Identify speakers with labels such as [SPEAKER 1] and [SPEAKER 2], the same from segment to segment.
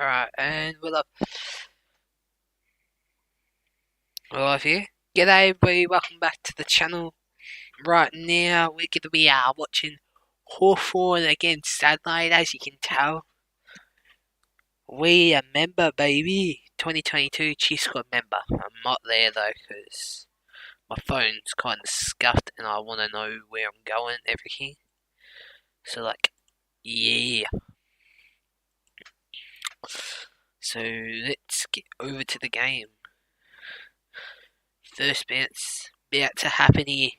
[SPEAKER 1] Alright, and we're live here. G'day everybody, welcome back to the channel. Right now, we're going to be watching Hawthorn against Adelaide. As you can tell, we a member, baby. 2022 Chief Squad member. I'm not there though, because my phone's kind of scuffed and I want to know where I'm going and everything. So, yeah. So, let's get over to the game. First bounce about to happen here.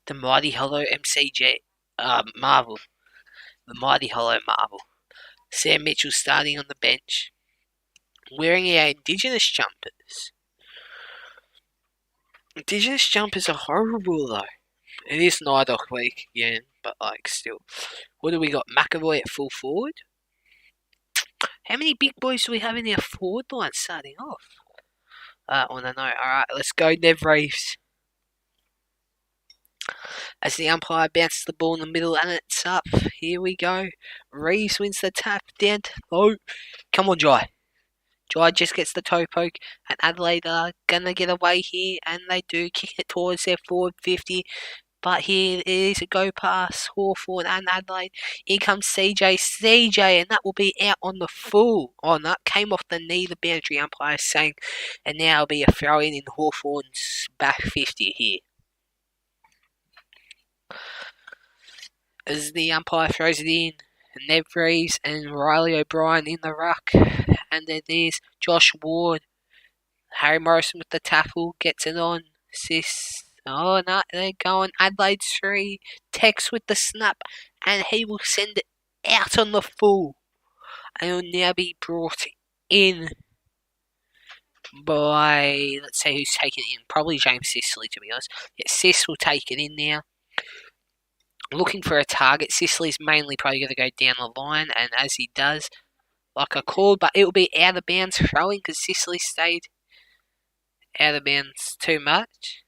[SPEAKER 1] The Mighty Hollow MCG Marvel. The Mighty Hollow Marvel. Sam Mitchell starting on the bench. Wearing our Indigenous jumpers. Indigenous jumpers are horrible though. It is Nidoc week again, but still. What do we got? McAvoy at full forward? How many big boys do we have in our forward line starting off? I want to know. Alright, let's go Nev Reeves. As the umpire bounces the ball in the middle and it's up. Here we go. Reeves wins the tap down to low. Come on, Jai. Jai just gets the toe poke, and Adelaide are gonna get away here, and they do kick it towards their forward 50. But here it is a go past Hawthorn and Adelaide. Here comes CJ, and that will be out on the full. Oh, no, came off the knee, the boundary umpire saying, and now it'll be a throw in Hawthorn's back 50 here. As the umpire throws it in, Nev Reeves and Riley O'Brien in the ruck. And then there's Josh Ward. Harry Morrison with the tackle, gets it on. Oh no, they're going. Adelaide 3. Tex with the snap, and he will send it out on the full. And it will now be brought in by, let's see who's taking it in. Probably James Sicily, to be honest. Yeah, Sis will take it in now. Looking for a target. Sicily's mainly probably going to go down the line, and as he does, like I called, but it will be out of bounds throwing because Sicily stayed out of bounds too much.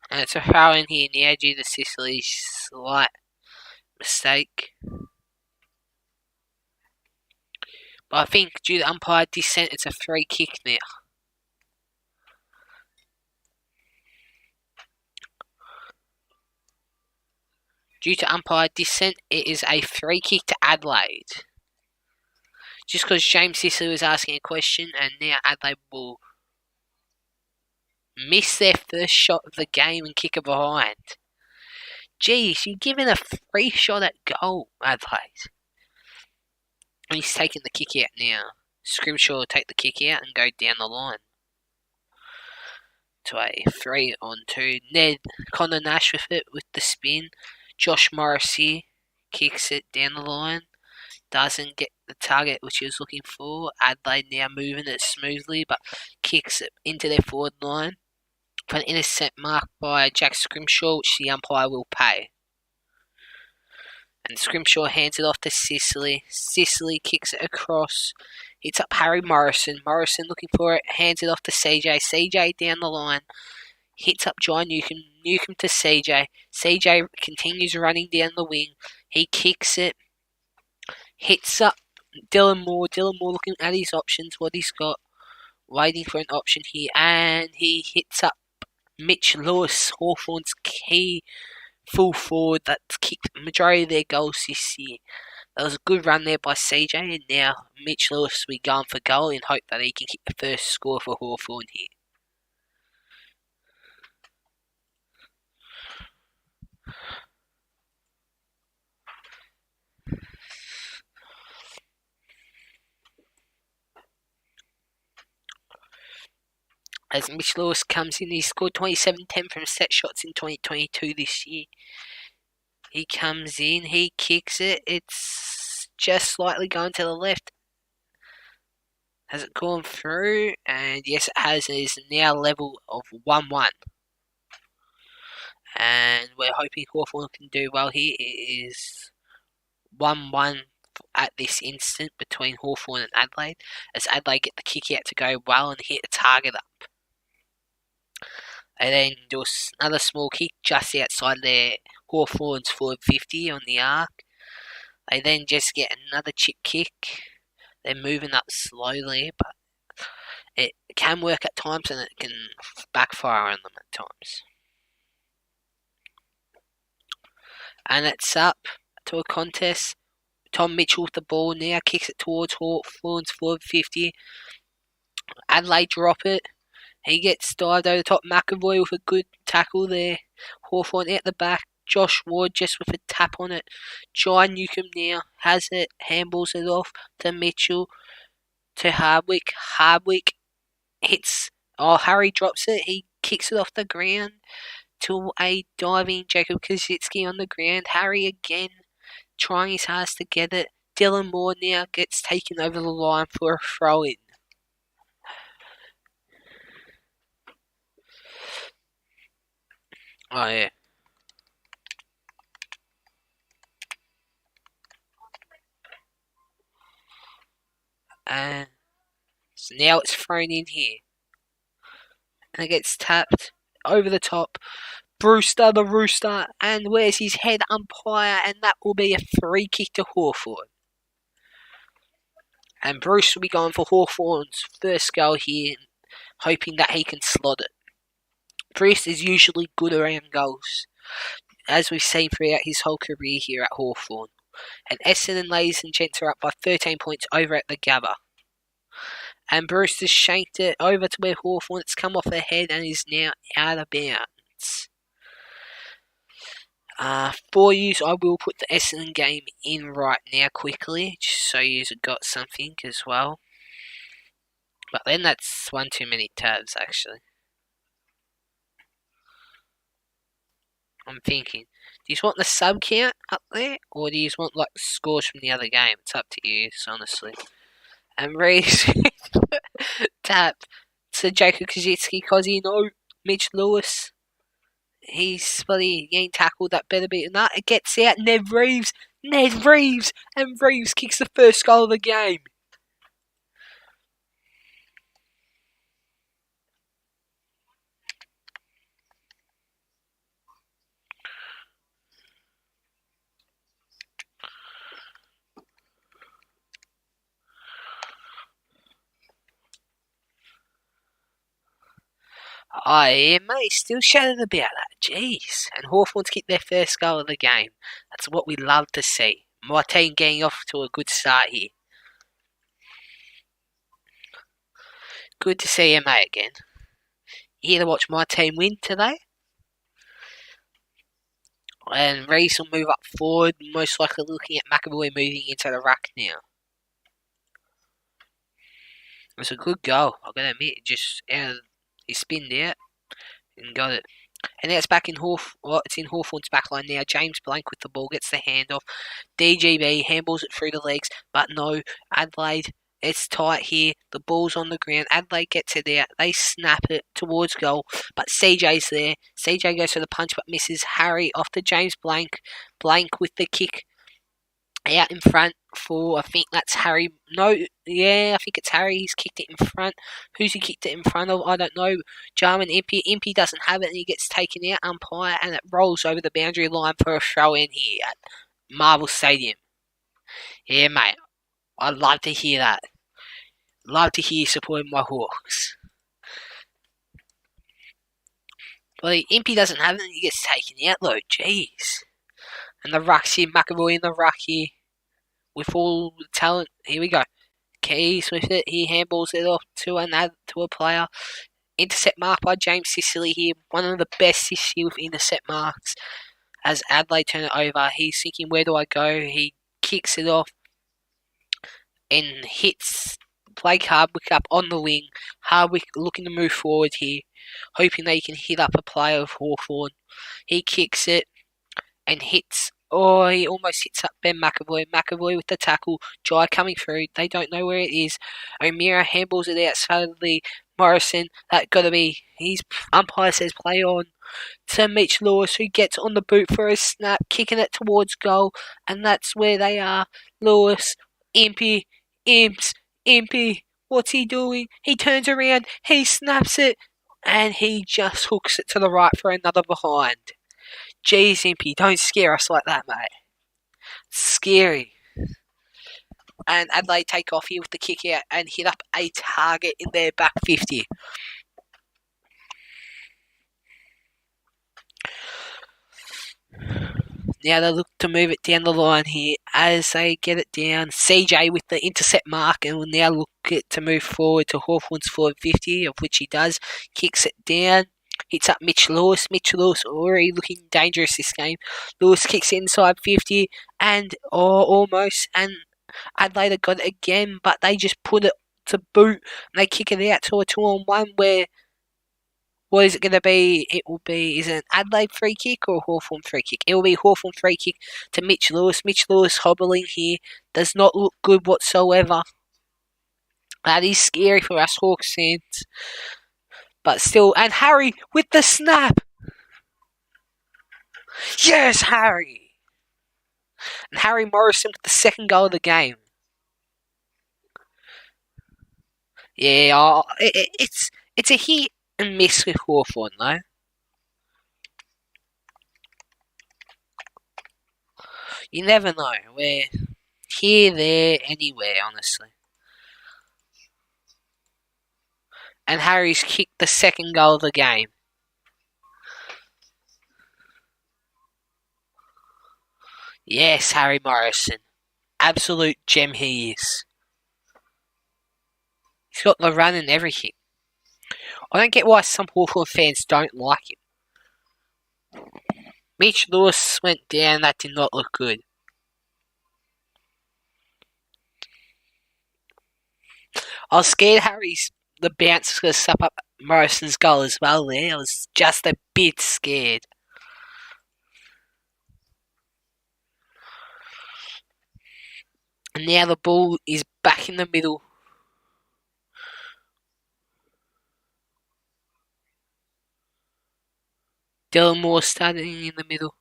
[SPEAKER 1] And it's a throw in here now due to Sicily's slight mistake. But I think due to umpire dissent, it's a free kick now. Due to umpire dissent, it is a free kick to Adelaide. Just because James Sicily was asking a question, and now Adelaide will miss their first shot of the game and kick it behind. Geez, you're giving a free shot at goal, Adelaide. And he's taking the kick out now. Scrimshaw will take the kick out and go down the line. To a 3-on-2. Ned Connor Nash with it with the spin. Josh Morris here kicks it down the line. Doesn't get the target which he was looking for. Adelaide now moving it smoothly, but kicks it into their forward line for an intercept marked by Jack Scrimshaw, which the umpire will pay. And Scrimshaw hands it off to Sicily. Sicily kicks it across. Hits up Harry Morrison. Morrison looking for it. Hands it off to CJ. CJ down the line. Hits up John Newcomb. Newcomb to CJ. CJ continues running down the wing. He kicks it. Hits up Dylan Moore. Dylan Moore looking at his options. What he's got. Waiting for an option here. And he hits up Mitch Lewis. Hawthorn's key full forward that's kicked the majority of their goals this year. That was a good run there by CJ, and now Mitch Lewis will be going for goal in hope that he can kick the first score for Hawthorn here. As Mitch Lewis comes in, he scored 27-10 from set shots in 2022 this year. He comes in, he kicks it, it's just slightly going to the left. Has it gone through? And yes, it has. It is now level of 1-1. And we're hoping Hawthorn can do well here. It is 1-1 at this instant between Hawthorn and Adelaide, as Adelaide get the kick out to go well and hit the target up. They then do another small kick just outside their Hawthorn's forward 50 on the arc. They then just get another chip kick. They're moving up slowly, but it can work at times and it can backfire on them at times. And it's up to a contest. Tom Mitchell with the ball now, kicks it towards Hawthorn's forward 50. Adelaide drop it. He gets dived over the top. McAvoy with a good tackle there. Hawthorn out the back. Josh Ward just with a tap on it. Jai Newcomb now has it. Handballs it off to Mitchell. To Hardwick. Hardwick hits. Harry drops it. He kicks it off the ground to a diving Jacob Kaczynski on the ground. Harry again trying his hardest to get it. Dylan Moore now gets taken over the line for a throw-in. Oh, yeah. And so now it's thrown in here. And it gets tapped over the top. Brewster, the Rooster, and where's his head umpire? And that will be a free kick to Hawthorn. And Bruce will be going for Hawthorn's first goal here, hoping that he can slot it. Bruce is usually good around goals, as we've seen throughout his whole career here at Hawthorn. And Essendon, ladies and gents, are up by 13 points over at the Gabba. And Bruce has shanked it over to where Hawthorn. It's come off the head and is now out of bounds. For you, I will put the Essendon game in right now quickly, just so you've got something as well. But then that's one too many tabs, actually. I'm thinking, do you want the sub count up there, or do you want like scores from the other game? It's up to you, honestly. And Reese tap to Jacob Kaczynski because he know Mitch Lewis. He's bloody getting tackled. That better be that. It gets out. Ned Reeves, and Reeves kicks the first goal of the game. Oh, yeah, mate, still shattered about that. Jeez. And Hawthorn's kicked their first goal of the game. That's what we love to see. My team getting off to a good start here. Good to see you, mate, again. You here to watch my team win today? And Reese will move up forward, most likely looking at McAvoy moving into the ruck now. It was a good goal, I've got to admit. Just out of, he spinned out and got it. And now it's back in it's in Hawthorn's back line now. James Blank with the ball, gets the handoff. DGB handballs it through the legs, but no, Adelaide, it's tight here. The ball's on the ground. Adelaide gets it out. They snap it towards goal, but CJ's there. CJ goes for the punch, but misses. Harry off to James Blank. Blank with the kick out in front for, I think that's Harry. No, yeah, I think it's Harry. He's kicked it in front. Who's he kicked it in front of? I don't know. Jarman Impey. Impey doesn't have it and he gets taken out, umpire, and it rolls over the boundary line for a throw in here at Marvel Stadium. Yeah, mate. I'd love to hear that. Love to hear you supporting my Hawks. Well, Impey doesn't have it and he gets taken out though. Jeez. And the ruck's here. McAvoy in the ruck here. With all the talent. Here we go. Keys with it. He handballs it off to a player. Intercept mark by James Sicily here. One of the best this year with intercept marks. As Adelaide turn it over. He's thinking, where do I go? He kicks it off. And hits Blake Hardwick up on the wing. Hardwick looking to move forward here. Hoping that he can hit up a player of Hawthorn. He kicks it. And hits. Oh, he almost hits up Ben McAvoy. McAvoy with the tackle. Jai coming through. They don't know where it is. O'Meara handballs it outside of the Morrison. That got to be. His umpire says play on to Mitch Lewis, who gets on the boot for a snap, kicking it towards goal, and that's where they are. Lewis, Impy, Imps, Impy. What's he doing? He turns around, he snaps it, and he just hooks it to the right for another behind. Jeez, Impy, don't scare us like that, mate. Scary. And Adelaide take off here with the kick out and hit up a target in their back 50. Now they look to move it down the line here as they get it down. CJ with the intercept mark and will now look to move forward to Hawthorn's forward 50, of which he does. Kicks it down. Hits up Mitch Lewis. Mitch Lewis already looking dangerous this game. Lewis kicks inside 50 and almost. And Adelaide got it again, but they just put it to boot. And they kick it out to a 2-on-1 where... What is it going to be? It will be, is it an Adelaide free kick or a Hawthorn free kick? It will be a Hawthorn free kick to Mitch Lewis. Mitch Lewis hobbling here. Does not look good whatsoever. That is scary for us Hawks fans. But still, and Harry with the snap. Yes, Harry. And Harry Morrison with the second goal of the game. Yeah, it's a hit and miss with Hawthorn though. You never know. We're here, there, anywhere, honestly. And Harry's kicked the second goal of the game. Yes, Harry Morrison. Absolute gem he is. He's got the run and everything. I don't get why some Hawthorn fans don't like him. Mitch Lewis went down. That did not look good. I was scared the bounce was going to sup up Morrison's goal as well there. I was just a bit scared. And now the ball is back in the middle. Dylan Moore starting in the middle.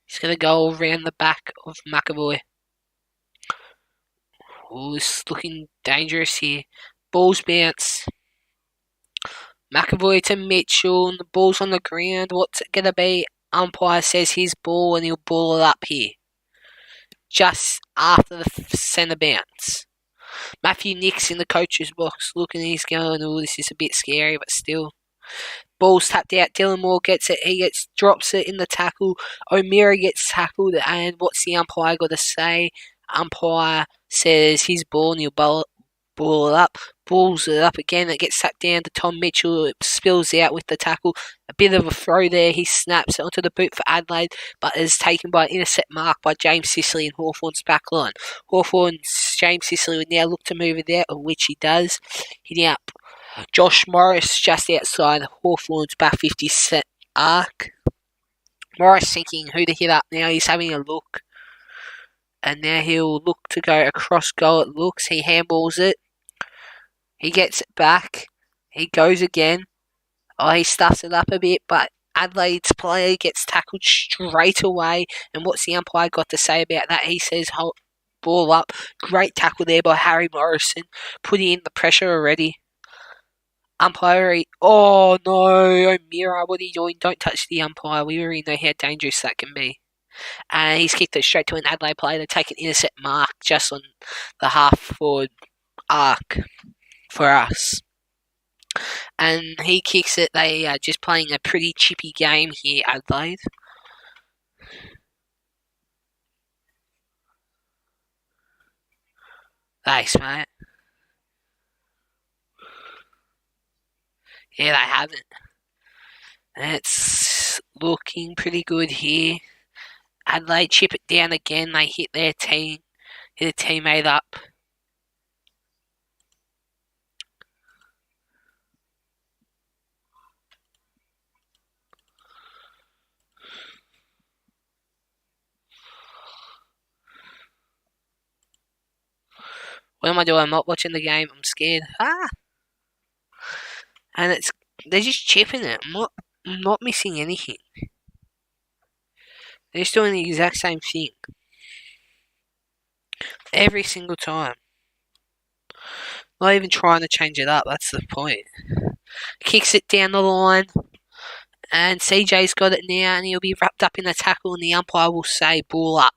[SPEAKER 1] He's going to go around the back of McAvoy. Oh, it's looking dangerous here. Ball's bounce. McAvoy to Mitchell, and the ball's on the ground. What's it going to be? Umpire says his ball, and he'll ball it up here. Just after the centre bounce. Matthew Nix in the coach's box looking, he's going, oh, this is a bit scary, but still. Ball's tapped out. Dylan Moore gets it. He drops it in the tackle. O'Meara gets tackled, and what's the umpire got to say? Umpire says his ball, and he'll ball it up. Balls it up again. It gets tapped down to Tom Mitchell. It spills out with the tackle. A bit of a throw there. He snaps it onto the boot for Adelaide, but is taken by an intercept mark by James Sicily in Hawthorn's back line. Hawthorn's James Sicily would now look to move it out, which he does. Hitting up Josh Morris just outside Hawthorn's back 50 set arc. Morris thinking who to hit up now. He's having a look. And now he'll look to go across goal. It looks. He handballs it. He gets it back. He goes again. Oh, he stuffs it up a bit, but Adelaide's player gets tackled straight away. And what's the umpire got to say about that? He says, ball up. Great tackle there by Harry Morrison. Putting in the pressure already. Umpire, oh no, O'Meara, what are you doing? Don't touch the umpire. We already know how dangerous that can be. And he's kicked it straight to an Adelaide player to take an intercept mark just on the half forward arc for us. And he kicks it. They are just playing a pretty chippy game here, Adelaide. Thanks, mate. Yeah, they haven't. It's looking pretty good here. Adelaide chip it down again. They hit their team. Hit a teammate up. What am I doing? I'm not watching the game. I'm scared. and they're just chipping it. I'm not missing anything. They're just doing the exact same thing every single time. Not even trying to change it up. That's the point. Kicks it down the line, and CJ's got it now, and he'll be wrapped up in the tackle, and the umpire will say ball up.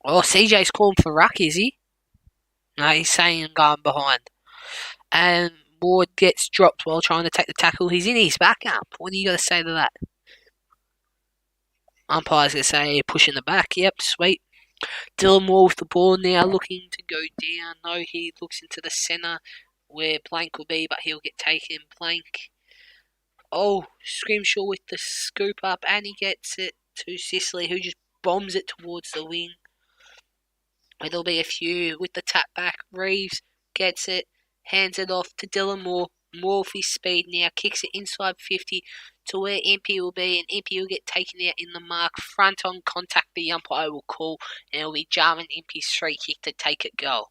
[SPEAKER 1] Oh, CJ's calling for ruck, is he? No, he's saying going behind. And Ward gets dropped while trying to take the tackle. He's in his backup. What do you got to say to that? Umpire's going to say pushing the back. Yep, sweet. Dylan Moore with the ball now, looking to go down. No, he looks into the centre where Blank will be, but he'll get taken. Blank. Oh, Scrimshaw with the scoop up, and he gets it to Sicily, who just bombs it towards the wing. There'll be a few with the tap back. Reeves gets it, hands it off to Dylan Moore. Moore with his speed now, kicks it inside 50 to where MP will be, and MP will get taken out in the mark. Front on contact, the umpire will call, and it'll be Jarman MP's free kick to take it goal.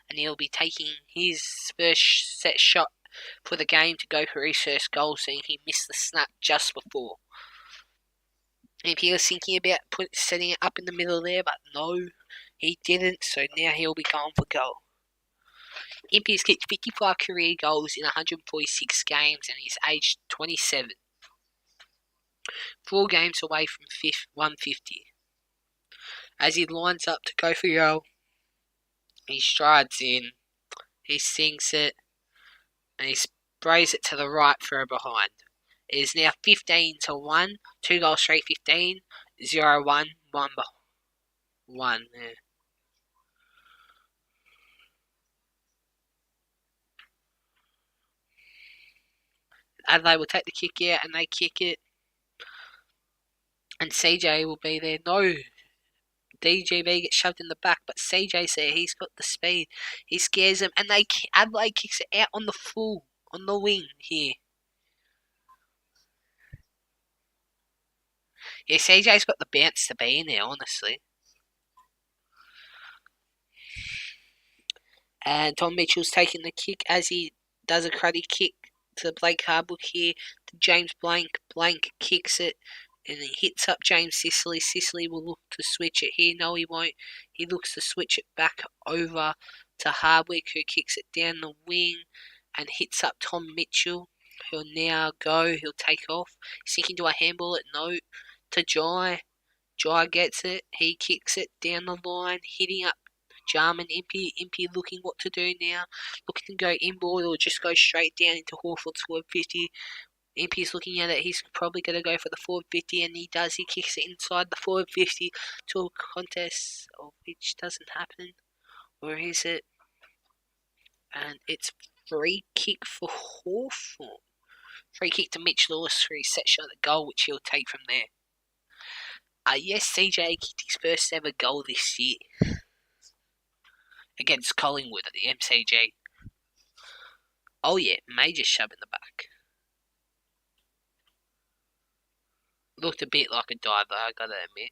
[SPEAKER 1] And he'll be taking his first set shot for the game to go for his first goal, seeing he missed the snap just before. MP was thinking about setting it up in the middle there, but no, he didn't, so now he'll be going for goal. Impey has kicked 55 career goals in 146 games and he's aged 27. 4 games away from 150. As he lines up to go for goal, he strides in, he sinks it, and he sprays it to the right for a behind. It is now 15-1, 2 goals straight 15, 0-1, 1 there. Adelaide will take the kick out and they kick it. And CJ will be there. No. DGB gets shoved in the back, but CJ's there. He's got the speed. He scares him, and Adelaide kicks it out on the full, on the wing here. Yeah, CJ's got the bounce to be in there, honestly. And Tom Mitchell's taking the kick as he does a cruddy kick to Blake Hardwick here to James Blank. Blank kicks it and he hits up James Sicily. Sicily will look to switch it here. No, he won't. He looks to switch it back over to Hardwick, who kicks it down the wing and hits up Tom Mitchell. He'll now go. He'll take off. Sinking to a handball at no to Jai. Jai gets it. He kicks it down the line, hitting up Jarman. Impey looking what to do now. Looking to go inboard or just go straight down into Hawthorn's forward 50. Impey's looking at it. He's probably going to go for the forward 50, and he does. He kicks it inside the forward 50 to a contest, which doesn't happen. Where is it? And it's free kick for Hawthorn. Free kick to Mitch Lewis for his set shot at goal, which he'll take from there. Yes, CJ kicked his first ever goal this year against Collingwood at the MCG. Oh yeah, major shove in the back. Looked a bit like a dive though, I gotta admit.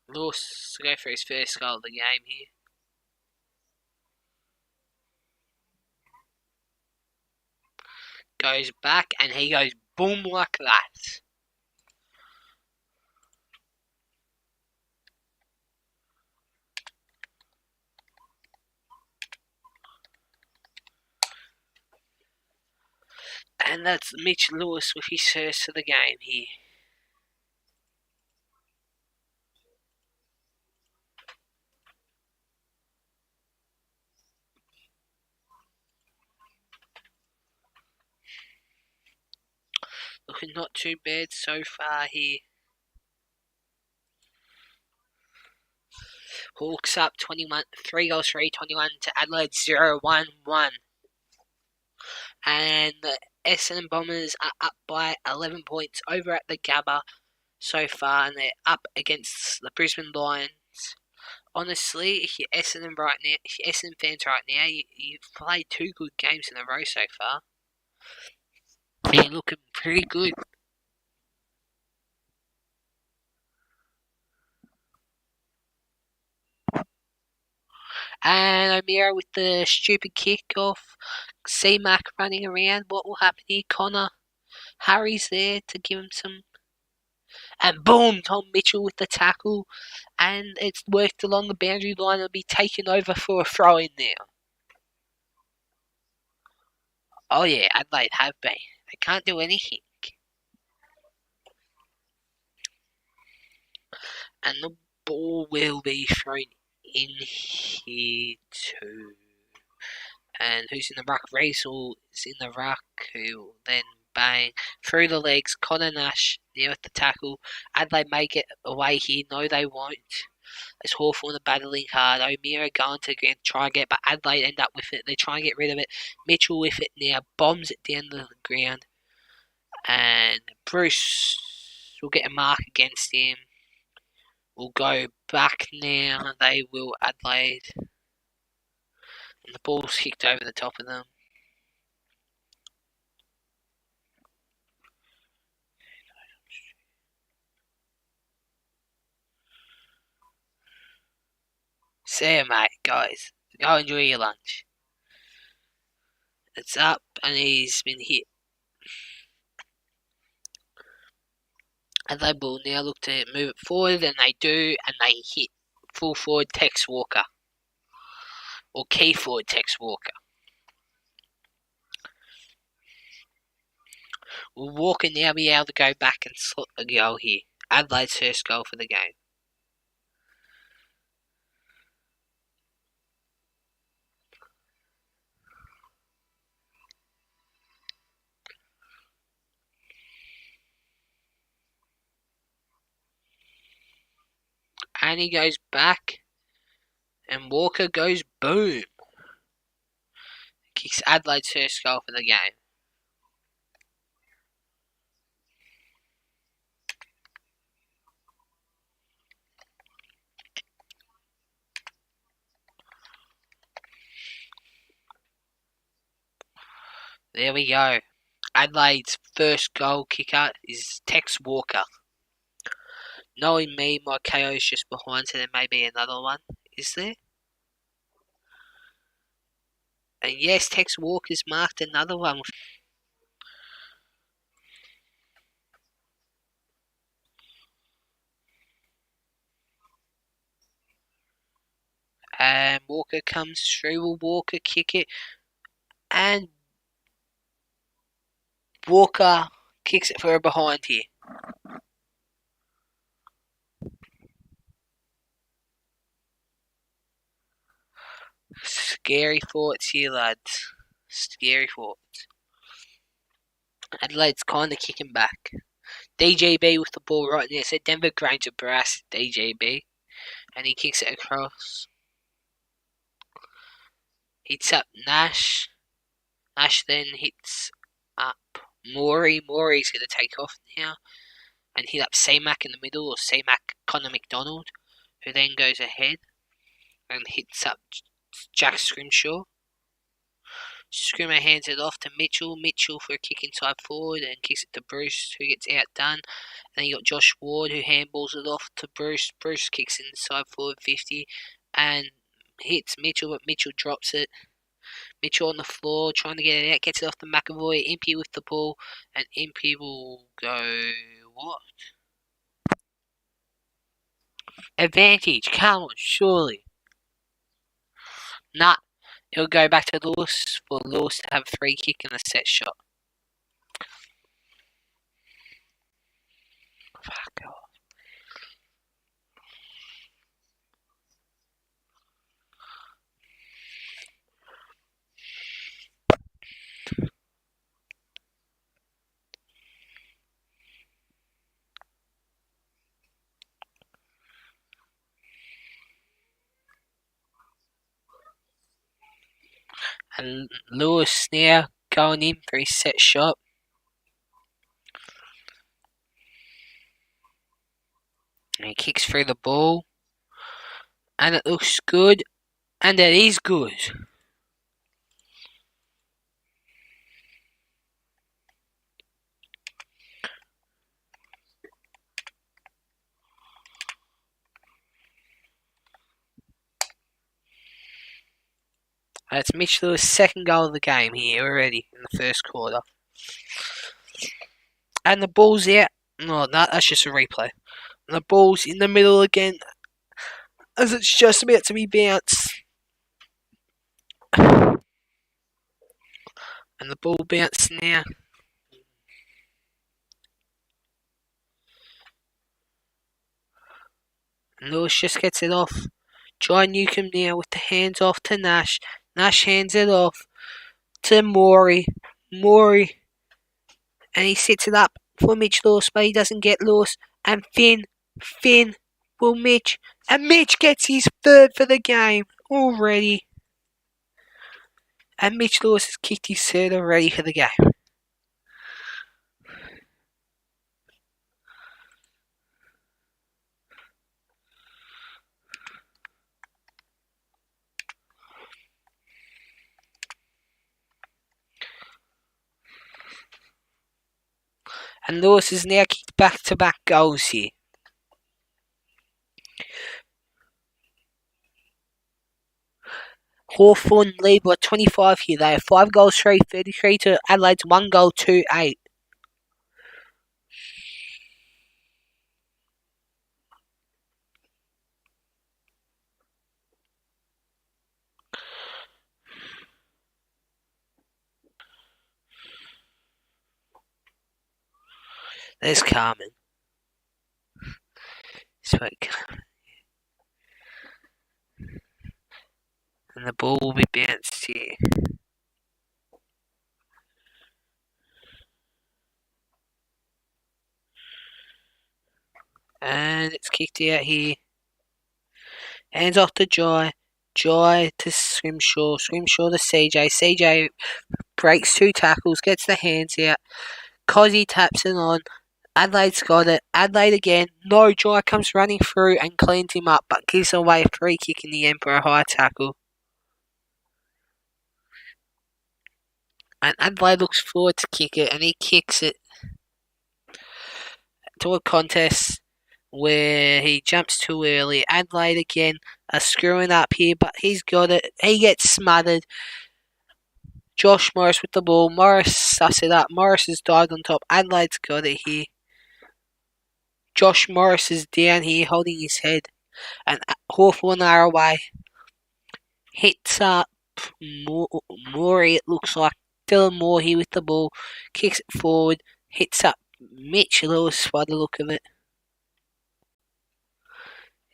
[SPEAKER 1] Lewis to go for his first goal of the game here. Goes back and he goes boom like that. And that's Mitch Lewis with his first of the game here. Looking not too bad so far here. Hawks up 21, 3 goals for 21 to Adelaide 0-1-1. And the Essendon Bombers are up by 11 points over at the Gabba so far, and they're up against the Brisbane Lions. Honestly, if you're Essendon fans right now, you've played 2 good games in a row so far. You're looking pretty good. And O'Meara with the stupid kick off. C-Mac running around. What will happen here? Connor. Harry's there to give him some. And boom! Tom Mitchell with the tackle. And it's worked along the boundary line. It'll be taken over for a throw in now. Oh yeah, Adelaide have been. They can't do anything. And the ball will be thrown in here too. And who's in the ruck? Razel is in the ruck, who will then bang through the legs. Connor Nash there at the tackle. Adelaide may get away here. No, they won't. As Hawthorn are battling hard. O'Meara going to try and get, but Adelaide end up with it. They try and get rid of it. Mitchell with it now. Bombs it down the ground. And Bruce will get a mark against him. Will go back now. They will Adelaide. And the ball's kicked over the top of them. See ya, mate, guys. Go enjoy your lunch. It's up and he's been hit. And they will now look to move it forward, and they do, and they hit full forward Tex Walker. Or key forward Tex Walker. Will Walker now be able to go back and slot a goal here? Adelaide's first goal for the game. And he goes back, and Walker goes boom. Kicks Adelaide's first goal for the game. There we go. Adelaide's first goal kicker is Tex Walker. Knowing me, my KO is just behind, so there may be another one. Is there? And yes, Tex Walker's marked another one. And Walker comes through. Will Walker kick it? And Walker kicks it for a behind here. Scary thoughts here, lads. Scary thoughts. Adelaide's kind of kicking back. DJB with the ball right there. So Denver Granger Brass DJB. And he kicks it across. Hits up Nash. Nash then hits up Morey. Morey's going to take off now. And hit up C-Mac in the middle. Or C-Mac Connor McDonald. Who then goes ahead. And hits up Jack Scrimshaw. Scrimmer hands it off to Mitchell. Mitchell for a kick inside forward and kicks it to Bruce, who gets outdone. And then you got Josh Ward, who handballs it off to Bruce. Bruce kicks inside forward 50 and hits Mitchell, but Mitchell drops it. Mitchell on the floor trying to get it out, gets it off to McAvoy. Impey with the ball, and Impey will go what? Advantage, come on, surely. Nah, it'll go back to Lewis for Lewis to have a free kick and a set shot. Fuck off. And Lewis now going in for his set shot. And he kicks through the ball. And it looks good. And it is good. It's Mitch Lewis' second goal of the game here already in the first quarter. And the ball's out. No, that's just a replay. And the ball's in the middle again as it's just about to be bounced. And the ball bounced now. And Lewis just gets it off. John Newcomb now with the hands off to Nash. Nash hands it off to Maury. Maury. And he sets it up for Mitch Lewis, but he doesn't get Lewis. And Finn will Mitch. And Mitch gets his third for the game already. And Mitch Lewis has kicked his third already for the game. And Lewis has now kicked back-to-back goals here. Hawthorn lead by 25 here. They have 5 goals, 33 to Adelaide's 1 goal, 2-8. There's Carmen. And the ball will be bounced here. And it's kicked out here. Hands off to Jai. Jai to Scrimshaw. Scrimshaw to CJ. CJ breaks 2 tackles, gets the hands out. Cozzy taps it on. Adelaide's got it. Adelaide again. No, Jai comes running through and cleans him up, but gives away a free kick in the end for a high tackle. And Adelaide looks forward to kick it, and he kicks it to a contest where he jumps too early. Adelaide again are screwing up here, but he's got it. He gets smothered. Josh Morris with the ball. Morris suss it up. Morris has dived on top. Adelaide's got it here. Josh Morris is down here holding his head. And Hawthorn are away. Hits up Maury, it looks like. Dylan Moore here with the ball. Kicks it forward. Hits up Mitch Lewis by the look of it.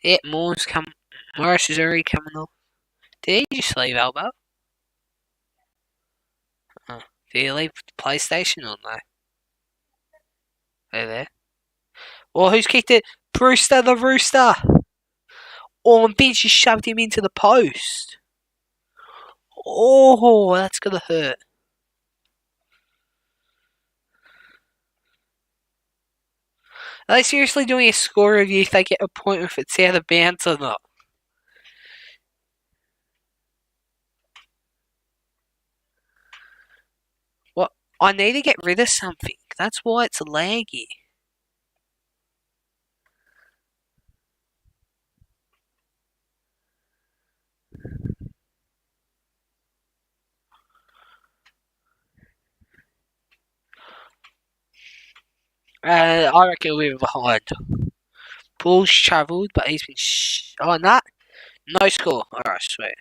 [SPEAKER 1] Yeah, Morris is already coming off. Did he just leave Elbow? Oh, did he leave the PlayStation or no? There. Oh, who's kicked it? Brewster the Rooster. Oh, and Vince just shoved him into the post. Oh, that's gonna hurt. Are they seriously doing a score review if they get a point if it's out of bounds or not? What? I need to get rid of something. That's why it's laggy. I reckon we were behind. Ball's travelled, but he's been oh, nah. No score. Alright, sweet.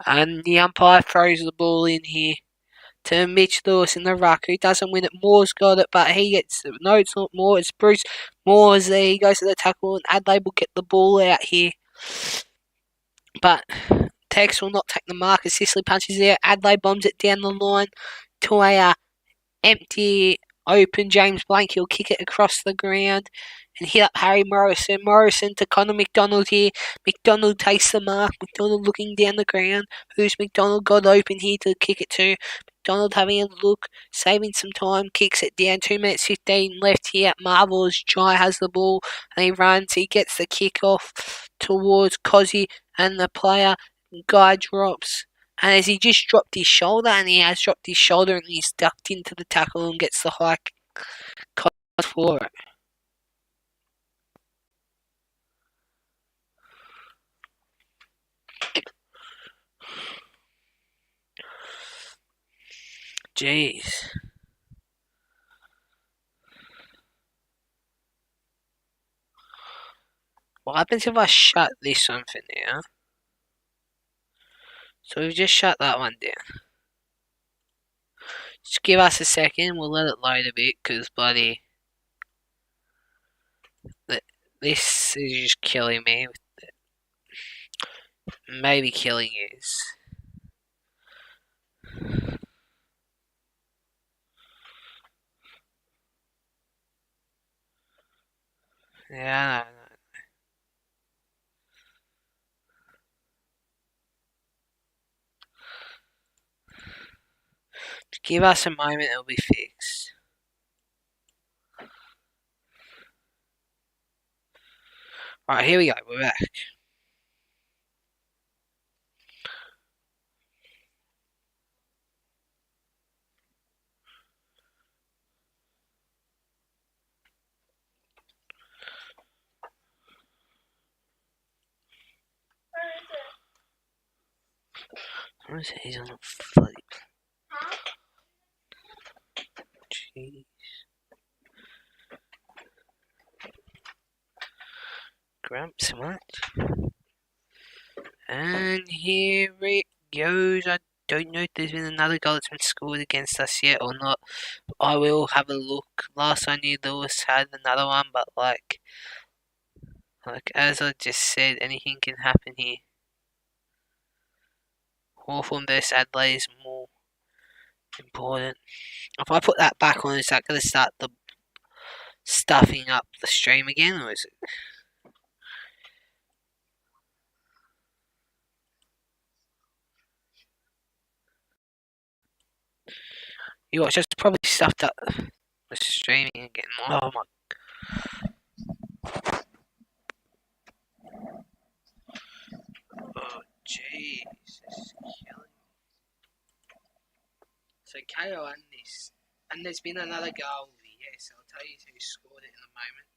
[SPEAKER 1] And the umpire throws the ball in here to Mitch Lewis in the ruck, who doesn't win it. Moore's got it, but he gets it. No, it's not Moore, it's Bruce. Moore's there, he goes to the tackle, and Adelaide will get the ball out here. But Tex will not take the mark as Sicily punches out. Adelaide bombs it down the line to a empty, open James Blank. He'll kick it across the ground and hit up Harry Morrison. Morrison to Connor McDonald here. McDonald takes the mark. McDonald looking down the ground. Who's McDonald got open here to kick it to? McDonald having a look, saving some time, kicks it down. 2 minutes 15 left here at Marvel as Jai has the ball and he runs. He gets the kick off towards Cozzy and the player Guy drops, and as he just dropped his shoulder, and he has dropped his shoulder, and he's ducked into the tackle and gets the high cut for it. Jeez. What happens if I shut this one for now? So we've just shut that one down. Just give us a second, we'll let it load a bit, because bloody... This is just killing me. Maybe killing is. Yeah, I know. Just give us a moment, it'll be fixed. Alright, here we go, we're back. What is it? He's on a flip. Jeez. Gramps, what? And here it goes. I don't know if there's been another goal that's been scored against us yet or not. I will have a look. Last I knew Lewis had another one, but like as I just said, anything can happen here. Hawthorn vs Adelaide is more important. If I put that back on, is that going to start the stuffing up the stream again, or is it? You watch, just probably stuffed up the streaming again. Oh my. Oh jeez, this is killing me. So KO won this, and there's been another goal. Yes, I'll tell you who scored it in a moment.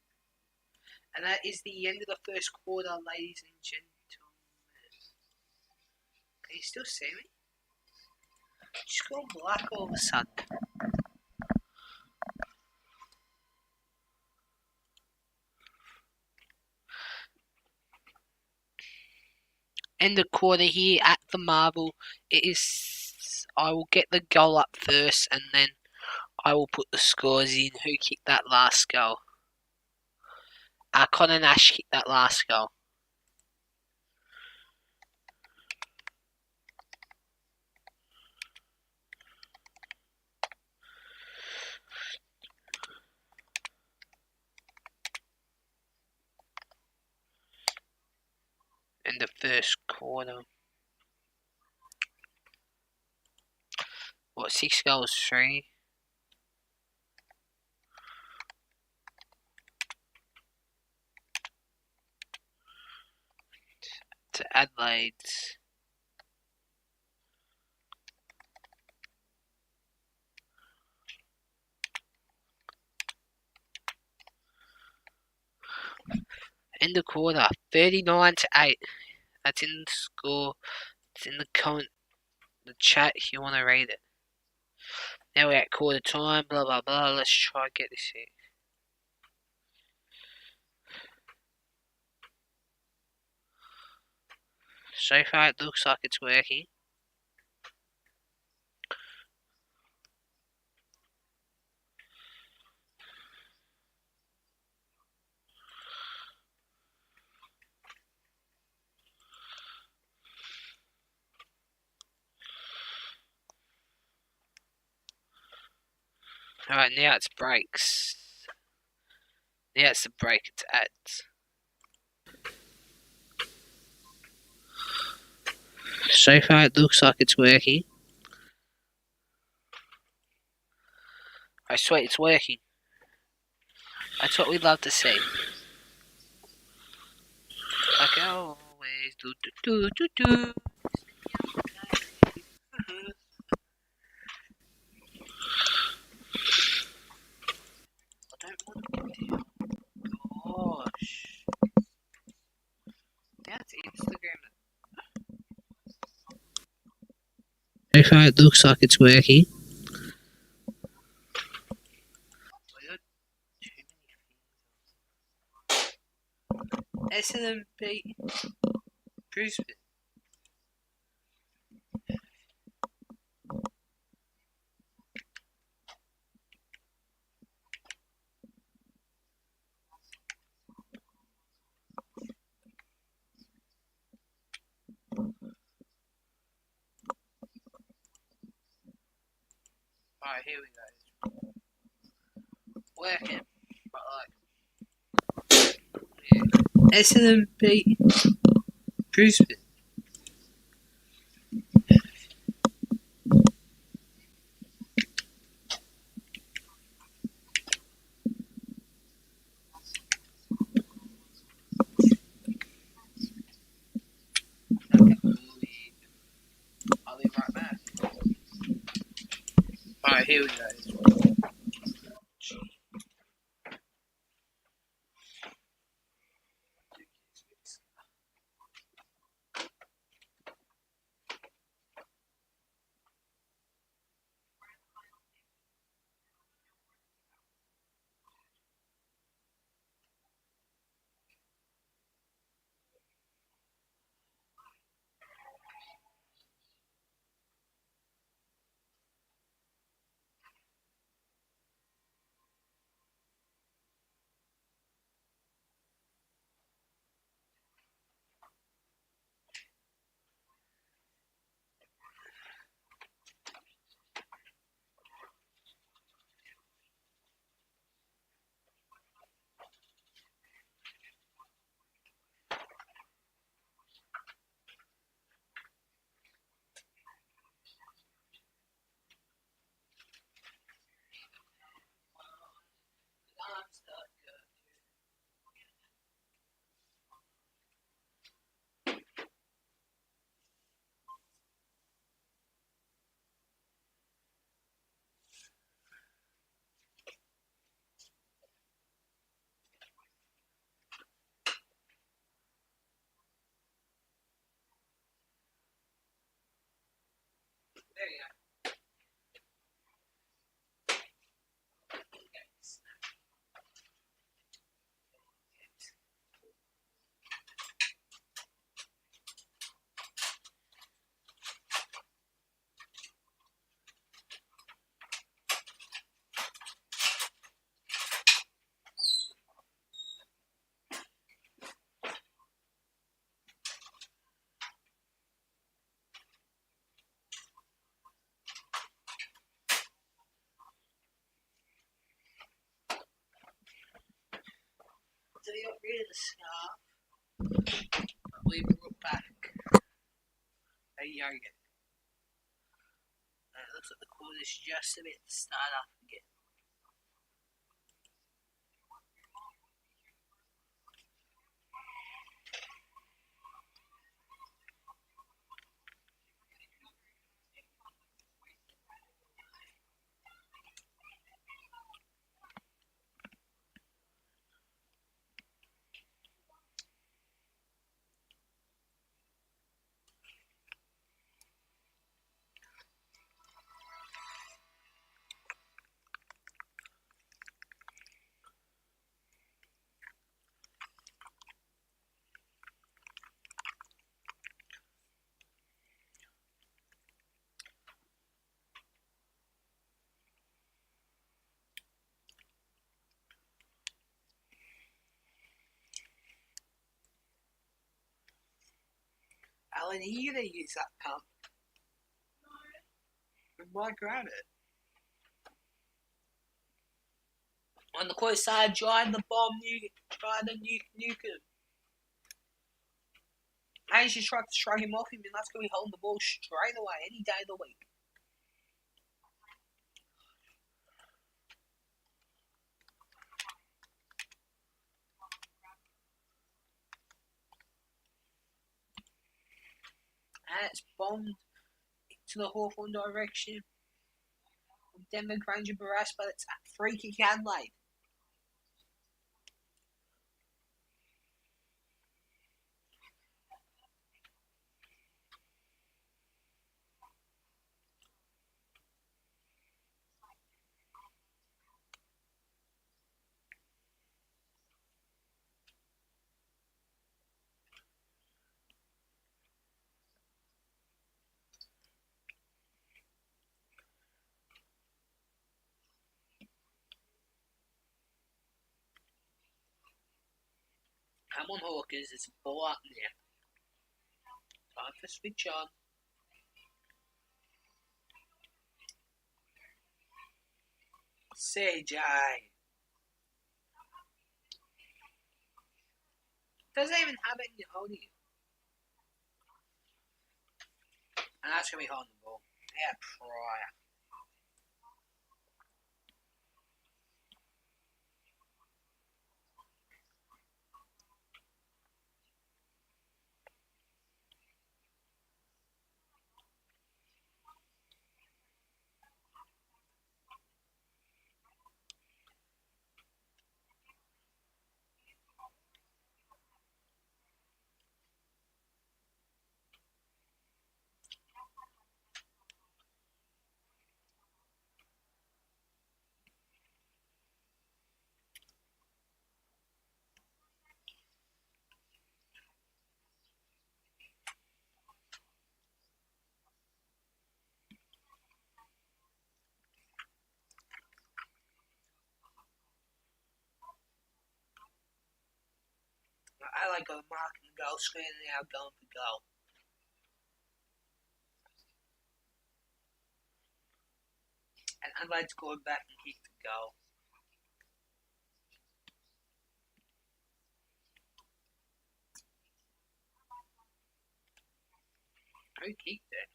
[SPEAKER 1] And that is the end of the first quarter, ladies and gentlemen. Can you still see me? Just gone black all of a sudden. End of quarter here at the Marvel. It is. I will get the goal up first, and then I will put the scores in. Who kicked that last goal? Connor Nash kicked that last goal. In the first quarter. What, 6 goals, 3? To Adelaide. In the quarter, 39-8. That's in the score. It's in the comment, the chat if you want to read it. Now we're at quarter time, blah blah blah. Let's try and get this here. So far it looks like it's working. Alright, now it's breaks. Now it's the break, it's ads. So far it looks like it's working. I swear it's working. That's what we'd love to see. Like I always do. So far it looks like it's working. Essendon beat Brisbane. Alright, here we go. Working. But yeah. Essendon beat Brisbane. I'll be right back. Alright, here we go. There you go. So you got rid of the scarf, but we brought back a yogurt. And it looks like the cord is just a bit to start up again. Alan, are you going to use that pump? No. Why grab it? On the close side, try the bomb, try the nuke him. I just tried to strike him off him, and that's going to be holding the ball straight away any day of the week. And it's bombed into the Hawthorn direction. Denver Granger Barras, but it's a free kick Adelaide. on, Hawkers, it's a ball up now. Time for switch on. CJ. Doesn't even have it in your holding it. And that's going to be holding the ball. Yeah, Pryor. I like going marking the goal screen and now going for goal. And Adelaide's going back and kick the goal. Who kicked it?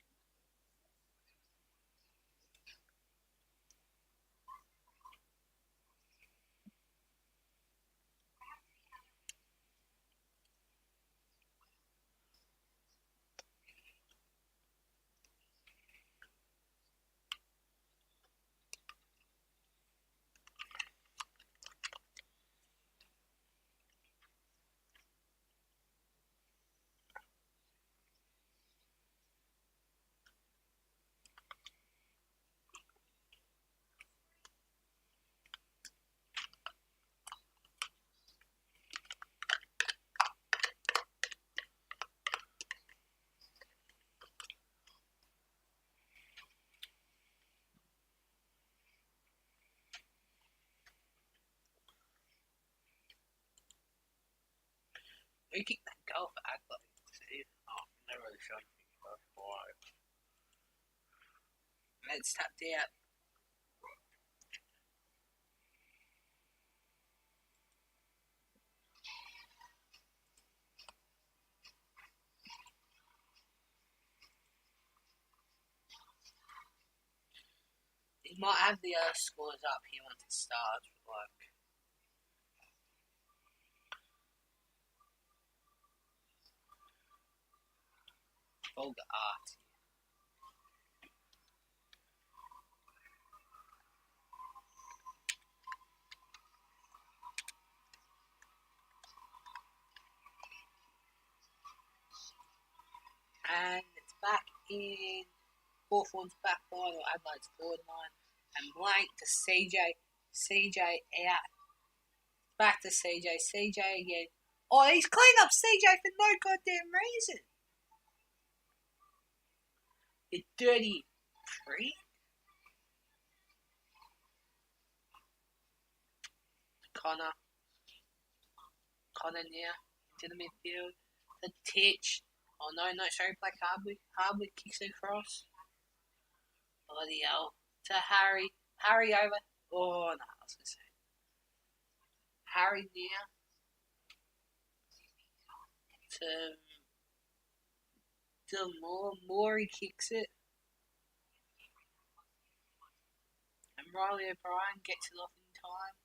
[SPEAKER 1] Who kicked that goal for Adelaide? Oh, never really sure anything about it. Let's tapped out. He might have the scores up here once it starts. Like, vulgar art. And it's back in Hawthorn's back line or Adelaide's forward line. And blank to CJ. CJ out. Back to CJ. CJ again. Oh, he's cleaned up CJ for no goddamn reason. You dirty prick. Connor now into the midfield. The Titch. Oh no, sorry, Black Hardwick. Hardwick kicks it across. Bloody hell. To Harry. Harry over. Oh no, I was gonna say. Harry now. To Moore, he kicks it. And Riley O'Brien gets it off in time.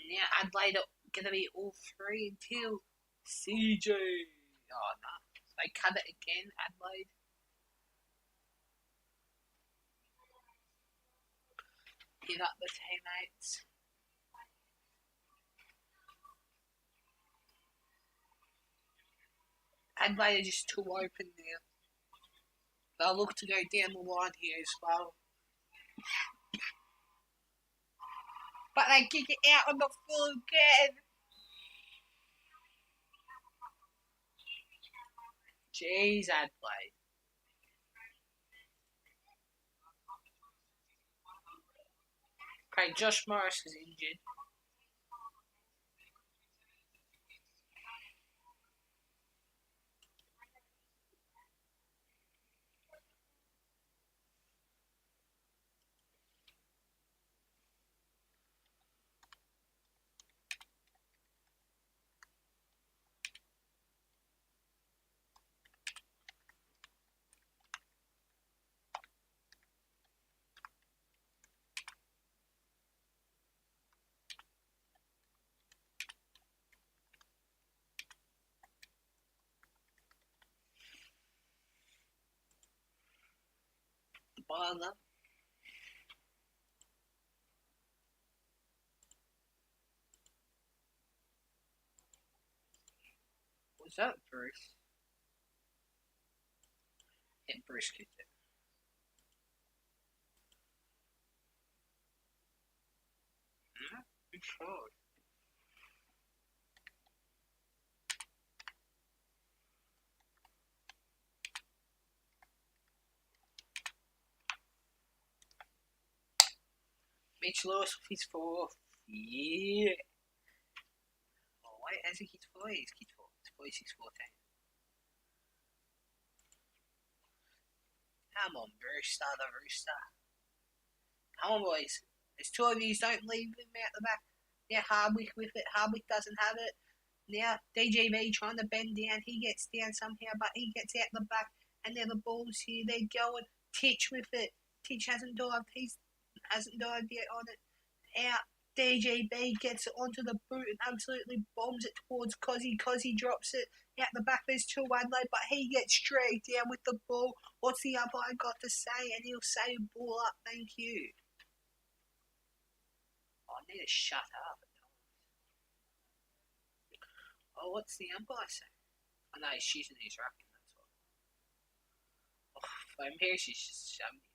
[SPEAKER 1] Now Adelaide are going to be all three until CJ. Oh no. They cut it again, Adelaide. Give up the teammates. Adelaide are just too open now. They'll look to go down the line here as well. But they kick it out on the full again. Jeez, Adelaide. Okay, Josh Morris is injured. Well done. Was that Bruce? Yeah, Bruce kicked it. Good shot. Mitch Lewis with his fourth. Yeah. Oh, wait, has he kicked four? He's kicked four. It's 46-14. Come on, Brewster, the Rooster. Come on, boys. There's two of you. Don't leave him out the back. Now Hardwick with it. Hardwick doesn't have it. Now DGB trying to bend down. He gets down somehow, but he gets out the back. And now the ball's here. They're going. Titch with it. Titch hasn't dived. He hasn't dived yet on it. Out. DGB gets it onto the boot and absolutely bombs it towards Cozzy. Cozzy drops it out the back. There's two Adelaide, but he gets straight down with the ball. What's the umpire got to say? And he'll say, ball up, thank you. Oh, I need to shut up. Oh, what's the umpire say? I know he's using his racket, that's all. Oh, from here, she's just shoving it.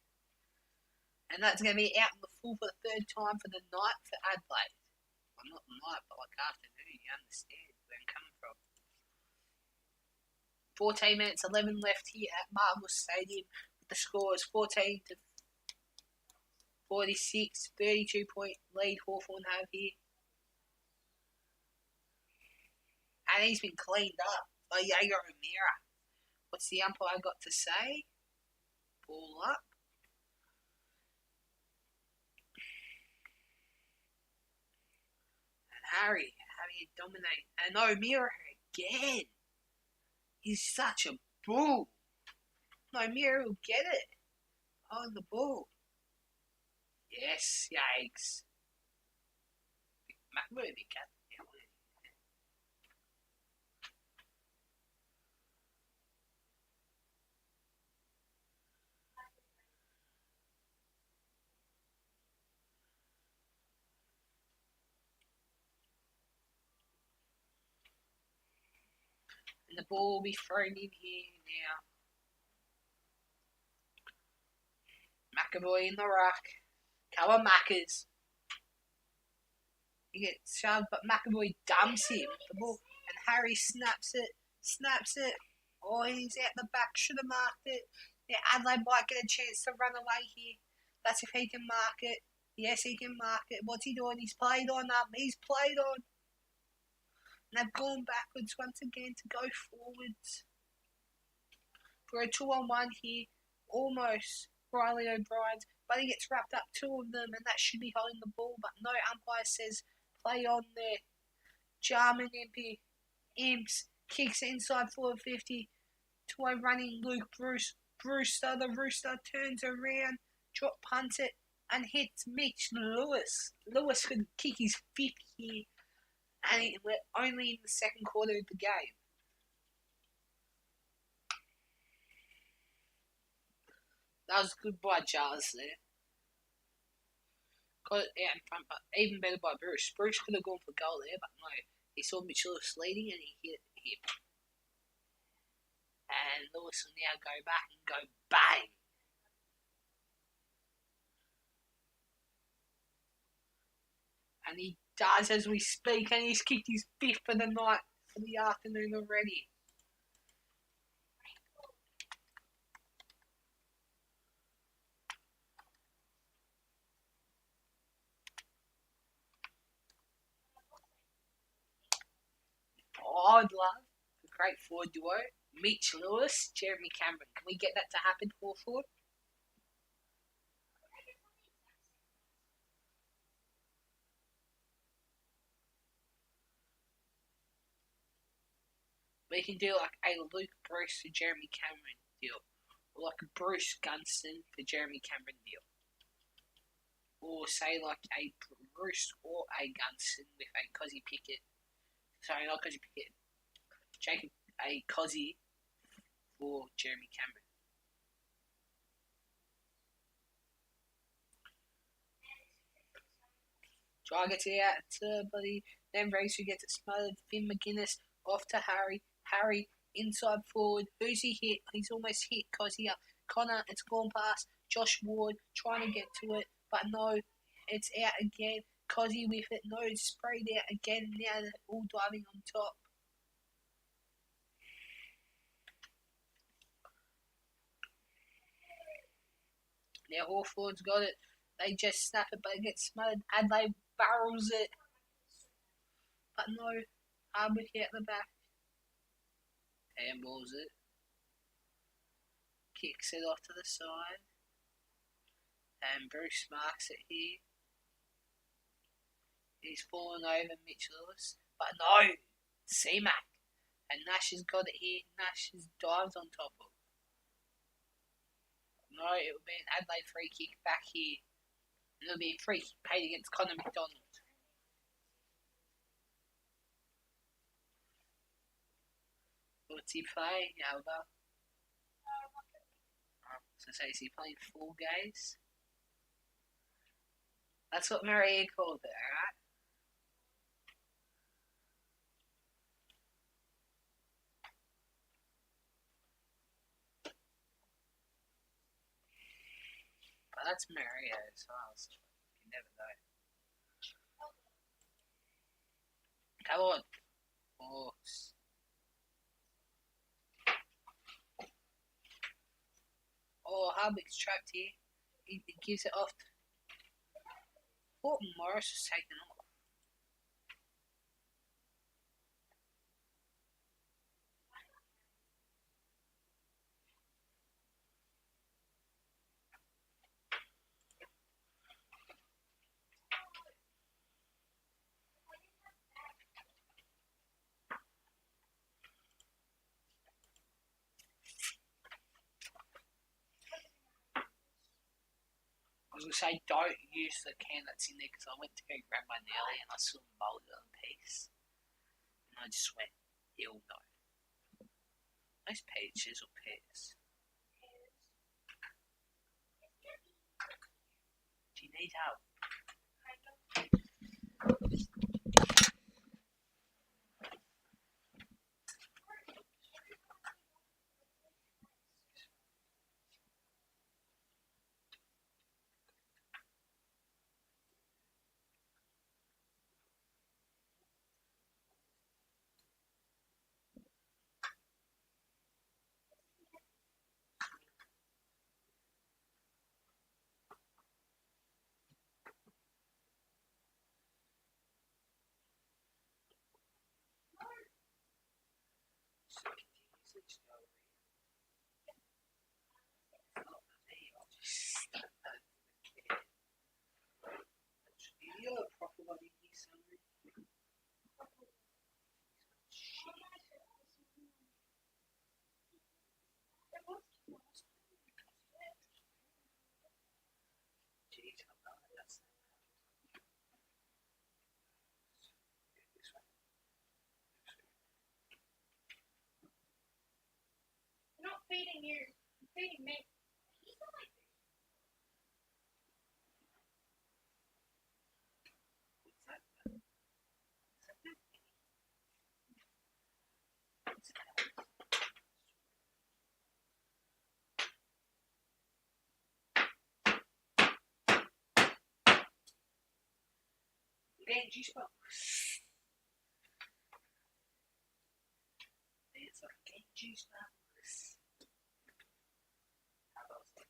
[SPEAKER 1] And that's going to be out in the full for the third time for the night for Adelaide. Well, not the night, but like afternoon, you understand where I'm coming from. 14 minutes, 11 left here at Marvel Stadium. The score is 14 to 46, 32-point lead Hawthorn have here. And he's been cleaned up by Jaeger O'Meara. What's the umpire got to say? Ball up. And Harry dominate. And O'Meara again. He's such a bull. O'Meara will get it. On the ball. Yes, yikes. McMurray cat. And the ball will be thrown in here now. McAvoy in the ruck. Come on, Maccas. He gets shoved, but McAvoy dumps him. The ball, and Harry snaps it. Oh, he's out the back. Should have marked it. Yeah, Adelaide might get a chance to run away here. That's if he can mark it. Yes, he can mark it. What's he doing? He's played on up. He's played on. And they've gone backwards once again to go forwards. For a 2-on-1 here. Almost Riley O'Brien's. But he gets wrapped up, two of them, and that should be holding the ball. But no, umpire says play on there. Jarman MP. Imps kicks inside 450 to a running Luke Brewster. The Rooster turns around, punts it, and hits Mitch Lewis. Lewis could kick his fifth here, and we're only in the second quarter of the game. That was good by Jars there. Got it out in front, but even better by Bruce. Bruce could have gone for goal there, but no. He saw Mitch Lewis leading and he hit him. And Lewis will now go back and go bang. And he does as we speak, and he's kicked his fifth for the night, for the afternoon already. Oh, I'd love a great forward duo. Mitch Lewis, Jeremy Cameron. Can we get that to happen, Hawthorn? We can do like a Luke Bruce for Jeremy Cameron deal. Or like a Bruce Gunston for Jeremy Cameron deal. Or say like a Bruce or a Gunston with a Cozzy Pickett. Sorry, not Cozzy Pickett. Jacob a Cozzy for Jeremy Cameron. Dry gets it out to bloody. Then Racer gets it smothered. Finn McGuinness off to Harry. Harry inside forward. Who's he hit? He's almost hit Cozzy up. Connor, it's gone past. Josh Ward trying to get to it, but no, it's out again. Cozzy with it. No, it's sprayed out again. Now they're all diving on top. Now Hawthorn's got it. They just snap it, but it gets smothered. Adelaide barrels it. But no, Hardwick out the back. Handballs it. Kicks it off to the side. And Bruce marks it here. He's fallen over Mitch Lewis. But no! C-Mac. And Nash has got it here. Nash dives on top of it. No, it will be an Adelaide free kick back here. And it'll be a free kick paid against Connor McDonald. What's he playing, Alba? So is he playing full gaze? That's what Maria called it, alright? But that's Mario as well, so you never know. Come on, Hawks. Oh, Hardwick's trapped here. He gives it off. Thornton Morris is taken off. I was going to say, don't use the can that's in there because I went to go grab my Nelly and I saw molded on a piece. And I just went, he'll know. Those peaches or pears? Do you need help? You're a proper one in here somewhere. Jeez, I'm not. That's this one.
[SPEAKER 2] You're not feeding you. You're feeding me.
[SPEAKER 1] Getting juice box. It's like a getting juice box. How about that?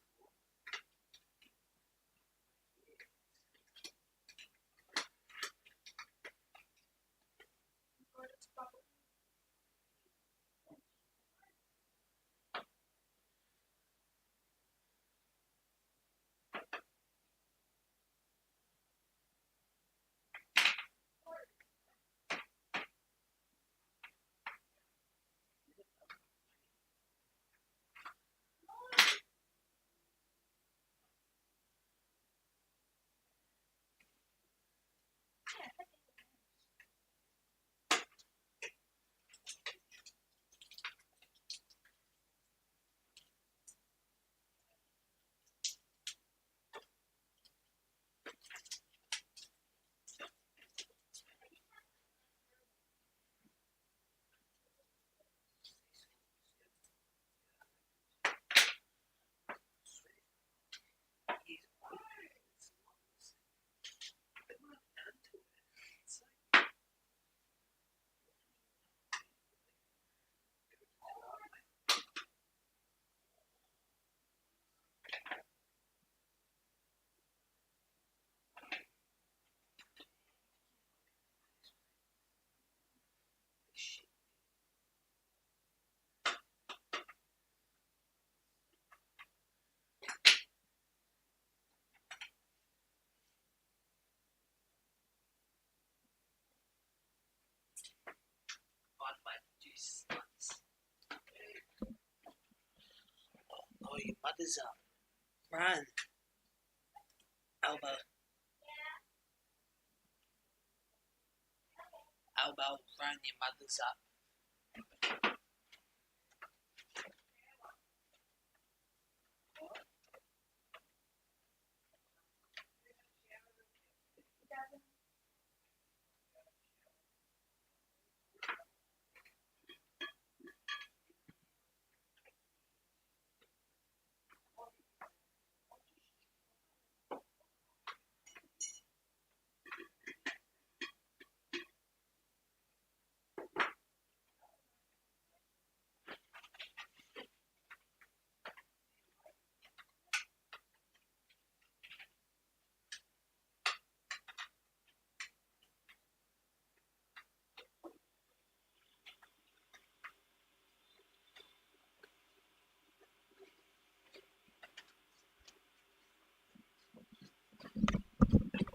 [SPEAKER 1] Mother's up. Run. Elbow. Elbow. Run. Your mother's up.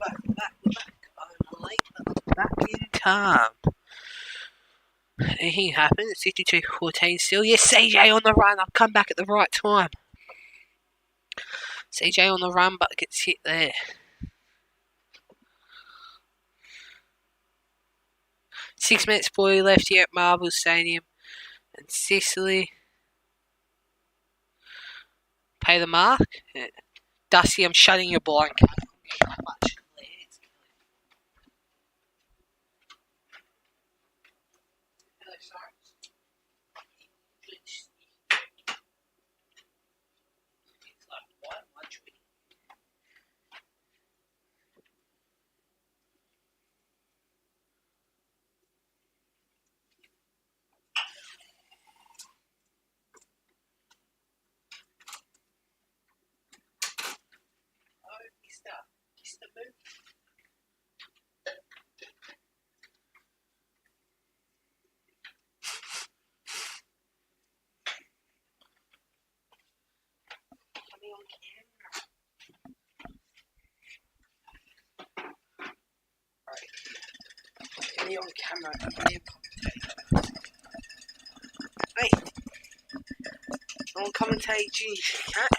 [SPEAKER 1] I'm late, but back in time. Anything happened? It's 52-14 still. Yes, CJ on the run. I've come back at the right time. CJ on the run, but gets hit there. 6 minutes 40 left here at Marble Stadium. And Sicily pay the mark. Dusty, I'm shutting your blind. Me on camera. Hey, on commentate duty, cat.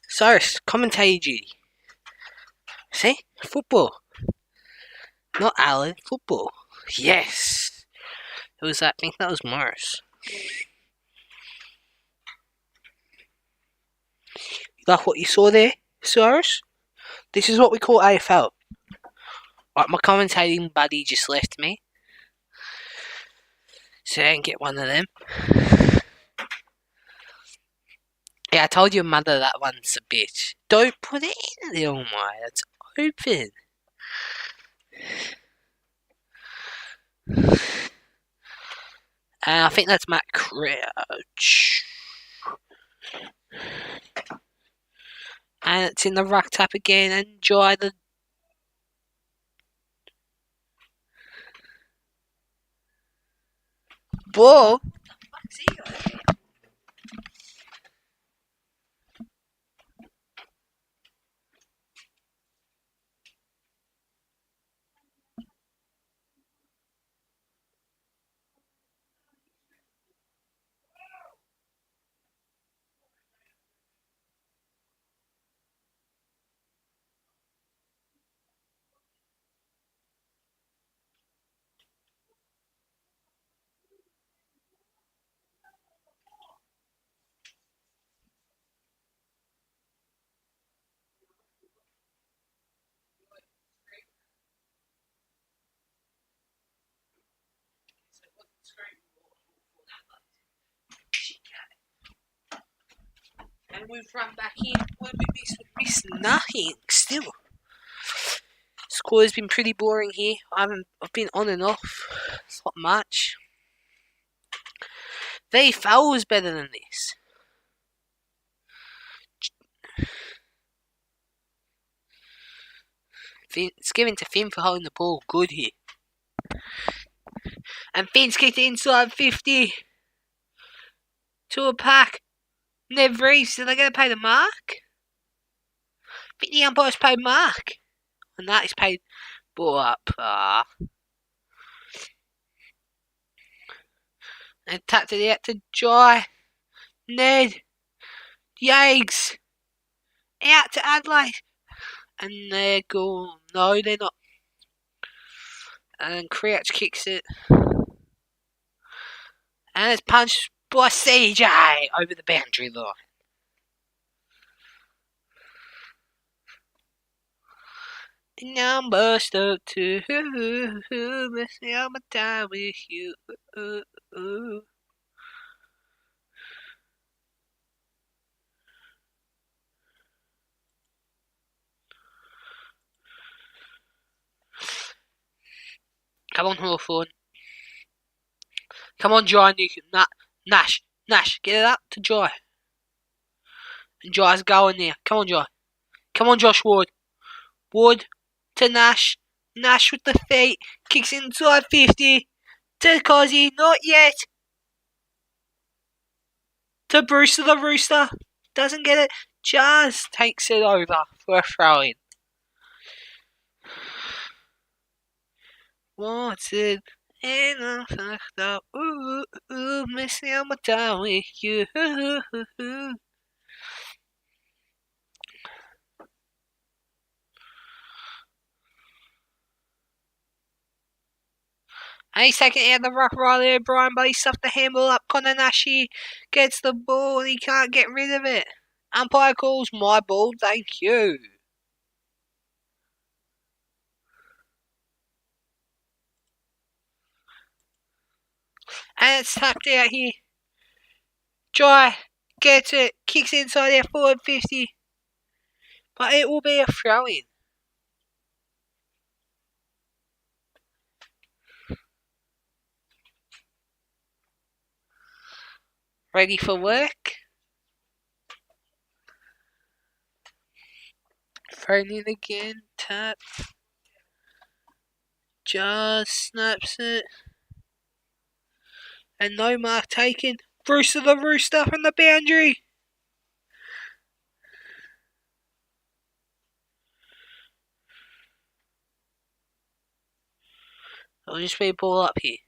[SPEAKER 1] Cyrus, commentate duty. See? Football. Not Alan, football. Yes. It was that, I think that was Morris. You like what you saw there, Cyrus? This is what we call AFL. Right, my commentating buddy just left me. So I didn't get one of them. Yeah, I told your mother that one's a bitch. Don't put it in there, my. It's open. I think that's Matt Crouch. And it's in the ruck tap again. Enjoy the ball. And we've run back in. What we missed nothing still. Score has been pretty boring here. I've been on and off. It's not much. The AFL was better than this. It's given to Finn for holding the ball good here. And Finn's kicked inside 50 to a pack. Nev Reeves, are they going to pay the mark? I think the umpire's paid mark. And that is paid ball up. And tapped it out to Jai. Ned. Yags! Out to Adelaide! And they're going. No, they're not. And Crouch kicks it. And it's punched by CJ over the boundary line. Number stuck to missing out my time with you. Come on, Hawthorn. Come on, Jai. Nash, get it up to Jai. And Jai's going there. Come on, Jai. Come on, Josh Ward. Ward to Nash. Nash with the feet. Kicks inside 50. To Cozzy. Not yet. To Brewster the Rooster. Doesn't get it. Just takes it over for a throw in. What's it? And I'm fucked up. Missing out my time with you. And he's taking it out of the ruck right there, Brian, but he stuffed the handball up. Connor Nashi gets the ball and he can't get rid of it. Umpire calls my ball, thank you. And it's tapped out here. Jai gets it, kicks inside our forward 50. But it will be a throw in. Ready for work. Thrown in again, tap. Just snaps it. And no mark taken. Brewster the Rooster from the boundary. I'll just be a ball up here.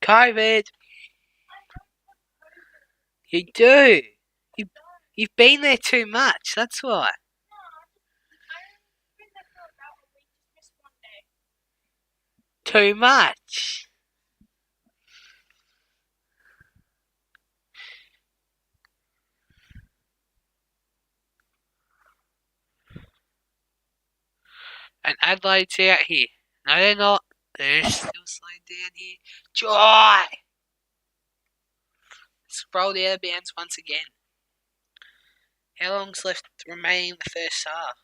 [SPEAKER 1] COVID. You do. You've been there too much, that's why. Too much. And Adelaide's out here. No, they're not. They're still slowed down here. Joy! Scrolled out of bounds once again. How long's left remaining in the first half?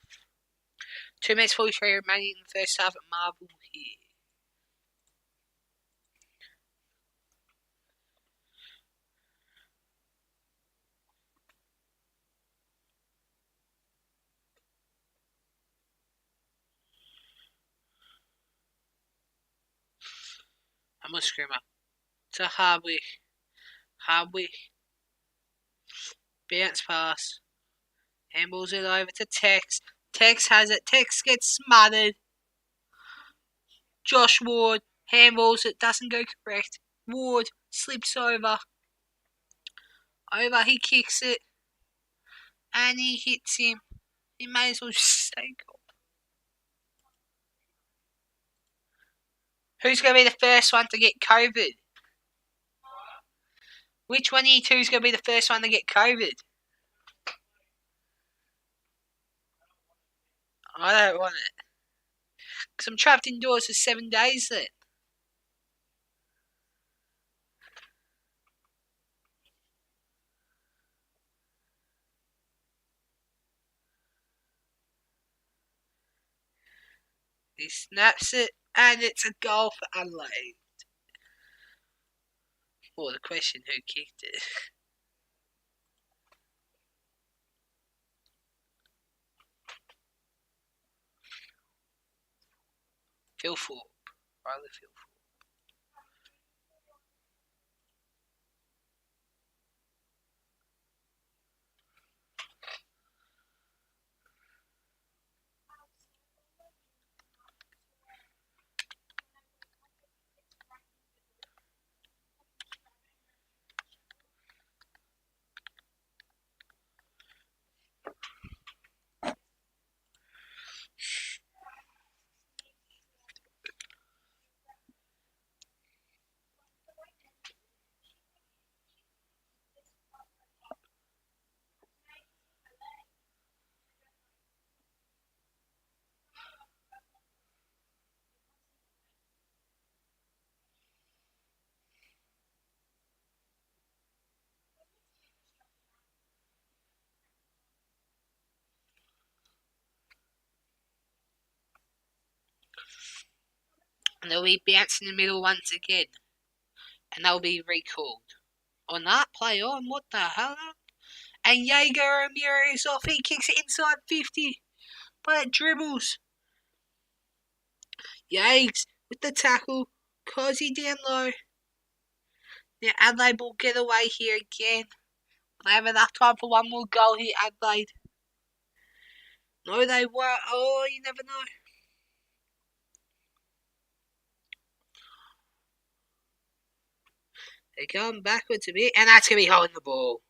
[SPEAKER 1] 2 minutes 43 remaining in the first half at Marble here. I'm a screamer. To Hardwick. Bounce pass. Handballs it over to Tex. Tex has it. Tex gets smothered. Josh Ward handballs it. Doesn't go correct. Ward slips over. He kicks it. And he hits him. He may as well just stay goal. Who's going to be the first one to get COVID? Which one of you two is going to be the first one to get COVID? I don't want it. Because I'm trapped indoors for 7 days then. He snaps it, and it's a goal for Adelaide. Or the question, who kicked it? Phil Thorpe. Riley Phil Thorpe. And they'll be bouncing in the middle once again. And they'll be recalled. On that, play on. What the hell? And Jaeger O'Meara is off. He kicks it inside 50. But it dribbles. Yates with the tackle. Cosy down low. Now Adelaide will get away here again. They have enough time for one more goal here, Adelaide. No, they were. Oh, you never know. They're going backwards a bit, and that's going to be holding the ball.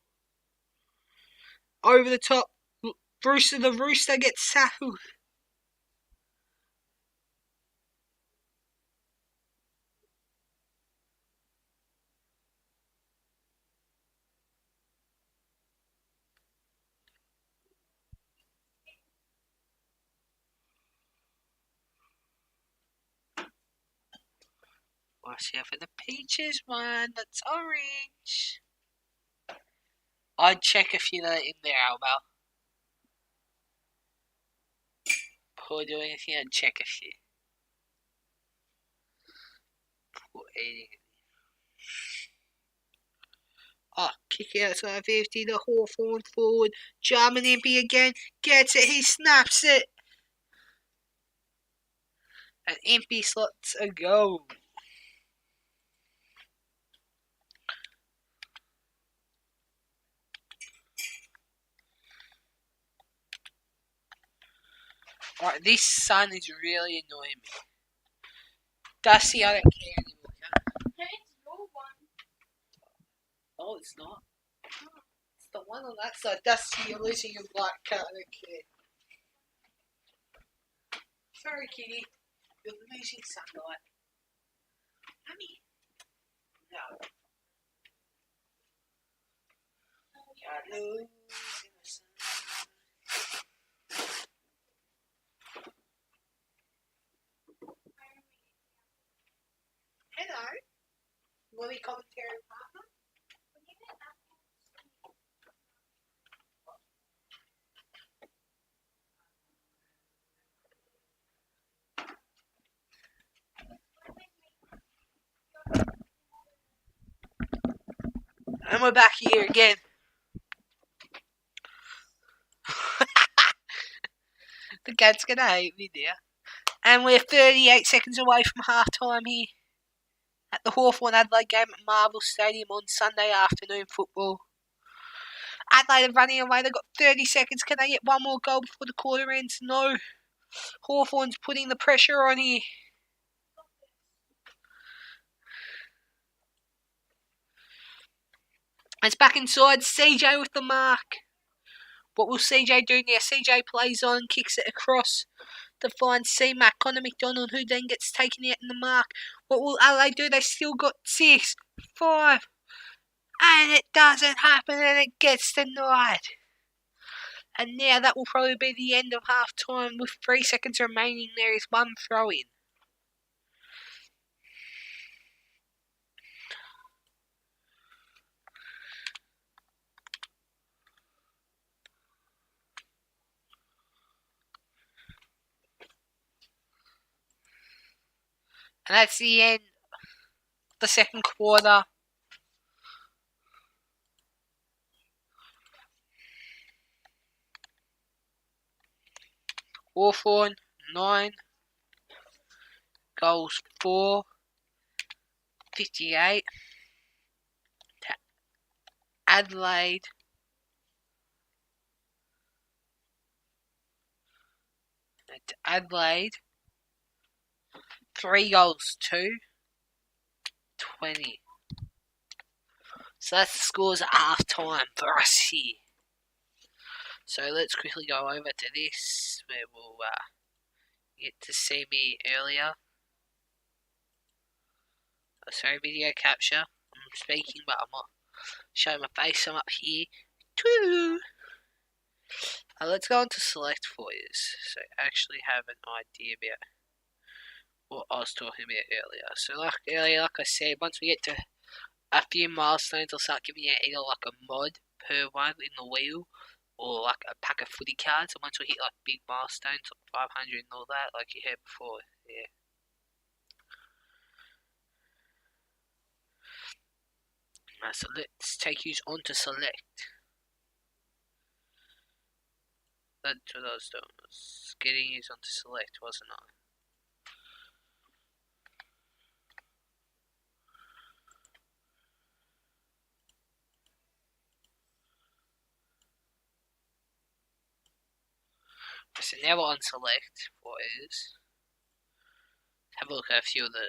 [SPEAKER 1] Over the top. Brewster the Rooster gets tackled. Watch out for the Peaches one. That's orange. I'd check if you're in there, Alba. Before doing anything, I'd check if you. Before eating it. Oh, kick outside 50, the Hawthorn forward. Jarman Impey again. Gets it, he snaps it. And Impey slots a goal. Alright, this sun is really annoying me. Dusty, I don't care anymore.
[SPEAKER 2] Okay, it's your one.
[SPEAKER 1] Oh, it's not. It's the one on that side. Dusty, you're losing your black card. I don't care. Sorry, kitty. You're losing sunlight. Mummy. No. You're losing the sunlight. Hello. Movie commentary partner. And we're back here again. The gad's gonna hate me there. And we're 38 seconds away from half time here at the Hawthorn Adelaide game at Marvel Stadium on Sunday afternoon football. Adelaide are running away. They've got 30 seconds. Can they get one more goal before the quarter ends? No. Hawthorn's putting the pressure on here. It's back inside. CJ with the mark. What will CJ do now? CJ plays on, kicks it across to find C-Mac, Connor McDonald, who then gets taken out in the mark. What will Adelaide do? They still got 6, 5, and it doesn't happen, and it gets denied. And now that will probably be the end of half time. With 3 seconds remaining, there is one throw in. And that's the end of the second quarter. Hawthorn 9 goals 4, 58 to Adelaide 3 goals 2, 20. So that's the scores at half time for us here. So let's quickly go over to this where we'll get to see me earlier. Oh, sorry, video capture. I'm speaking, but I'm not showing my face. I'm up here. Let's go on to select for you, so I actually have an idea about what I was talking about earlier. So like I said, once we get to a few milestones, I'll start giving you either like a mod per one in the wheel, or like a pack of footy cards. And once we hit like big milestones, like 500 and all that, like you heard before, Yeah. So let's take you on to select. That's what I was doing. I was getting you onto select, wasn't I? So now we're on select. What is? Have a look at a few of the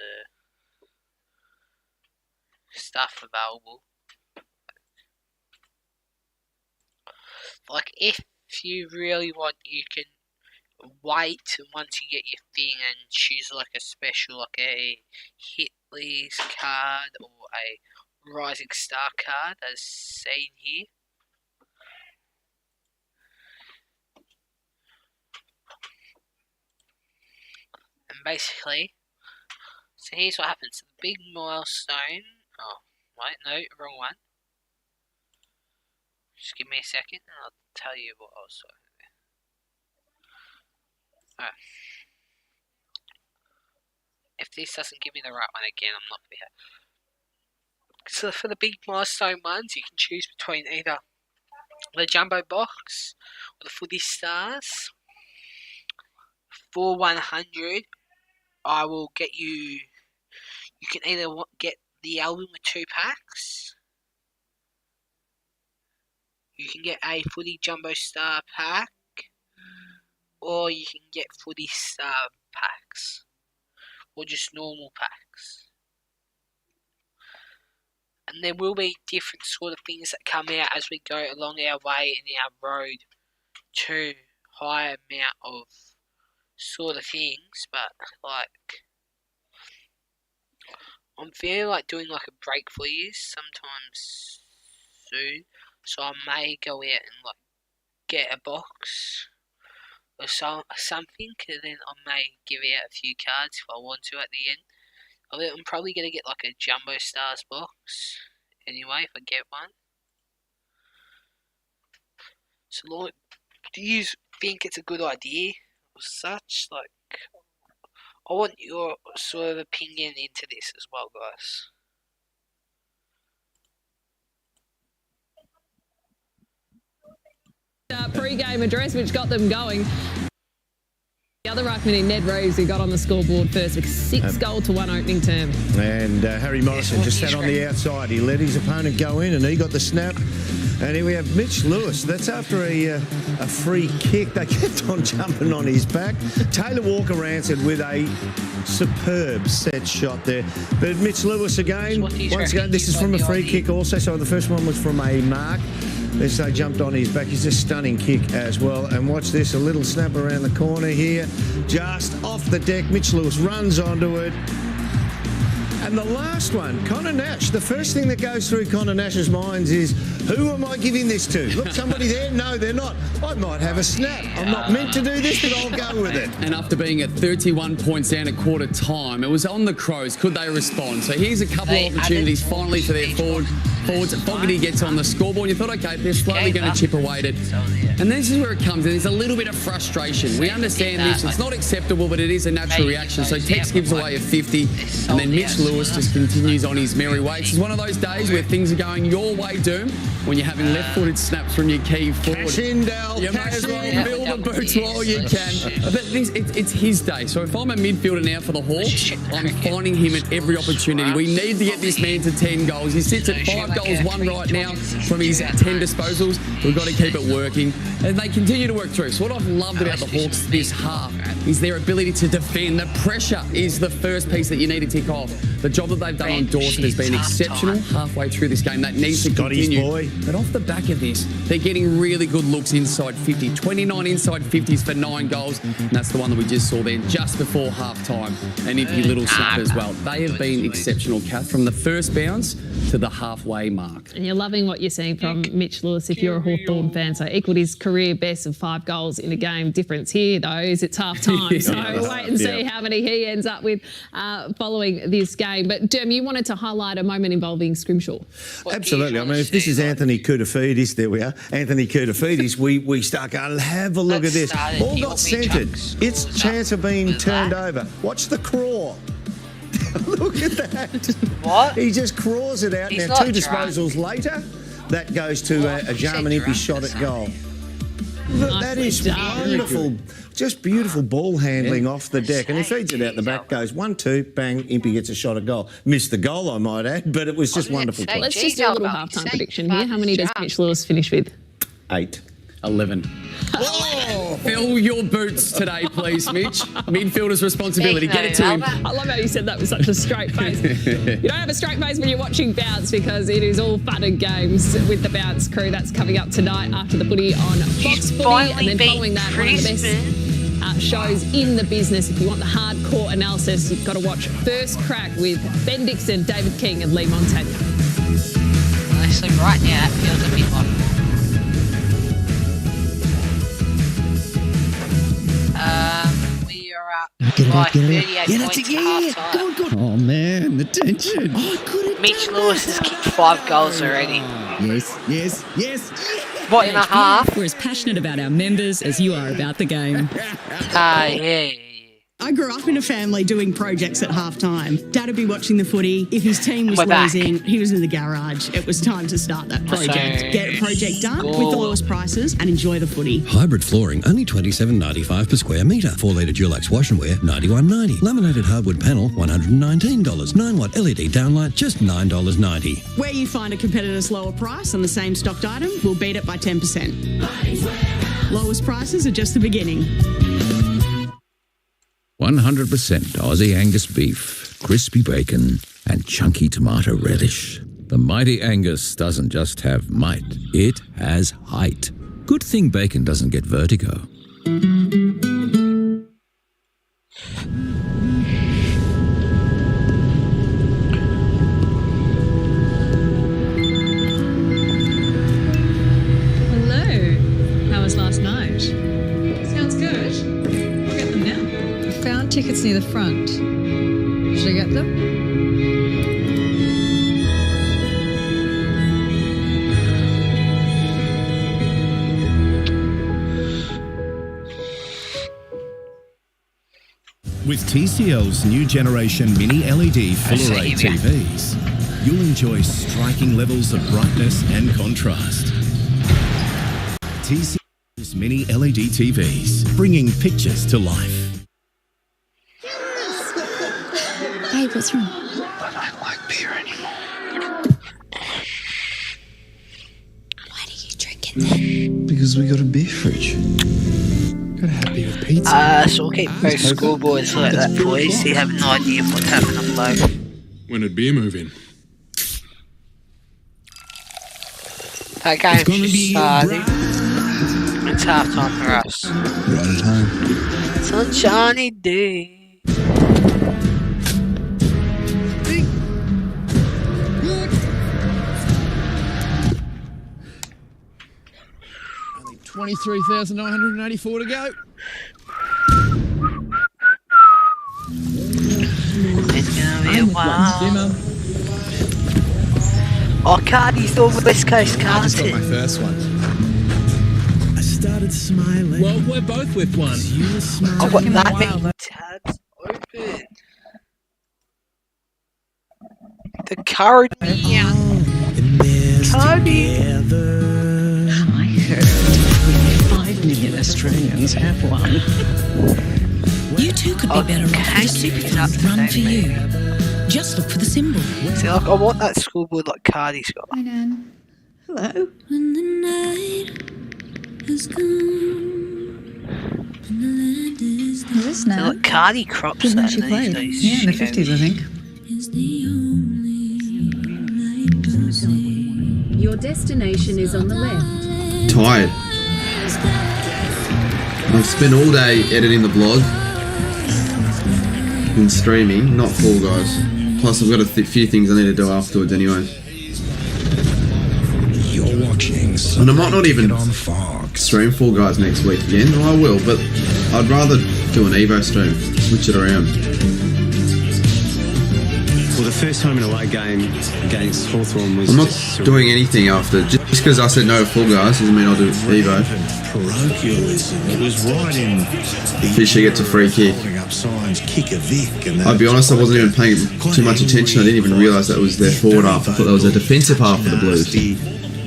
[SPEAKER 1] stuff available. Like if you really want, you can wait once you get your thing and choose like a special, like a Hitler's card or a Rising Star card, as seen here. And basically, so here's what happens. The big milestone. Oh, wait, no, wrong one. Just give me a second and I'll tell you what I was talking about. Alright. If this doesn't give me the right one again, I'm not gonna be happy. So for the big milestone ones, you can choose between either the jumbo box or the footy stars. For 100, I will get you. You can either get the album with 2 packs. You can get a footy jumbo star pack, or you can get footy star packs, or just normal packs. And there will be different sort of things that come out as we go along our way in our road to higher amount of sort of things, but like I'm feeling like doing like a break for you sometime soon, so I may go out and like get a box or something, and then I may give out a few cards if I want to at the end. I'm probably going to get like a Jumbo Stars box anyway if I get one. So like, do you think it's a good idea or such? Like, I want your sort of opinion into this as well, guys.
[SPEAKER 3] Pre-game address which got them going. The other ruckman in Ned Reeves who got on the scoreboard first with 6-goal-to-1 opening term.
[SPEAKER 4] And Harry Morrison just sat on the outside. He let his opponent go in and he got the snap. And here we have Mitch Lewis. That's after a free kick. They kept on jumping on his back. Taylor Walker answered with a superb set shot there. But Mitch Lewis again, once again, this is from a free kick also. So the first one was from a mark. As they jumped on his back. It's a stunning kick as well. And watch this, a little snap around the corner here. Just off the deck. Mitch Lewis runs onto it. And the last one, Connor Nash. The first thing that goes through Connor Nash's mind is, who am I giving this to? Look, somebody there? No, they're not. I might have a snap. I'm not meant to do this, but I'll go with it.
[SPEAKER 5] And after being at 31 points down at quarter time, it was on the Crows. Could they respond? So here's a couple of opportunities finally for their forwards. Fogarty gets on the scoreboard. You thought, okay, they're slowly going to chip away at it. And this is where it comes in. There's a little bit of frustration. We understand this. It's not acceptable, but it is a natural reaction. So Tex gives away a 50, and then Mitch Lewis just continues on his merry way. It's one of those days where things are going your way, Doom, when you're having left-footed snaps from your key forward.
[SPEAKER 4] Cash in, Dal.
[SPEAKER 5] You may as well fill the boots while you can. But it's his day. So if I'm a midfielder now for the Hawks, I'm finding him at every opportunity. We need to get this man to 10 goals. He sits at 5 goals, 1 right now from his 10 disposals. We've got to keep it working. And they continue to work through. So what I've loved about the Hawks this half is their ability to defend. The pressure is the first piece that you need to tick off. The job that they've done on Dawson has been exceptional halfway through this game. That needs to continue. But off the back of this, they're getting really good looks inside 50. 29 inside 50s for 9 goals. And that's the one that we just saw there just before half-time. And Iffy little snap as well. They have been exceptional, Kath, from the first bounce to the halfway halfway mark.
[SPEAKER 3] And you're loving what you're seeing from Mitch Lewis if you're a Hawthorn fan. So equalled his career best of 5 goals in a game. Difference here, though, is it's half time. So we'll wait and see how many he ends up with following this game. But, Derm, you wanted to highlight a moment involving Scrimshaw.
[SPEAKER 4] Absolutely. I mean, if this is Anthony Koutafidis, there we are, Anthony Koutafidis, we start going, have a look at this. Ball got centred. Its chance of being turned over. Watch the crawl. Look at that.
[SPEAKER 1] What?
[SPEAKER 4] He just crawls it out.
[SPEAKER 1] He's
[SPEAKER 4] Now,
[SPEAKER 1] not
[SPEAKER 4] 2
[SPEAKER 1] drunk.
[SPEAKER 4] disposals later, that goes to a Jarman Impey shot at goal. Look, that is wonderful. Just beautiful ball handling off the deck. And he feeds it out the back, goes 1-2, bang, Impey gets a shot at goal. Missed the goal, I might add, but it was just wonderful.
[SPEAKER 3] Let's just do a little halftime prediction here. How many does Mitch Lewis finish with?
[SPEAKER 4] 8.
[SPEAKER 5] 11. Oh, fill your boots today, please, Mitch. Midfielder's responsibility. Get it to him.
[SPEAKER 3] I love how you said that with such a straight face. You don't have a straight face when you're watching Bounce because it is all fun and games with the Bounce crew. That's coming up tonight after the footy on Fox Footy. And then following that, one of the best shows in the business. If you want the hardcore analysis, you've got to watch First Crack with Ben Dixon, David King and Lee Montagna.
[SPEAKER 1] Honestly, right now, it feels a bit like... we are up by 38 points at half-time.
[SPEAKER 6] Oh, man, the tension.
[SPEAKER 1] Mitch Lewis has kicked 5 goals already.
[SPEAKER 6] Yes.
[SPEAKER 1] What, in a half?
[SPEAKER 7] We're as passionate about our members as you are about the game.
[SPEAKER 1] Yeah.
[SPEAKER 8] I grew up in a family doing projects at half-time. Dad would be watching the footy. If his team was
[SPEAKER 1] We're back.
[SPEAKER 8] losing, he was in the garage. It was time to start that project.
[SPEAKER 1] So,
[SPEAKER 8] Get a project done with the lowest prices and enjoy the footy.
[SPEAKER 9] Hybrid flooring, only $27.95 per square metre. 4-litre Dulux wash and wear, $91.90. Laminated hardwood panel, $119. 9-watt LED downlight, just $9.90.
[SPEAKER 8] Where you find a competitor's lower price on the same stocked item, we'll beat it by 10%. Lowest prices are just the beginning.
[SPEAKER 10] 100% Aussie Angus beef, crispy bacon, and chunky tomato relish. The mighty Angus doesn't just have might, it has height. Good thing bacon doesn't get vertigo.
[SPEAKER 7] Hello. How was last night? Sounds good. I'll get them now. I found tickets near the front. Should I get them?
[SPEAKER 11] With TCL's new generation mini LED full array TVs, you'll enjoy striking levels of brightness and contrast. TCL's mini LED TVs, bringing pictures to life.
[SPEAKER 7] Babe, what's wrong?
[SPEAKER 6] I don't like beer anymore.
[SPEAKER 7] Why are you drinking then?
[SPEAKER 6] Because we got a beer fridge. Gotta have beer with pizza.
[SPEAKER 1] So we'll keep both scoreboards like that for you, so you have an idea of what's happening below.
[SPEAKER 12] When did beer move in?
[SPEAKER 1] That game's just started. It's half time for us.
[SPEAKER 6] Right at home.
[SPEAKER 1] Sunshiny day.
[SPEAKER 6] Only 23,984 to go.
[SPEAKER 1] It's gonna be a while. Oh, Cardi's the West Coast
[SPEAKER 6] I just got my
[SPEAKER 1] Cardi.
[SPEAKER 6] first one. I started smiling.
[SPEAKER 12] Well, we're both with one.
[SPEAKER 6] You were smiling.
[SPEAKER 1] I've got that many tabs open. The card. Yeah. Cardi.
[SPEAKER 7] I heard 5 million Australians have one. You too could be better off with a super fund run for you. Just look for the symbol.
[SPEAKER 1] See, like, I want that scoreboard like Cardi's got.
[SPEAKER 7] Hi, Nan.
[SPEAKER 8] Hello.
[SPEAKER 7] When the night is gone and the land is
[SPEAKER 2] Who is
[SPEAKER 1] So,
[SPEAKER 2] now?
[SPEAKER 1] like, Cardi crops
[SPEAKER 2] When
[SPEAKER 1] that
[SPEAKER 2] she played?
[SPEAKER 1] these
[SPEAKER 2] Yeah, in the 50s, I think.
[SPEAKER 7] is the only light to see.
[SPEAKER 3] Your destination is on the left.
[SPEAKER 13] Tired. I've spent all day editing the blog and streaming, not Fall Guys. Plus I've got a few things I need to do afterwards anyway.
[SPEAKER 11] watching.
[SPEAKER 13] And I might not even stream Fall Guys next week again. Well, I will, but I'd rather do an Evo stream. Switch it around.
[SPEAKER 4] Well, the first home and away game against Hawthorn was...
[SPEAKER 13] I'm not doing anything after. Just because I said no to Fall Guys doesn't mean I'll do Evo.
[SPEAKER 4] Parochialism. It was right in...
[SPEAKER 13] Fisher gets a free kick. I'll be honest, I wasn't even paying too much attention. I didn't even realise that was their forward half. I thought that was a defensive half of the Blues.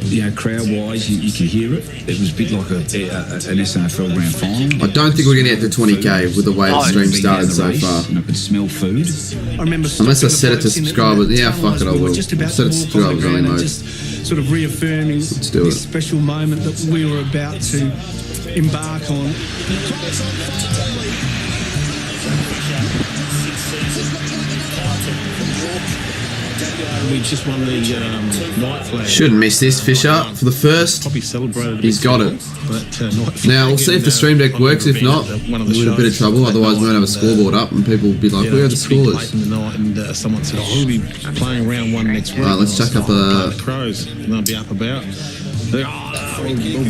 [SPEAKER 14] You know, crowd-wise, you could hear it. It was a bit like an SAFL grand final.
[SPEAKER 13] I don't think we're going to get to 20k with the way the stream started so far.
[SPEAKER 14] And I could smell food.
[SPEAKER 13] Unless I set it to subscribers. Yeah, fuck it, I will. I'll set it to subscribers only mode.
[SPEAKER 15] Sort of reaffirming this special moment that we were about to embark on.
[SPEAKER 16] We just won the night flag.
[SPEAKER 13] Shouldn't miss this. Fisher for the first. He's got it. Now we'll see if the stream deck works. If not, we're in a bit of trouble. Otherwise, we won't have a scoreboard up, and people will be like, "Where are the scores?"
[SPEAKER 16] And someone said, "Oh, we'll be playing round one next week."
[SPEAKER 13] Right, let's chuck up
[SPEAKER 16] the Crows. And they'll be up about. We'll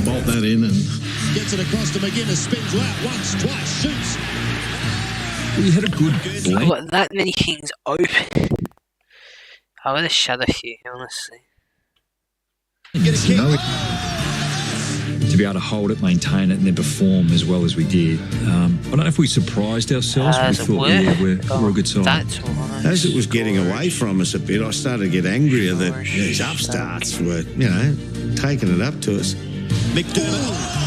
[SPEAKER 16] bolt that in and
[SPEAKER 17] gets it across to McGuinness. Spins right once, twice, shoots.
[SPEAKER 14] We had a good blend.
[SPEAKER 1] I've got that many things open. I would have shut a few, honestly.
[SPEAKER 14] To be able to hold it, maintain it, and then perform as well as we did. I don't know if we surprised ourselves. We thought, we're a good side.
[SPEAKER 1] That's right.
[SPEAKER 4] As it was getting away from us a bit, I started to get angrier that these upstarts were, taking it up to us.
[SPEAKER 17] McDermott.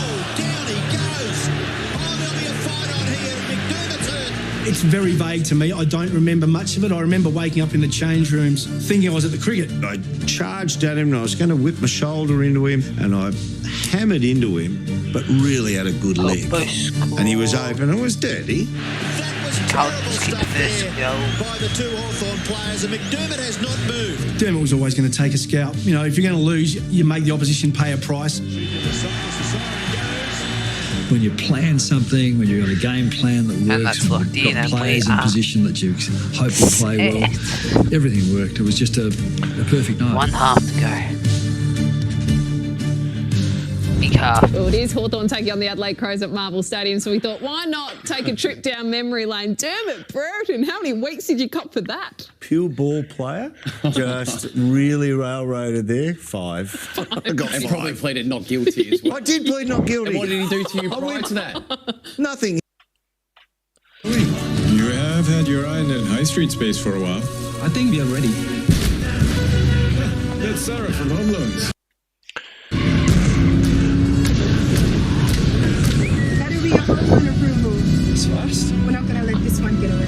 [SPEAKER 15] It's very vague to me. I don't remember much of it. I remember waking up in the change rooms thinking I was at the cricket.
[SPEAKER 4] I charged at him and I was going to whip my shoulder into him and I hammered into him, but really had a good leg. And he was open and it was dirty.
[SPEAKER 17] By the two Hawthorn players, and McDermott has not moved.
[SPEAKER 15] Dermott was always going to take a scalp. You know, if you're going to lose, you make the opposition pay a price.
[SPEAKER 14] When you plan something, when you've got a game plan that works, when you've got players in position that you hope will play well, everything worked. It was just a perfect night.
[SPEAKER 1] One half to go. Big half.
[SPEAKER 3] Well, it is Hawthorn taking on the Adelaide Crows at Marvel Stadium, so we thought, why not take a trip down memory lane? Dermott Brereton, how many weeks did you cop for that?
[SPEAKER 4] Pure ball player, just really railroaded there. 5. I got 5.
[SPEAKER 5] And probably pleaded not guilty as well.
[SPEAKER 4] I did plead not guilty.
[SPEAKER 5] And what did he do to you prior to that?
[SPEAKER 4] Nothing.
[SPEAKER 12] You have had your eye in High Street space for a while.
[SPEAKER 14] I think we are ready.
[SPEAKER 12] That's Sarah from Home Loans.
[SPEAKER 2] That'll be a Hawthorn approval.
[SPEAKER 14] It's fast.
[SPEAKER 2] We're not going to let this one get away.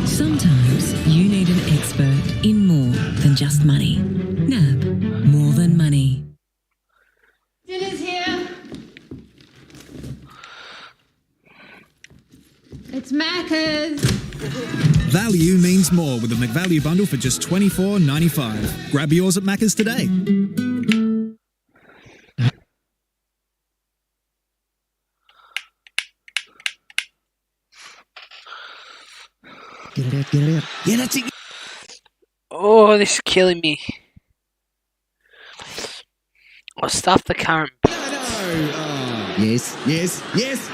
[SPEAKER 7] Sometimes you need an expert in more than just money. NAB, more than money.
[SPEAKER 2] Dinner's here. It's Macca's.
[SPEAKER 18] Value means more with the McValue bundle for just $24.95. Grab yours at Macca's today.
[SPEAKER 4] Get it out, get it out. Yeah, that's it.
[SPEAKER 1] Oh, this is killing me. I'll stuff the current.
[SPEAKER 18] Yes, yes, yes.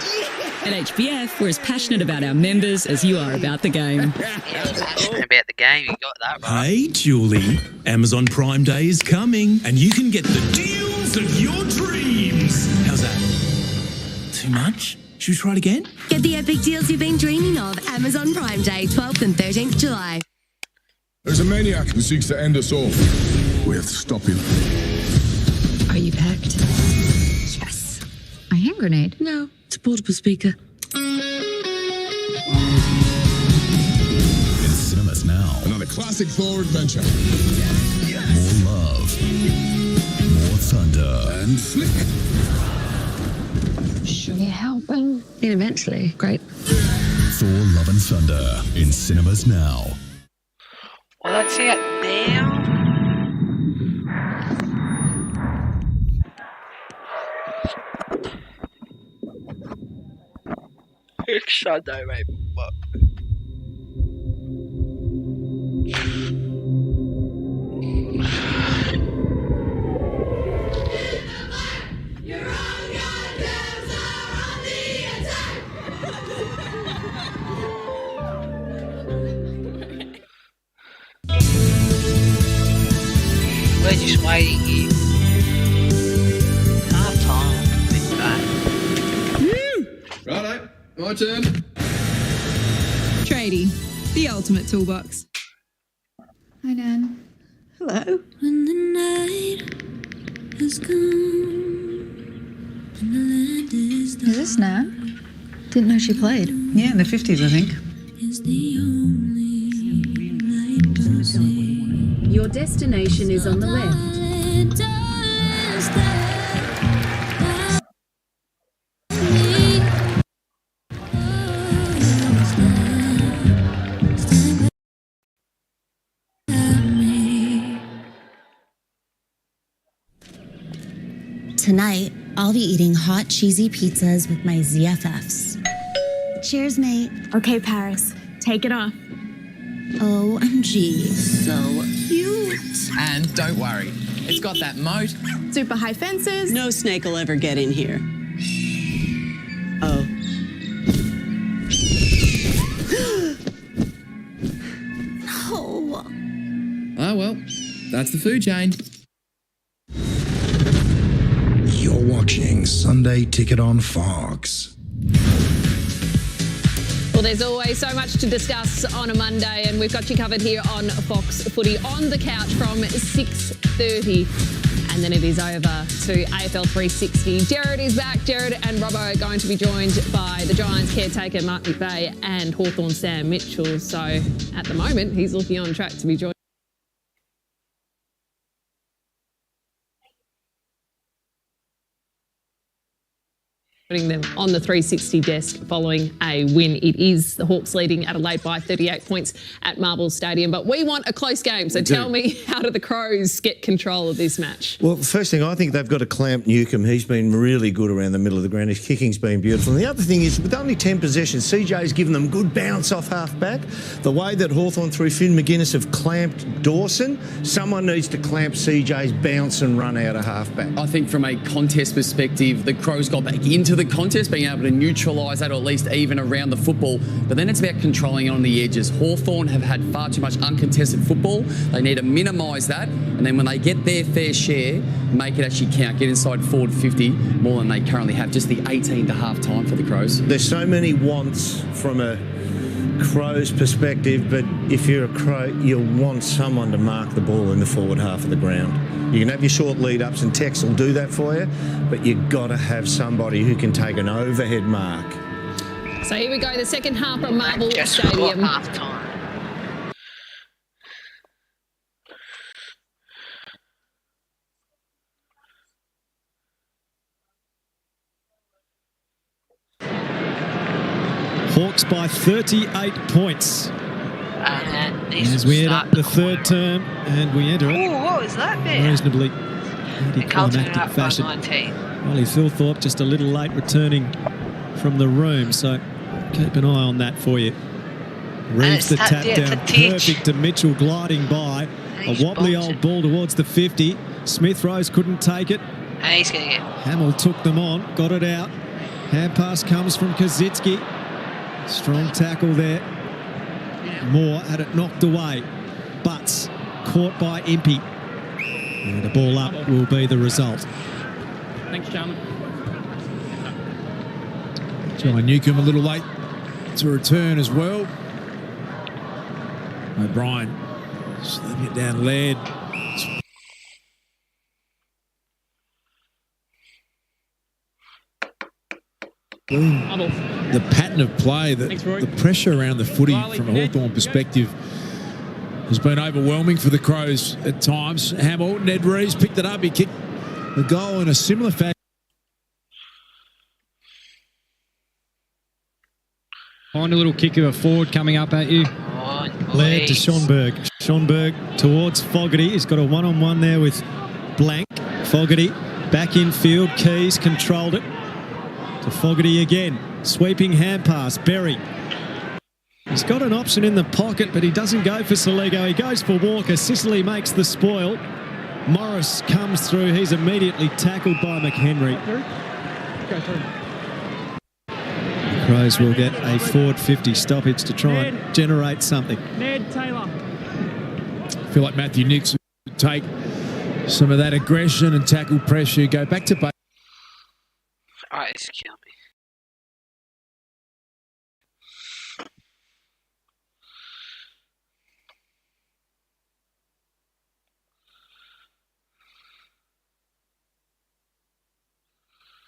[SPEAKER 7] At HBF, we're as passionate about our members as you are about the game.
[SPEAKER 1] Passionate about the game, you got that right.
[SPEAKER 19] Hey, Julie, Amazon Prime Day is coming, and you can get the deals of your dreams. How's that? Too much? Should we try it again?
[SPEAKER 20] Get the epic deals you've been dreaming of. Amazon Prime Day, 12th and 13th July.
[SPEAKER 12] There's a maniac who seeks to end us all. We have to stop him.
[SPEAKER 20] Are you packed?
[SPEAKER 21] Yes. A hand grenade?
[SPEAKER 20] No, it's a portable speaker.
[SPEAKER 11] In cinemas now.
[SPEAKER 12] Another classic Thor adventure.
[SPEAKER 11] More love. More thunder.
[SPEAKER 12] And flick.
[SPEAKER 21] Should we help him?
[SPEAKER 20] Yeah, eventually. Great.
[SPEAKER 11] Thor Love and Thunder in cinemas now.
[SPEAKER 1] Well, that's it now. Sunday, mate. What? We're just waiting here. Half time.
[SPEAKER 13] Righto, my turn.
[SPEAKER 2] Tradie, the ultimate toolbox.
[SPEAKER 21] Hi, Nan.
[SPEAKER 2] Hello.
[SPEAKER 21] When the night has gone and the land is Is this Nan? Didn't know she played.
[SPEAKER 7] Yeah, in the 50s, I think.
[SPEAKER 21] Is the only light to see.
[SPEAKER 8] Your destination is on the left.
[SPEAKER 20] Tonight, I'll be eating hot, cheesy pizzas with my ZFFs. Cheers, mate.
[SPEAKER 8] Okay, Paris, take it off.
[SPEAKER 20] OMG, so cute.
[SPEAKER 5] And don't worry, it's got that moat.
[SPEAKER 8] Super high fences.
[SPEAKER 9] No snake will ever get in here. Oh.
[SPEAKER 20] Oh.
[SPEAKER 5] Oh, well, that's the food chain.
[SPEAKER 6] You're watching Sunday Ticket on Fox.
[SPEAKER 3] Well, there's always so much to discuss on a Monday, and we've got you covered here on Fox Footy on the couch from 6:30. And then it is over to AFL 360. Jared is back. Jared and Robbo are going to be joined by the Giants caretaker, Mark McVeigh, and Hawthorn Sam Mitchell. So at the moment, he's looking on track to be joined. Putting them on the 360 desk following a win. It is the Hawks leading Adelaide by 38 points at Marvel Stadium. But we want a close game. So tell me, how do the Crows get control of this match?
[SPEAKER 4] Well, first thing, I think they've got to clamp Newcomb. He's been really good around the middle of the ground. His kicking's been beautiful. And the other thing is, with only 10 possessions, CJ's given them good bounce off half-back. The way that Hawthorn through Finn McGuinness have clamped Dawson, someone needs to clamp CJ's bounce and run out of half-back.
[SPEAKER 5] I think from a contest perspective, the Crows got back into the contest, being able to neutralise that or at least even around the football. But then it's about controlling it on the edges. Hawthorn have had far too much uncontested football. They need to minimise that. And then when they get their fair share, make it actually count. Get inside forward 50 more than they currently have. Just the 18 to half time for the Crows.
[SPEAKER 4] There's so many wants from a Crows perspective, but if you're a Crow, you'll want someone to mark the ball in the forward half of the ground. You can have your short lead-ups, and Tex will do that for you, but you've got to have somebody who can take an overhead mark.
[SPEAKER 3] So here we go, the second half of Marvel Stadium.
[SPEAKER 1] Half time.
[SPEAKER 18] Hawks by 38 points. As we head up the third term, and we enter it.
[SPEAKER 1] Oh, what was that bit?
[SPEAKER 18] Reasonably
[SPEAKER 1] Carlton
[SPEAKER 18] fashion.
[SPEAKER 1] 19.
[SPEAKER 18] Ollie Philthorpe just a little late returning from the room, so keep an eye on that for you. Reeves the tap down, perfect to Mitchell gliding by. A wobbly old ball towards the 50. Smith Rose couldn't take it.
[SPEAKER 1] And he's going to get.
[SPEAKER 18] Hamill took them on, got it out. Hand pass comes from Kazitsky. Strong tackle there. Moore had it knocked away. Butts caught by Impey. And the ball up will be the result.
[SPEAKER 22] Thanks, gentlemen.
[SPEAKER 23] John Newcomb a little late to return as well. O'Brien slapping it down Laird. The pattern of play, the pressure around the footy from a Hawthorn perspective has been overwhelming for the Crows at times. Hamill, Ned Reeves picked it up. He kicked the goal in a similar fashion.
[SPEAKER 24] Find a little kick of a forward coming up at you.
[SPEAKER 18] Laird to Schonberg. Schonberg towards Fogarty. He's got a one-on-one there with Blank. Fogarty back in field. Keys controlled it. To Fogarty again. Sweeping hand pass. Berry. He's got an option in the pocket, but he doesn't go for Saligo. He goes for Walker. Sicily makes the spoil. Morris comes through. He's immediately tackled by McHenry. The Crows will get a forward 50 stoppage to try and generate something.
[SPEAKER 22] Ned Taylor.
[SPEAKER 23] I feel like Matthew Nicks would take some of that aggression and tackle pressure. Go back to base.
[SPEAKER 1] Alright, it's killing me.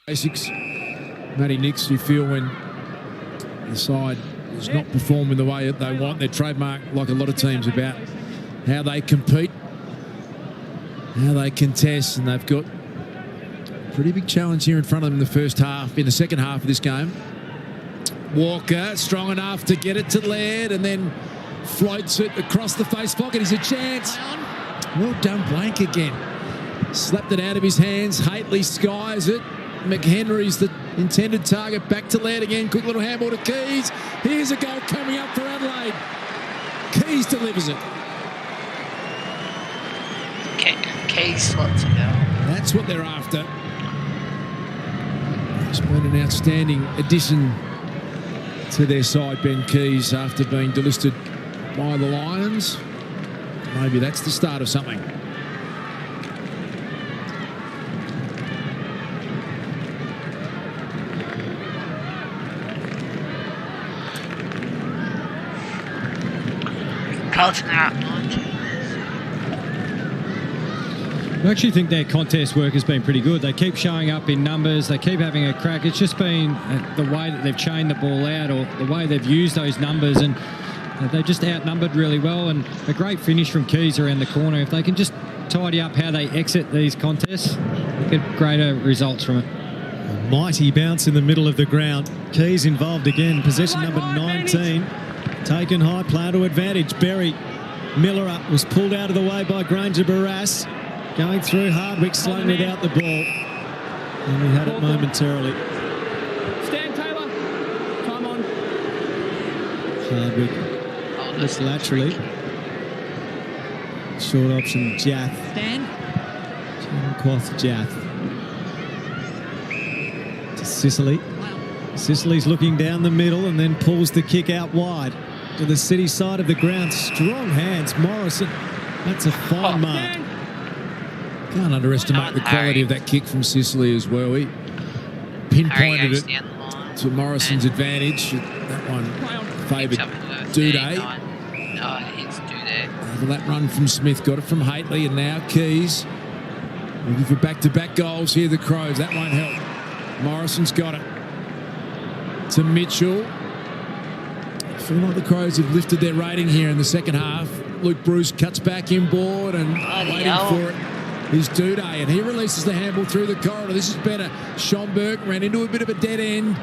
[SPEAKER 23] Basics. Matty Nix, you feel when the side is not performing the way that they want. Their trademark, like a lot of teams, about how they compete, how they contest, and they've got a pretty big challenge here in front of them in the second half of this game. Walker, strong enough to get it to Laird and then floats it across the face pocket. He's a chance. Well done, Blank again. Slapped it out of his hands. Haitley skies it. McHenry's the intended target. Back to Laird again. Quick little handball to Keys. Here's a goal coming up for Adelaide. Keys delivers it.
[SPEAKER 1] Keys slots it out.
[SPEAKER 23] That's what they're after. It's been an outstanding addition to their side, Ben Keys, after being delisted by the Lions. Maybe that's the start of something.
[SPEAKER 1] Carlton are up 19.
[SPEAKER 18] I actually think their contest work has been pretty good. They keep showing up in numbers. They keep having a crack. It's just been the way that they've chained the ball out or the way they've used those numbers, and they've just outnumbered really well. And a great finish from Keys around the corner. If they can just tidy up how they exit these contests, get greater results from it. A mighty bounce in the middle of the ground. Keys involved again. Possession number 19. Taken high, play to advantage. Berry. Miller up, was pulled out of the way by Granger Barras. Going through, Hardwick slowing it out the ball. And we had it momentarily.
[SPEAKER 22] Stand, Taylor. Time on.
[SPEAKER 18] Hardwick looks laterally. Short option, Jath.
[SPEAKER 22] Stand.
[SPEAKER 18] Quoth Jath. To Sicily. Sicily's looking down the middle and then pulls the kick out wide to the city side of the ground. Strong hands, Morrison. That's a fine mark. Can't underestimate the quality of that kick from Sicily as well. He pinpointed it to Morrison's advantage. That one favoured Duday. Over that run from Smith, got it from Haitley, and now Keys looking for back-to-back goals here. The Crows, that won't help. Morrison's got it to Mitchell. I feel like the Crows have lifted their rating here in the second half. Luke Bruce cuts back inboard and waiting for it is Duday, and he releases the handball through the corridor. This is better. Schomburg ran into a bit of a dead end.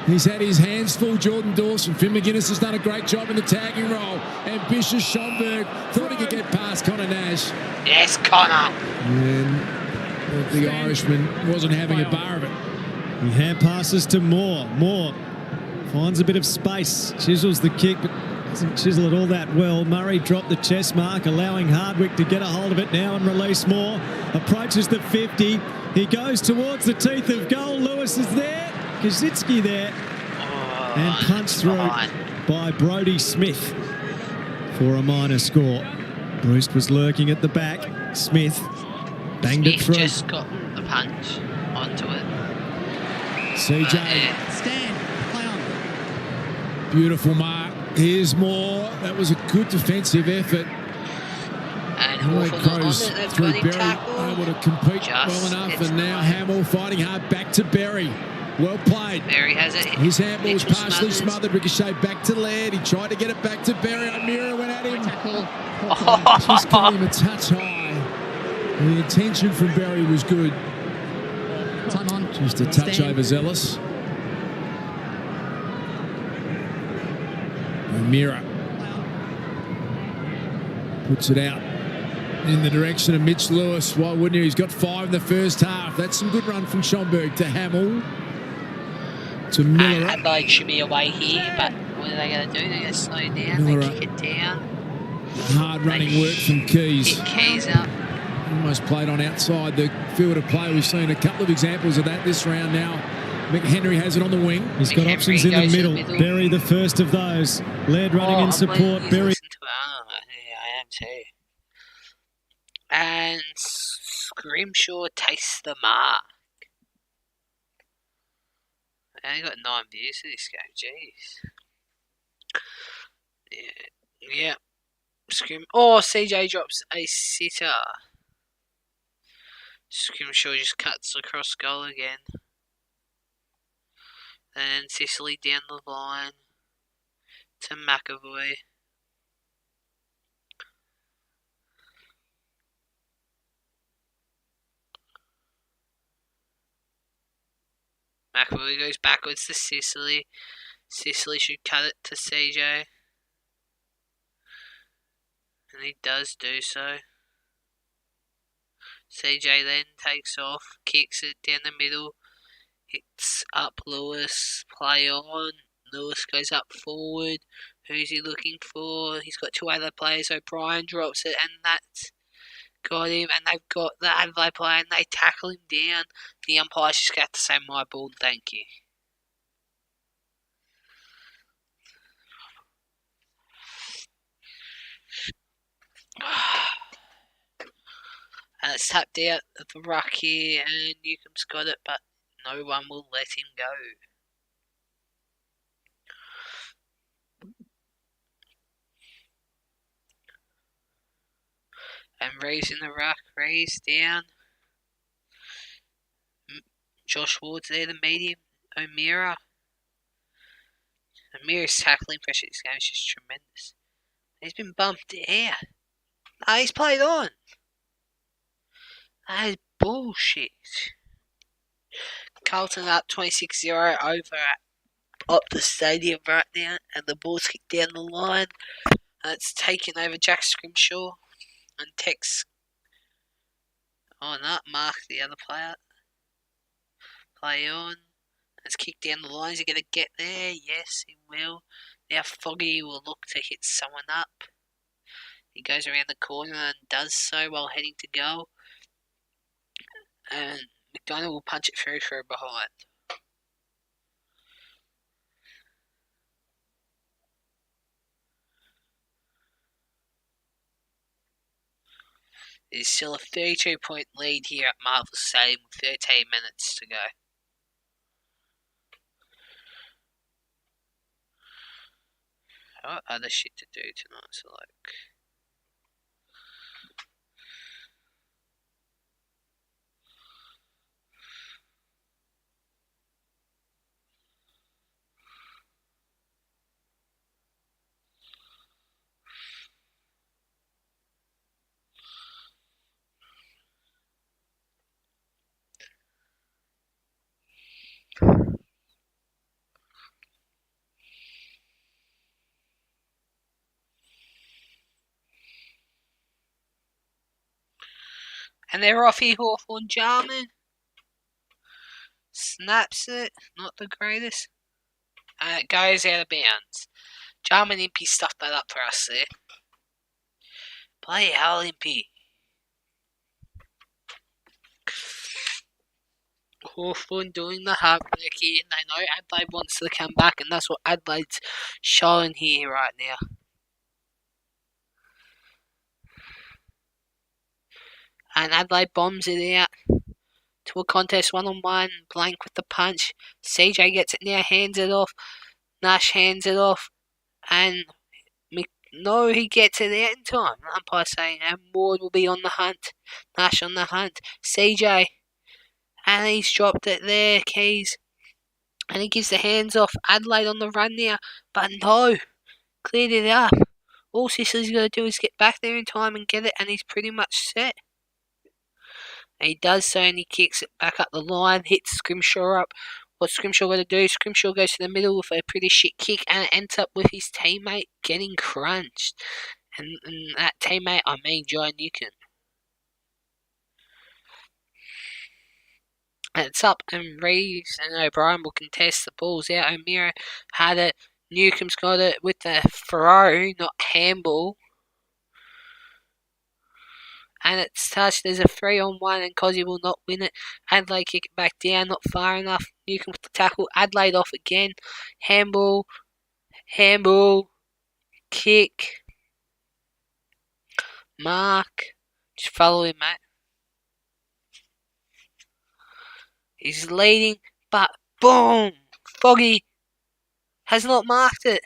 [SPEAKER 18] He's had his hands full, Jordan Dawson. Finn McGuinness has done a great job in the tagging role. Ambitious Schomburg thought he could get past Connor Nash.
[SPEAKER 1] Yes, Connor.
[SPEAKER 23] And the Irishman wasn't having a bar of it.
[SPEAKER 18] He hand passes to Moore. Moore finds a bit of space. Chisels the kick, but doesn't chisel it all that well. Murray dropped the chest mark, allowing Hardwick to get a hold of it now and release Moore. Approaches the 50. He goes towards the teeth of goal. Lewis is there. Kaczynski there. And punched through by Brodie Smith for a minor score. Bruce was lurking at the back. Smith banged it through.
[SPEAKER 1] Just got the punch onto it.
[SPEAKER 23] CJ.
[SPEAKER 22] Stand. Play on.
[SPEAKER 23] Beautiful mark. Here's Moore. That was a good defensive effort.
[SPEAKER 1] And
[SPEAKER 23] Crows through Berry, able to compete well enough. And now Hamill fighting hard back to Berry. Well played.
[SPEAKER 1] Berry has it.
[SPEAKER 23] His handball was partially smothered. Ricochet back to Laird. He tried to get it back to Berry. O'Meara went at him. Just got him a touch high. The intention from Berry was good.
[SPEAKER 22] Time on.
[SPEAKER 23] Just a touch overzealous. O'Meara puts it out in the direction of Mitch Lewis. Why wouldn't he? He's got 5 in the first half. That's some good run from Schomburg to Hamill. To Miller.
[SPEAKER 1] Adelaide should be away here, but what are they going to do? They're going to slow down.
[SPEAKER 23] Miller.
[SPEAKER 1] They kick it down.
[SPEAKER 23] Hard running work from Keys.
[SPEAKER 1] Get Keys up.
[SPEAKER 23] Almost played on outside the field of play. We've seen a couple of examples of that this round now. McHenry has it on the wing.
[SPEAKER 18] He's got options in the middle. Berry the first of those. Laird running in support. Berry.
[SPEAKER 1] I am too. And Scrimshaw takes the mark. I only got 9 views for this game, jeez. Yeah. CJ drops a sitter. Scrimshaw just cuts across goal again. And Sicily down the line to McAvoy. McAvoy goes backwards to Sicily. Sicily should cut it to CJ. And he does do so. CJ then takes off, kicks it down the middle, hits up Lewis, play on. Lewis goes up forward. Who's he looking for? He's got 2 other players. O'Brien drops it, and that's got him. And they've got the Adelaide player, and they tackle him down. The umpire's just got to say my ball, thank you. And it's tapped out of the ruck here, and Newcomb's got it, but no one will let him go. And Ray's in the ruck, Ray's down. Josh Ward's there to meet him. O'Meara. O'Meara's tackling pressure this game is just tremendous. He's been bumped out. No, he's played on. That is bullshit. Carlton up 26-0 over at Optus Stadium right now, and the ball's kicked down the line. And it's taken over Jack Scrimshaw and Tex. Oh no, Mark the other player. Play on. It's kicked down the line. Is he going to get there? Yes, he will. Now Foggy will look to hit someone up. He goes around the corner and does so while heading to goal. And McDonald will punch it through for a behind. There's still a 32-point lead here at Marvel Stadium with 13 minutes to go. What other shit to do tonight, so like... And they're off here, Hawthorn. Jarman snaps it, not the greatest. And it goes out of bounds. Jarman Impey stuffed that up for us there. Bloody hell, Impey. Hawthorn doing the hard work here, and they know Adelaide wants to come back, and that's what Adelaide's showing here right now. And Adelaide bombs it out to a contest 1-on-1. Blank with the punch. CJ gets it now, hands it off. Nash hands it off. And no, he gets it out in time. The umpire saying, and Ward will be on the hunt. Nash on the hunt. CJ. And he's dropped it there, Keys. And he gives the hands off. Adelaide on the run now. But no. Cleared it up. All Sicily's got to do is get back there in time and get it. And he's pretty much set. And he does so, and he kicks it back up the line, hits Scrimshaw up. What's Scrimshaw going to do? Scrimshaw goes to the middle with a pretty shit kick, and it ends up with his teammate getting crunched. And that teammate, I mean John Newcomb. And it's up, and Reeves and O'Brien will contest. The ball's out. O'Meara had it. Newcomb's got it with the throw, not handball. And it's touched. There's a 3-on-1, and Cozzy will not win it. Adelaide kick it back down, not far enough. Newcomb with the tackle. Adelaide off again. Handball, kick. Mark just Just follow him, mate. He's leading, but boom! Foggy has not marked it.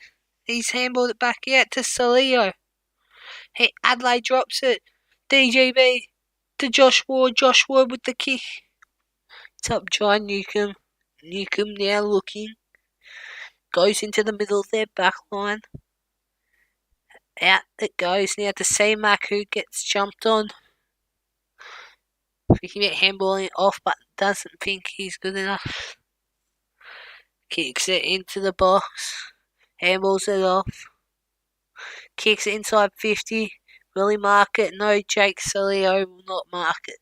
[SPEAKER 1] He's handballed it back out to Salio. Adelaide drops it. DGB to Josh Ward. Josh Ward with the kick. It's up John Newcomb. Newcomb now looking. Goes into the middle of their back line. Out it goes now to C-Mac, who gets jumped on. Thinking about handballing off, but doesn't think he's good enough. Kicks it into the box. Handballs it off. Kicks it inside 50. Will he mark it? No, Jake Salio will not mark it.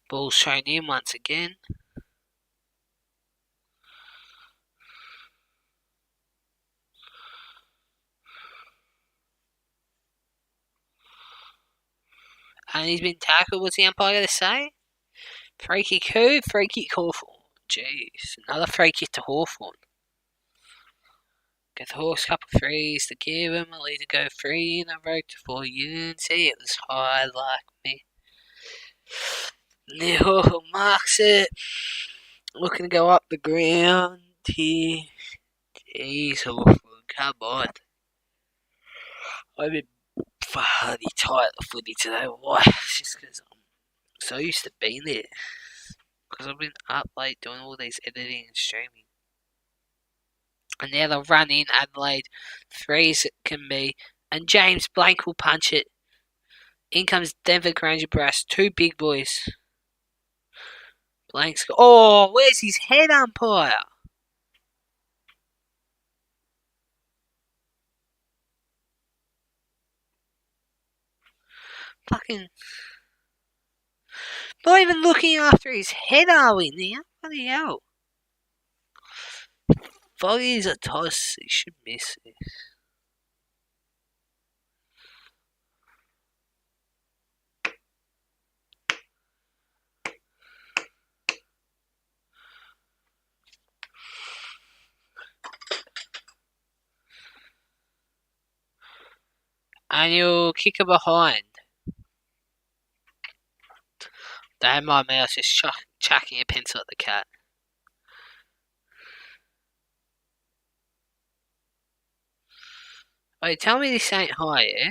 [SPEAKER 1] Ball's shown in once again. And he's been tackled. What's the umpire going to say? Free kick who? Free kick Hawthorn. Jeez, another free kick to Hawthorn. Get the Hawks a couple of threes to give him. I'll either go 3 in a row to 4 units. See, it was high like me. Now marks it. Looking to go up the ground here. Jeez, Hawthorn, come on. I've been bloody tight at the footy today. Why? It's just because I'm so used to being there. Because I've been up late doing all these editing and streaming. And now they'll run in Adelaide. 3s it can be. And James Blank will punch it. In comes Denver Granger Brass. 2 big boys. Blank's got... Oh, where's his head, umpire? Fucking... Not even looking after his head, are we now? Bloody hell. Foggy's a toss. He should miss it. And you'll kick her behind. Damn, my mouse is chucking a pencil at the cat. Wait, tell me this ain't high, yeah?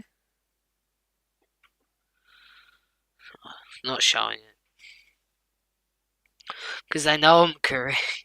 [SPEAKER 1] Not showing it. Because they know I'm correct.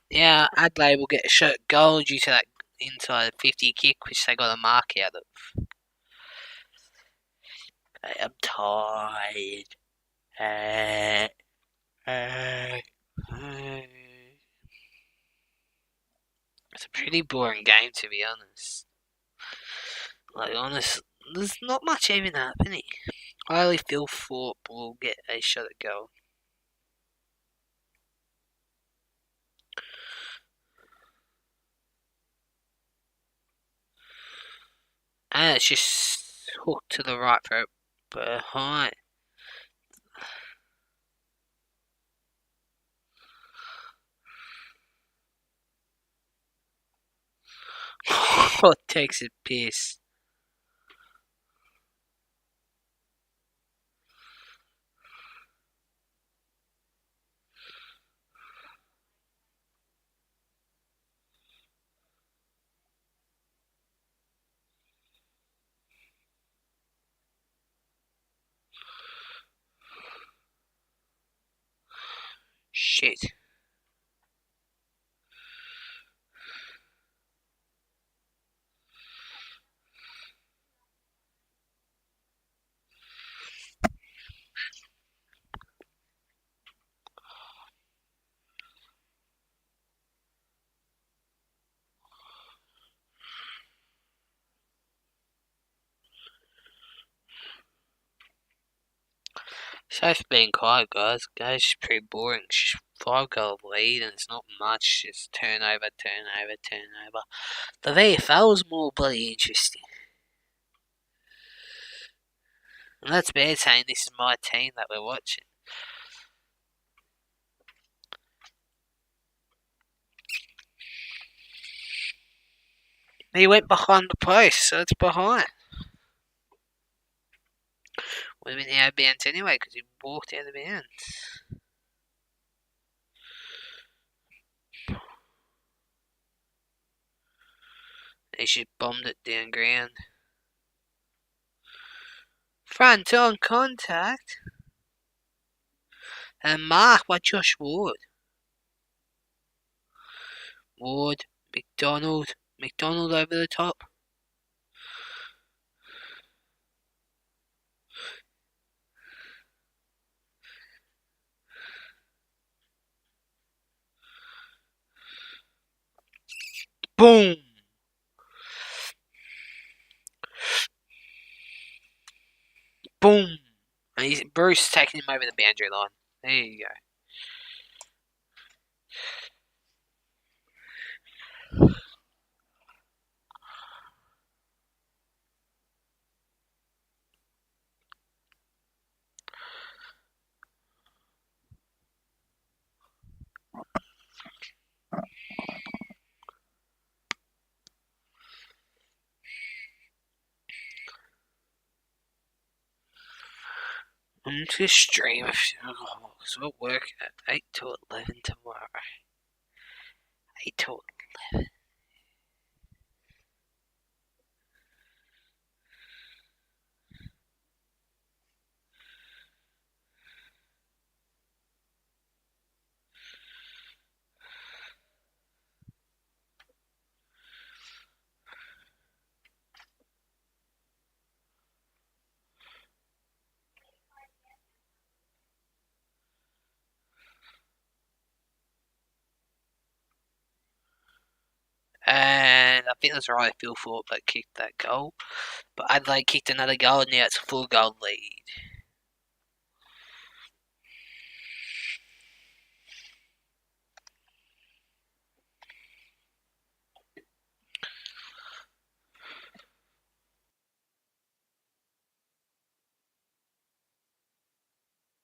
[SPEAKER 1] Yeah, Adelaide will get a shot goal due to that inside 50 kick, which they got a mark out of. I'm tired. It's a pretty boring game, to be honest. Like, honest, there's not much even happening. I only feel Thorpe will get a shot at goal. And it's just hooked to the right for behind. Oh, takes a piss. shit. So for being quiet, guys. Guys, it's pretty boring. It's just 5-goal lead, and it's not much. Just turnover. The VFL is more bloody interesting. And that's bad saying this is my team that we're watching. He went behind the post, so it's behind. Would have been out of bounds anyway, because he walked out of bounds. He just bombed it down ground. Front on contact. And marked by Josh Ward. Ward, McDonald over the top. Boom! Boom! And Bruce taking him over the boundary line. There you go. I'm just going to stream because we'll work at 8 to 11 tomorrow. 8 to 11. And I think that's right, Phil Thorpe that kicked that goal. But Adelaide kicked another goal, and now it's a 4-goal lead.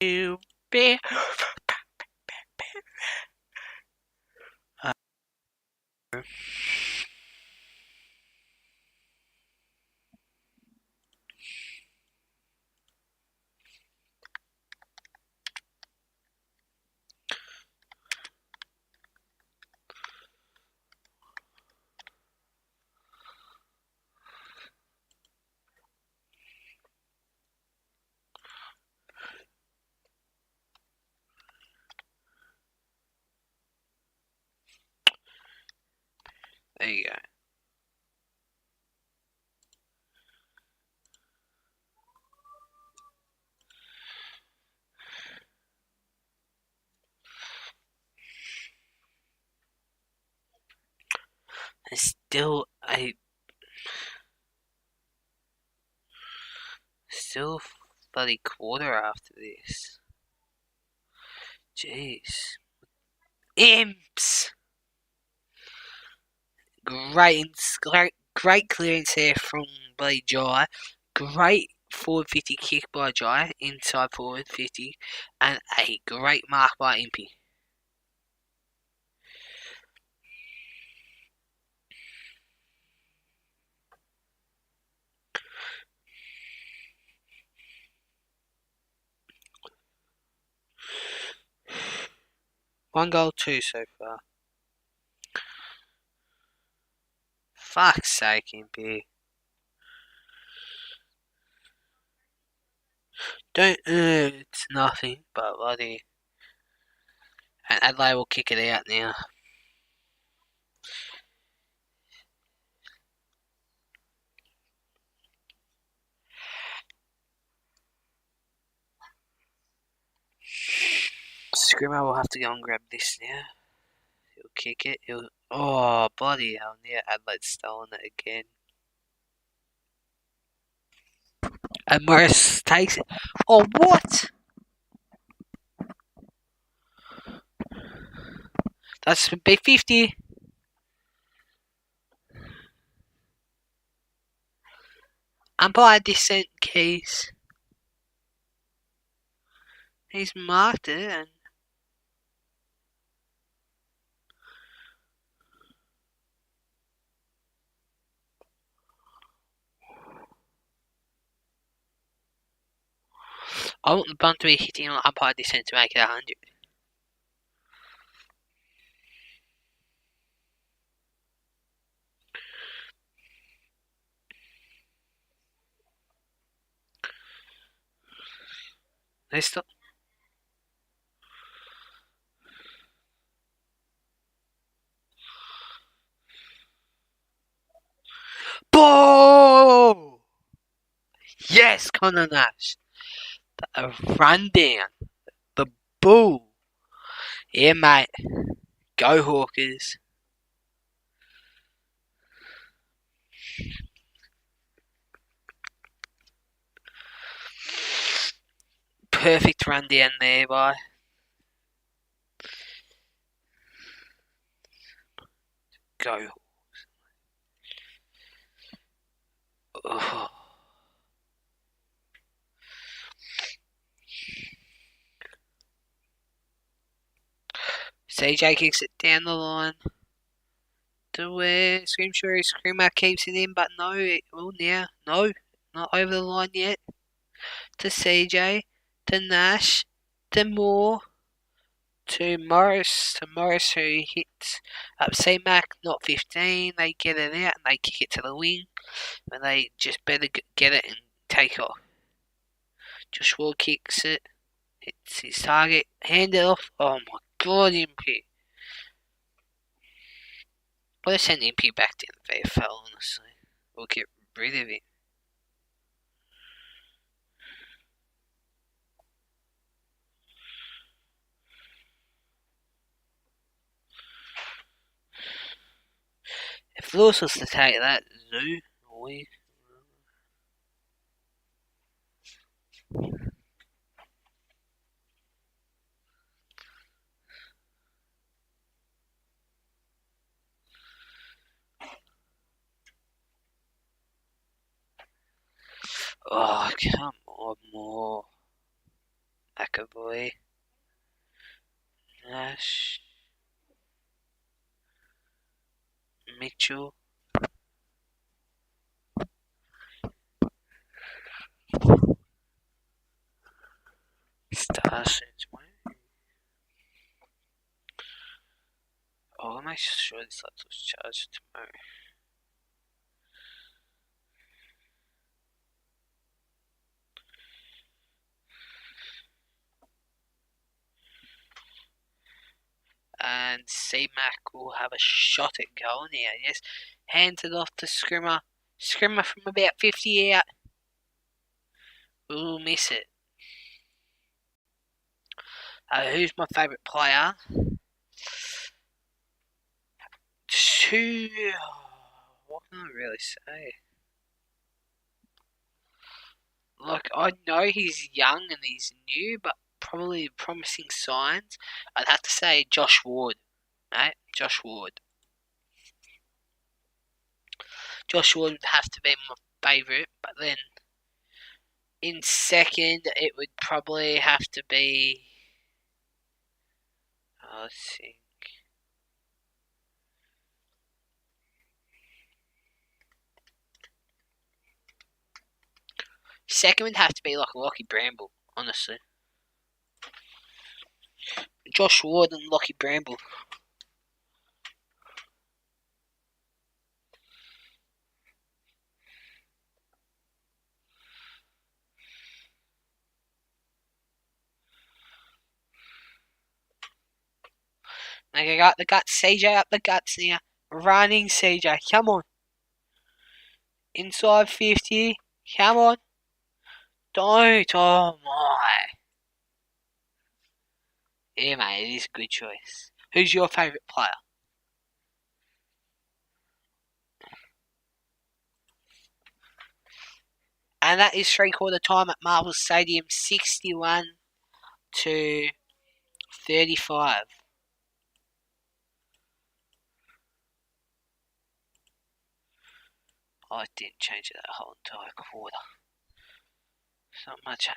[SPEAKER 1] You be. There you go. There's still a bloody quarter after this. Jeez. Imps! Great clearance there from bloody Jai. Great forward 50 kick by Jai, inside forward 50, and a great mark by Impey. One goal, 2 so far. Fuck's sake, Impey. It's nothing but bloody. And Adelaide will kick it out now. Scrimmer will have to go and grab this now. He'll kick it. Oh, bloody hell. Now Adelaide's stolen it again. And Morris takes it. Oh, what? That's B50. Umpire dissent Keys. He's marked it and I want the bunt to be hitting on umpire dissent to make it 100. They stop. Ball! Yes, Connor Nash. A run down. The bull. Yeah, mate. Go Hawkers. Perfect run down there by. Go. Oh. CJ kicks it down the line to where Screamer keeps it in, but no, it will now. No, not over the line yet. To CJ, to Nash, to Moore, to Morris, who hits up C-Mac, not 15. They get it out and they kick it to the wing, and they just better get it and take off. Josh Ward kicks it. It's his target. Hand it off. Oh my god, Impy. Well, send Impy back to the AFL, honestly. We'll get rid of it. If Lewis was to take that, Zoo, we. Oh, come on, more. McAvoy. Nash. Mitchell. Starsons. Oh, I'm not sure this laptop was charged tomorrow. And C-Mac will have a shot at goal now. Yes, hands it off to Scrimmer. Scrimmer from about 50 out. We'll miss it. Who's my favourite player? What can I really say? Like, I know he's young and he's new, but probably promising signs. I'd have to say Josh Ward, mate. Josh Ward. Josh Ward would have to be my favourite, but then in second, it would probably have to be. Let's think. Second would have to be like Lockie Bramble, honestly. Josh Ward and Lockie Bramble. They got the guts. CJ up the guts now. Running CJ. Come on. Inside 50. Come on. Don't. Oh, my. Yeah, mate. It is a good choice. Who's your favourite player? And that is 3/4 time at Marvel Stadium, 61-35. I didn't change it that whole entire quarter. It's not much.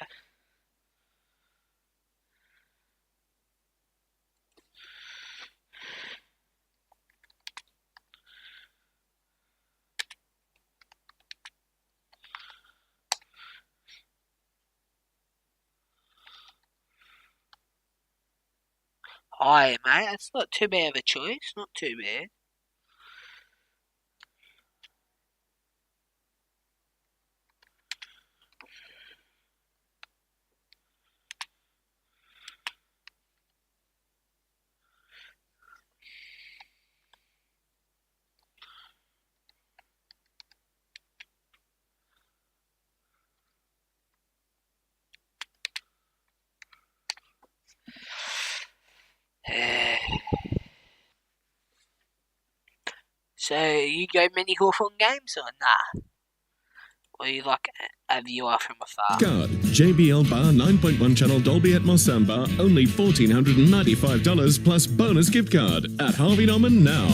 [SPEAKER 1] Aye, mate, it's not too bad of a choice. Not too bad. So, you go many Hawthorn games or nah? Or you like a viewer from afar?
[SPEAKER 11] Card. JBL Bar 9.1 channel Dolby Atmos soundbar, only $1,495 plus bonus gift card at Harvey Norman now.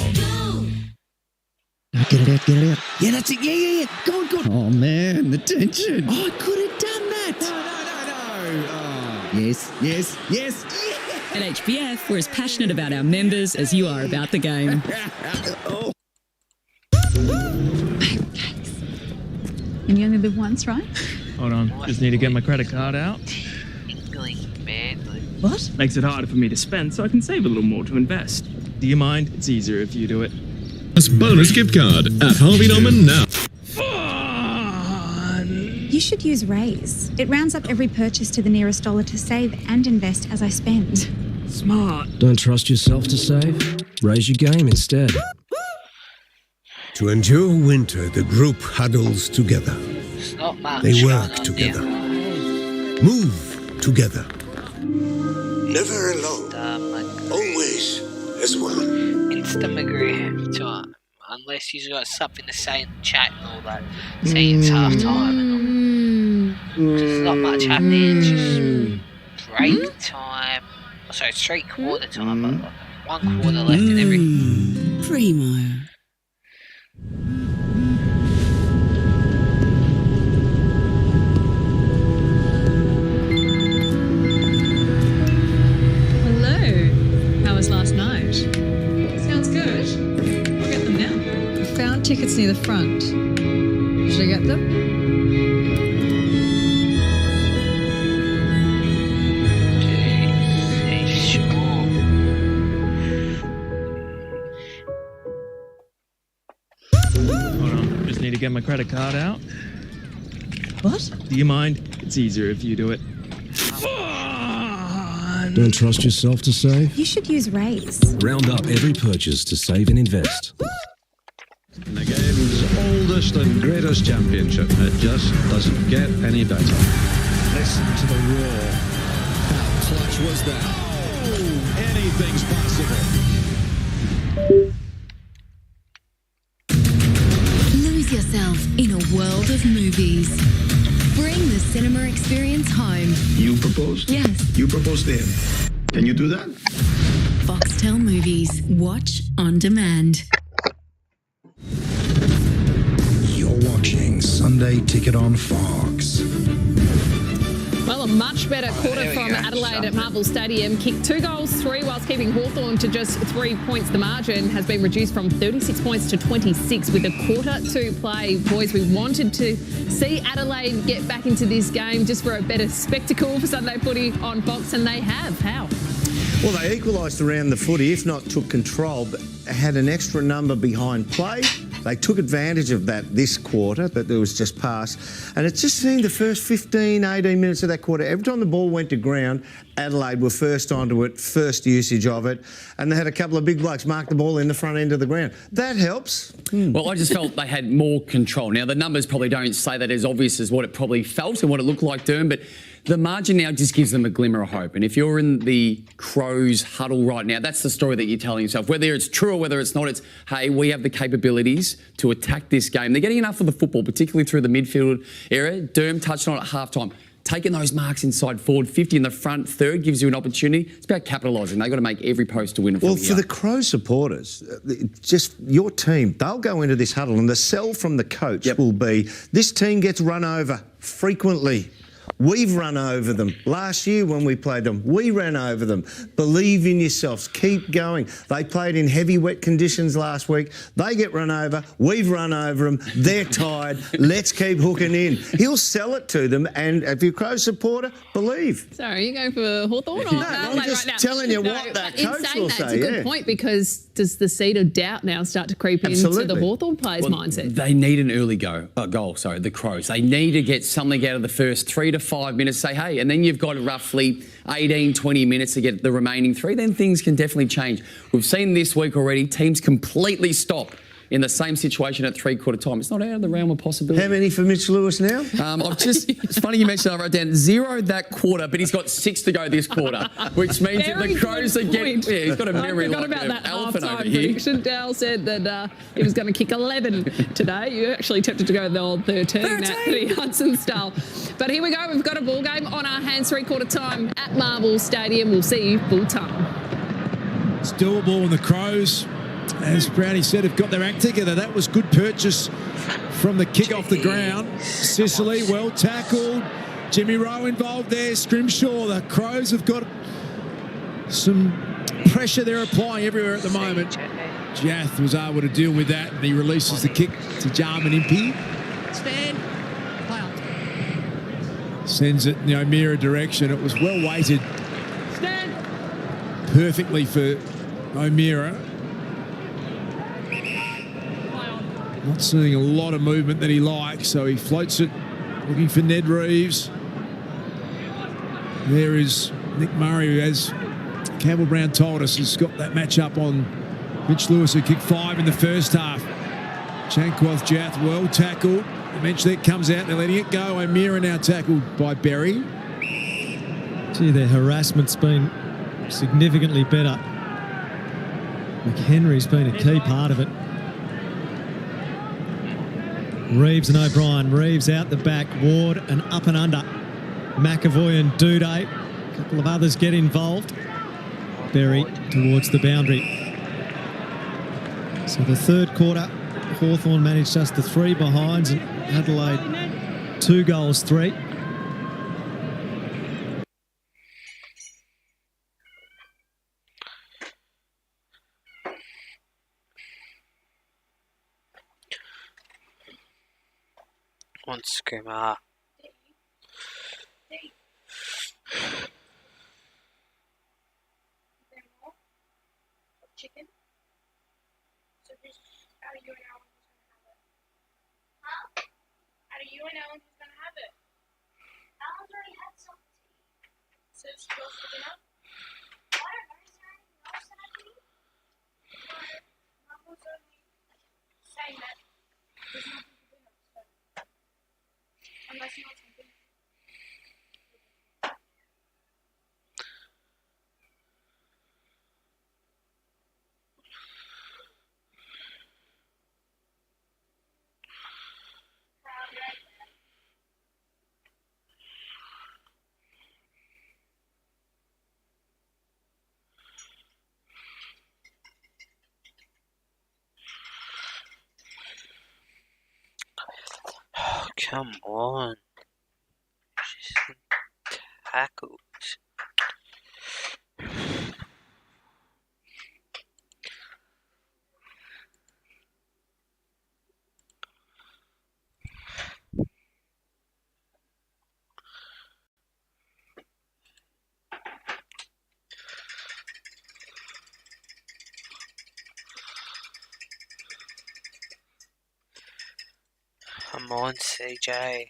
[SPEAKER 10] Get it out, get it out. Yeah, that's it. Yeah. Go on. Oh, man, the tension. Oh, I could have done that. No. Oh. Yes.
[SPEAKER 7] At HBF, we're as passionate about our members as you are about the game.
[SPEAKER 10] Oh.
[SPEAKER 21] And you only live once, right?
[SPEAKER 15] Hold on, just need to get my credit card out.
[SPEAKER 21] What?
[SPEAKER 15] Makes it harder for me to spend, so I can save a little more to invest. Do you mind? It's easier if you do it.
[SPEAKER 11] Plus bonus gift card at Harvey Norman now.
[SPEAKER 21] You should use Raise. It rounds up every purchase to the nearest dollar to save and invest as I spend.
[SPEAKER 15] Smart.
[SPEAKER 10] Don't trust yourself to save? Raise your game instead.
[SPEAKER 6] To endure winter, the group huddles together.
[SPEAKER 1] It's not much.
[SPEAKER 6] They work together. Move together. Never alone. Always as one.
[SPEAKER 1] Instagram time. Unless you've got something to say in the chat and all that. Say it's half time and all. There's not much happening. It's just break time. Oh, sorry, it's 3/4 time, but like 1/4 left in every.
[SPEAKER 7] Primo.
[SPEAKER 21] Hello. How was last night? Sounds good. I'll get them now. I found tickets near the front. Should I get them?
[SPEAKER 15] Hold on, just need to get my credit card out.
[SPEAKER 21] What?
[SPEAKER 15] Do you mind? It's easier if you do it.
[SPEAKER 10] Don't trust yourself to save?
[SPEAKER 21] You should use Raise.
[SPEAKER 10] Round up every purchase to save and invest.
[SPEAKER 23] In the game's oldest and greatest championship, it just doesn't get any better. Listen to the roar. How clutch was that? Oh, anything's possible.
[SPEAKER 16] Lose yourself in a world of movies. Bring the cinema experience home.
[SPEAKER 6] You proposed?
[SPEAKER 16] Yes.
[SPEAKER 6] You proposed to him. Can you do that?
[SPEAKER 16] Foxtel Movies. Watch on demand.
[SPEAKER 6] You're watching Sunday Ticket on Fox.
[SPEAKER 3] Well, a much better quarter from Adelaide at Marvel Stadium. Kicked 2 goals, 3, whilst keeping Hawthorn to just 3 points. The margin has been reduced from 36 points to 26 with a quarter to play. Boys, we wanted to see Adelaide get back into this game just for a better spectacle for Sunday footy on Fox, and they have. How?
[SPEAKER 4] Well, they equalised around the footy, if not took control, but had an extra number behind play. They took advantage of that this quarter, that there was just passed. And it just seemed the first 15, 18 minutes of that quarter, every time the ball went to ground, Adelaide were first onto it, first usage of it, and they had a couple of big blokes mark the ball in the front end of the ground. That helps.
[SPEAKER 5] Well, I just felt they had more control. Now, the numbers probably don't say that as obvious as what it probably felt and what it looked like doing, but the margin now just gives them a glimmer of hope. And if you're in the Crows huddle right now, that's the story that you're telling yourself. Whether it's true or whether it's not, it's, hey, we have the capabilities to attack this game. They're getting enough of the football, particularly through the midfield area. Derm touched on it at halftime. Taking those marks inside forward, 50 in the front third gives you an opportunity. It's about capitalising. They've got to make every post to win.
[SPEAKER 4] Well, for the Crow supporters, just your team, they'll go into this huddle and the sell from the coach will be, this team gets run over frequently. We've run over them. Last year when we played them, we ran over them. Believe in yourselves. Keep going. They played in heavy, wet conditions last week. They get run over. We've run over them. They're tired. Let's keep hooking in. He'll sell it to them, and if you're a Crow supporter, believe.
[SPEAKER 3] So are you going for Hawthorn?
[SPEAKER 4] No, I'm just telling you what that coach will say.
[SPEAKER 3] It's a good point, because does the seed of doubt now start to creep into the Hawthorn players' mindset?
[SPEAKER 5] They need an early goal, the Crows. They need to get something out of the first 3 to 5 minutes, say, hey, and then you've got roughly 18, 20 minutes to get the remaining 3, then things can definitely change. We've seen this week already, teams completely stop in the same situation at three-quarter time. It's not out of the realm of possibility.
[SPEAKER 4] How many for Mitch Lewis now?
[SPEAKER 5] It's funny you mentioned, I wrote down 0 that quarter, but he's got 6 to go this quarter, which means that the Crows are getting... Yeah, he's got a memory like an elephant over here.
[SPEAKER 3] Prediction. Dale said that he was going to kick 11 today. You actually tempted to go the old 13. That Hudson style. But here we go. We've got a ball game on our hands, three-quarter time at Marvel Stadium. We'll see you full time.
[SPEAKER 23] Still a ball in the Crows. As Brownie said, have got their act together. That was good purchase from the kick off the ground. Sicily, well tackled. Jimmy Rowe involved there. Scrimshaw. The Crows have got some pressure they're applying everywhere at the moment. Jath was able to deal with that, and he releases the kick to Jarman Impey.
[SPEAKER 22] Stand. Play on.
[SPEAKER 23] Sends it in the O'Meara direction. It was well weighted.
[SPEAKER 22] Stand.
[SPEAKER 23] Perfectly for O'Meara. Not seeing a lot of movement that he likes, so he floats it, looking for Ned Reeves. There is Nick Murray, who, as Campbell Brown told us, has got that match-up on Mitch Lewis, who kicked 5 in the first half. Chankwath Jath, well tackled. Eventually it comes out, they're letting it go. O'Meara now tackled by Berry.
[SPEAKER 18] Gee, their harassment's been significantly better. McHenry's been a key part of it. Reeves and O'Brien. Reeves out the back. Ward and up and under. McAvoy and Duday. A couple of others get involved. Berry towards the boundary. So the third quarter, Hawthorn managed just the 3 behinds, and Adelaide 2 goals, 3.
[SPEAKER 1] One scrimmer.
[SPEAKER 12] Chicken. So this out of you and Alan who's gonna have it. Huh? Out of you and Alan who's gonna have it. Alan's already had some tea. So she goes for dinner. Why are you saying no Saturday? Mom was only saying that there's nothing for dinner, so unless you want something.
[SPEAKER 1] Oh, come on. She's tackled. Come on, CJ.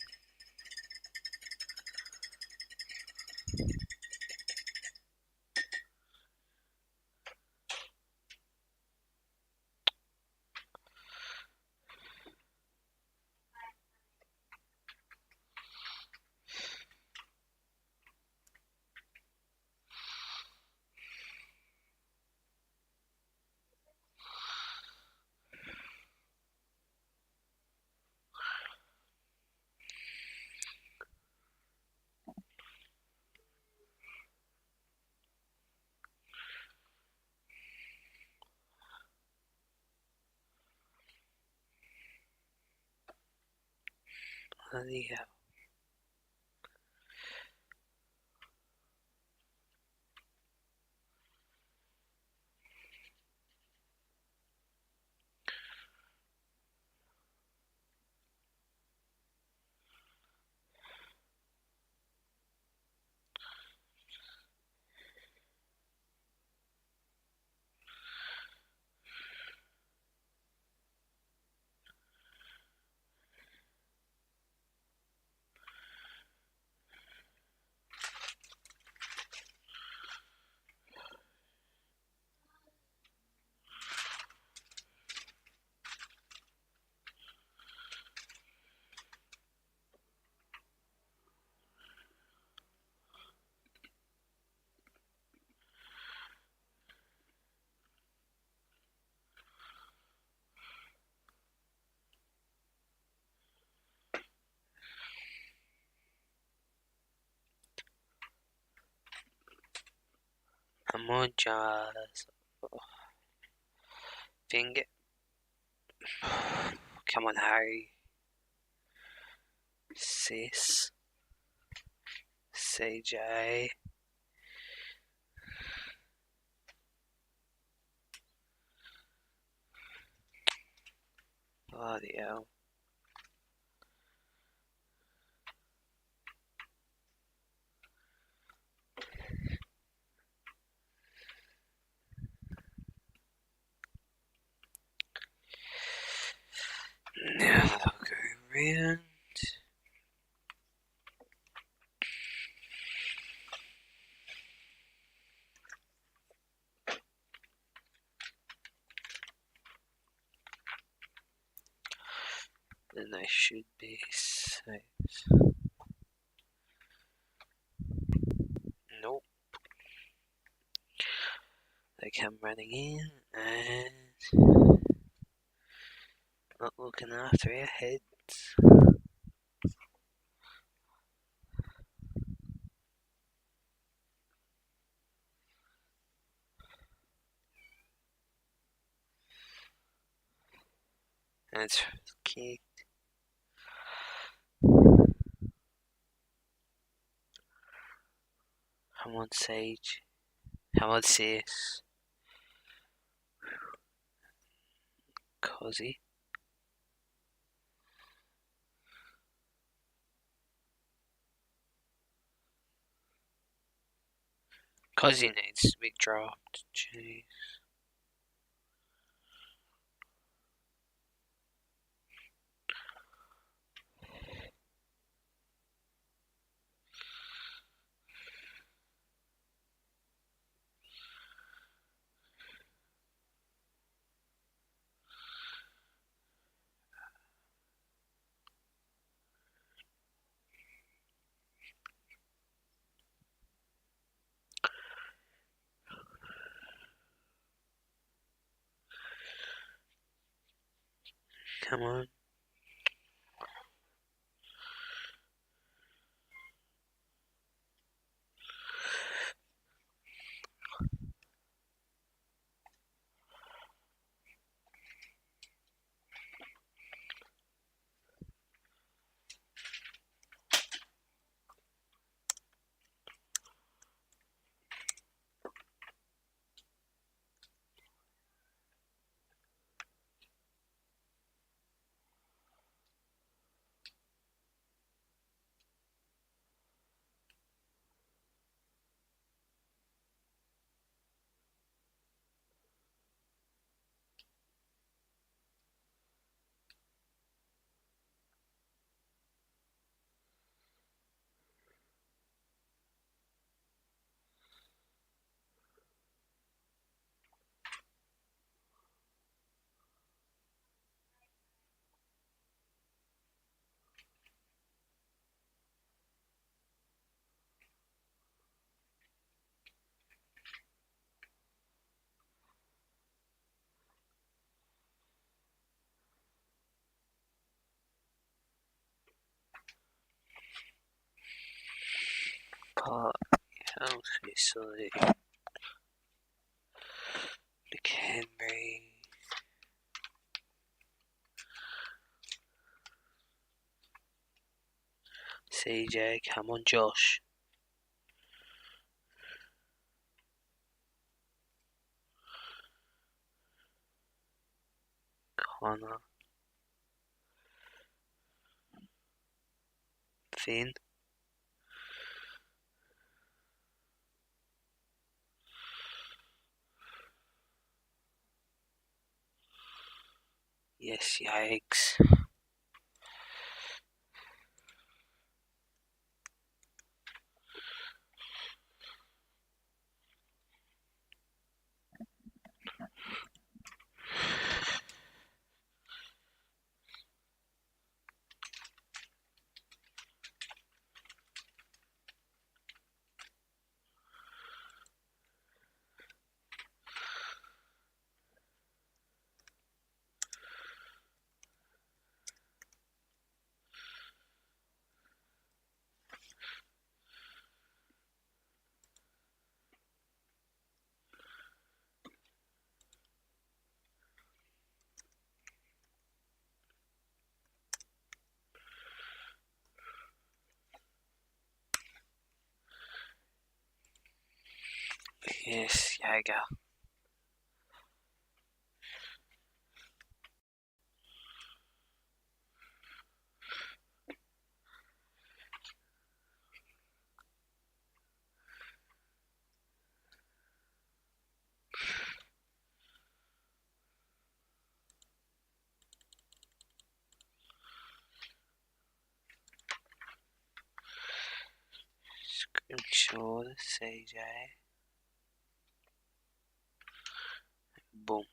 [SPEAKER 1] Bloody hell. Come on, Jazz. Finger. Come on, Harry. Sis. CJ. Bloody hell. Now I'll go around. Then they should be safe. Nope. They come running in and not looking after our heads. And it's kicked. Come on, Sage. Come on, Sis. Cozzy. Cozzy needs to be dropped. Jeez. Come on. Health Sicily. The Camry. CJ, come on, Josh. Connor. Finn. Yes, yikes. Yes, Jaeger. Scrimshaw, CJ. Boom.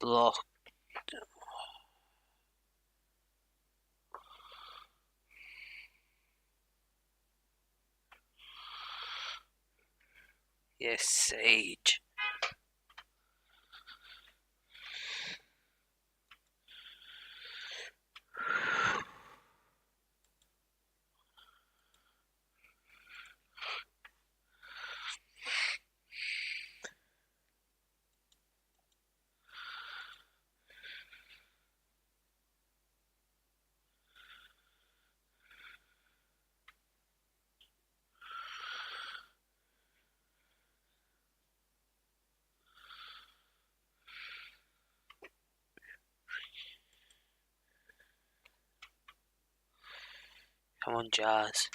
[SPEAKER 1] Block. Yes, Sage. Come on, Jazz.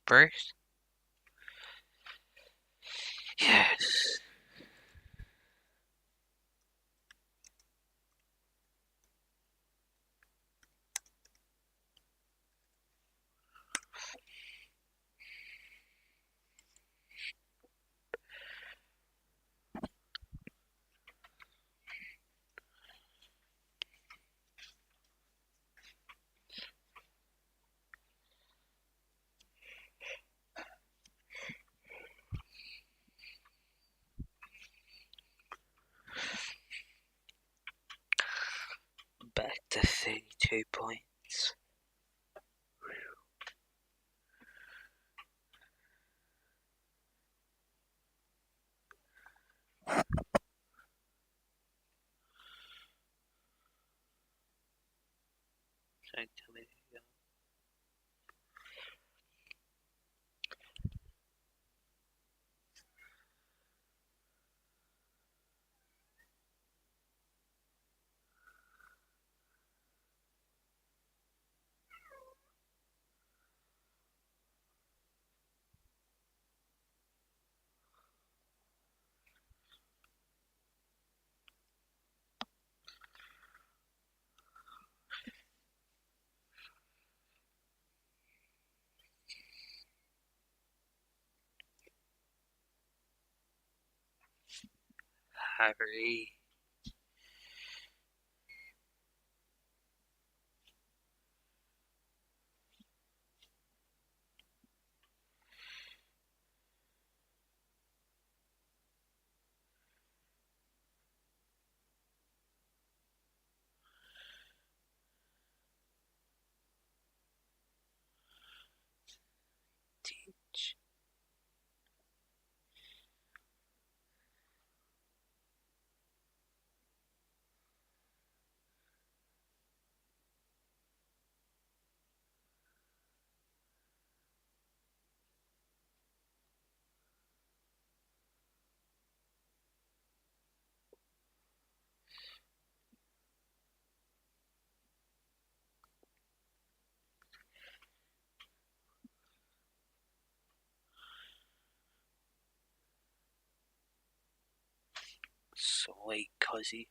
[SPEAKER 1] Bruce? Yes. Back to 32 points. Don't tell me to go. Harry. Sweet Cozzy.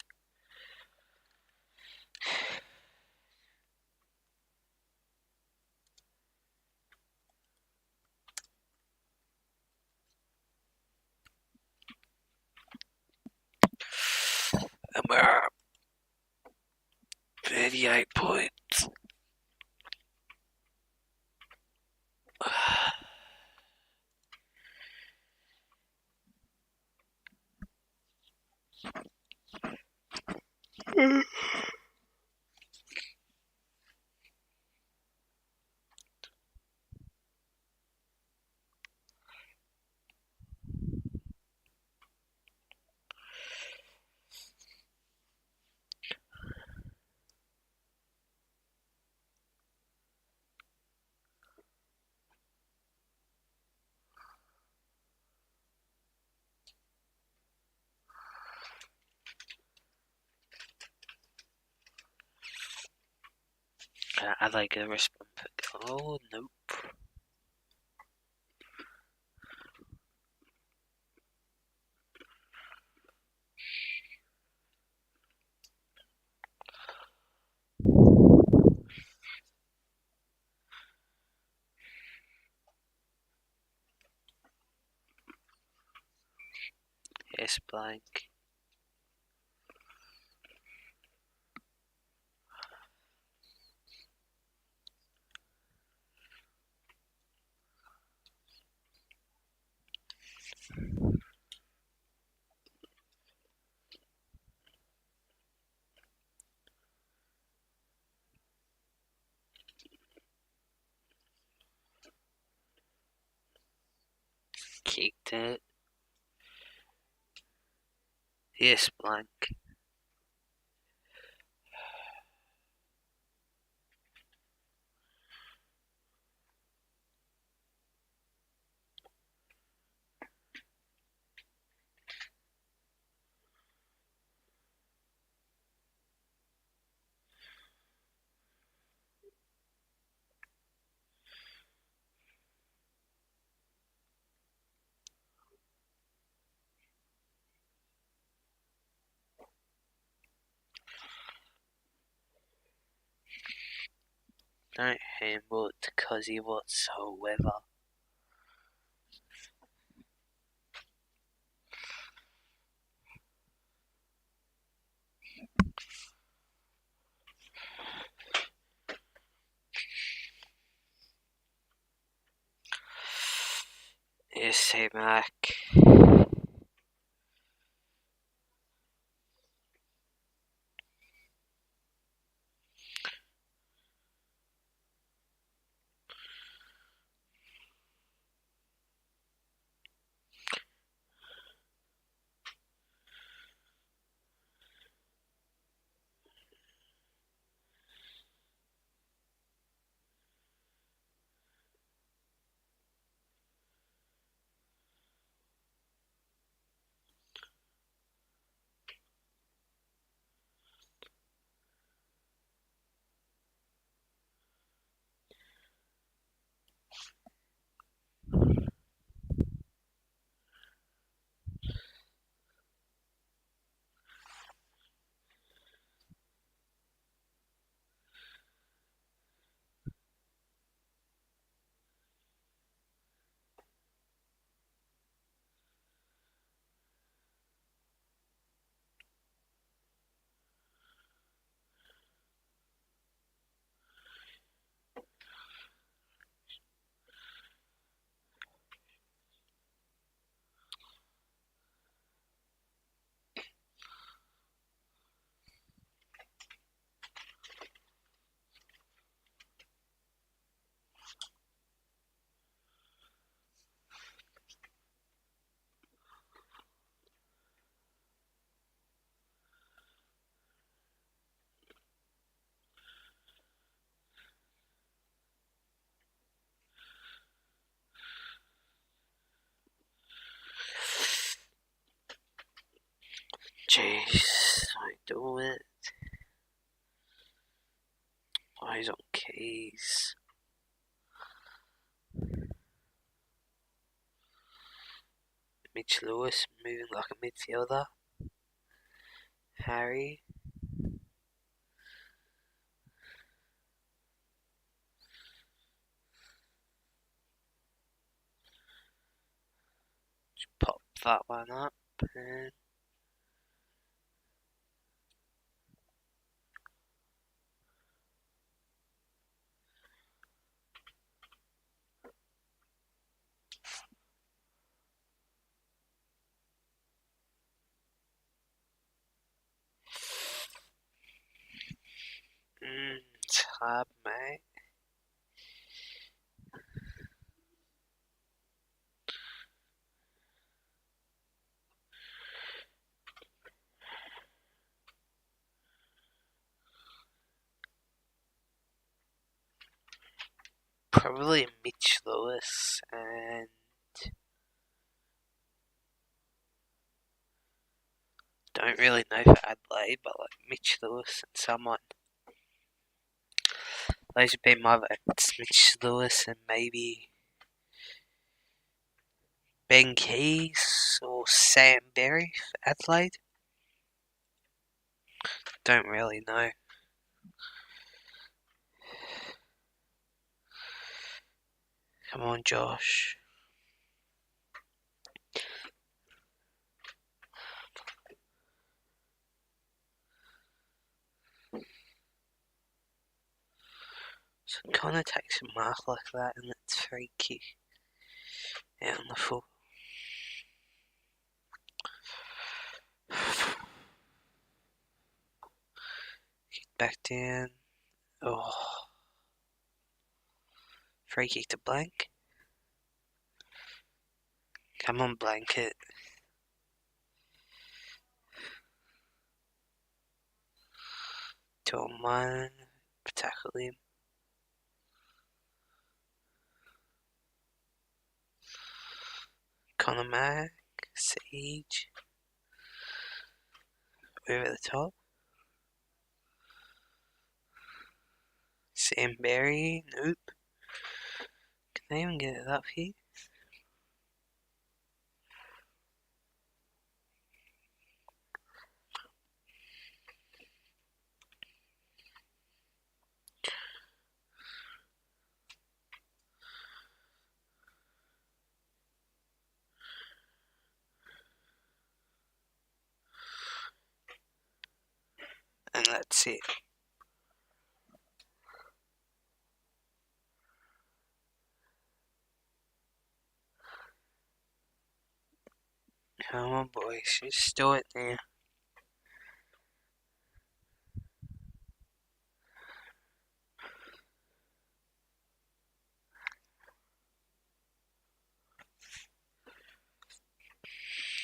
[SPEAKER 1] And we're at 38 points. Are they going to respond? Oh, nope. Yes, blank. Kicked it. Yes, blank. Don't handle it to Cozzy whatsoever. Yes, say Mac. jeez. Don't do it. Eyes on keys. Mitch Lewis moving like a midfielder. Harry. Just pop that one up and it's hard, mate. Probably Mitch Lewis and don't really know for Adelaide, but like Mitch Lewis and someone. Those would be my votes. Mitch Lewis and maybe Ben Keys or Sam Berry for Adelaide. Don't really know. Come on, Josh. So Connor takes a mark like that and it's free kick out on the full. Kick back down. Oh. Free kick to Blank. Come on, Blanket. Two on one. Tackle him. Connor Mack. Siege. Over the top. Sam Berry. Nope. Can they even get it up here? And that's it. Come on, boys, just do it now.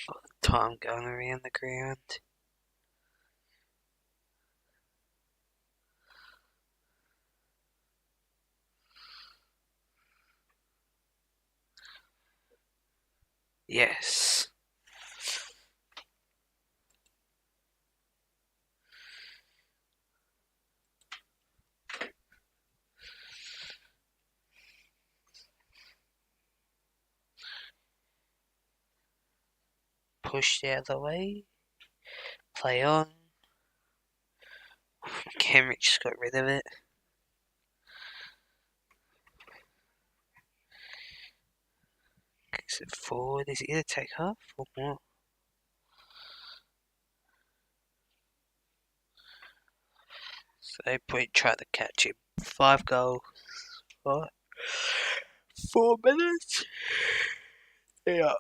[SPEAKER 1] Got the time going around the ground. Yes. Pushed out of the way. Play on. Cambridge just got rid of it. Kicks it forward. Is he going to take half or what? So they probably try to catch him. 5 goals. 4 minutes. Yeah.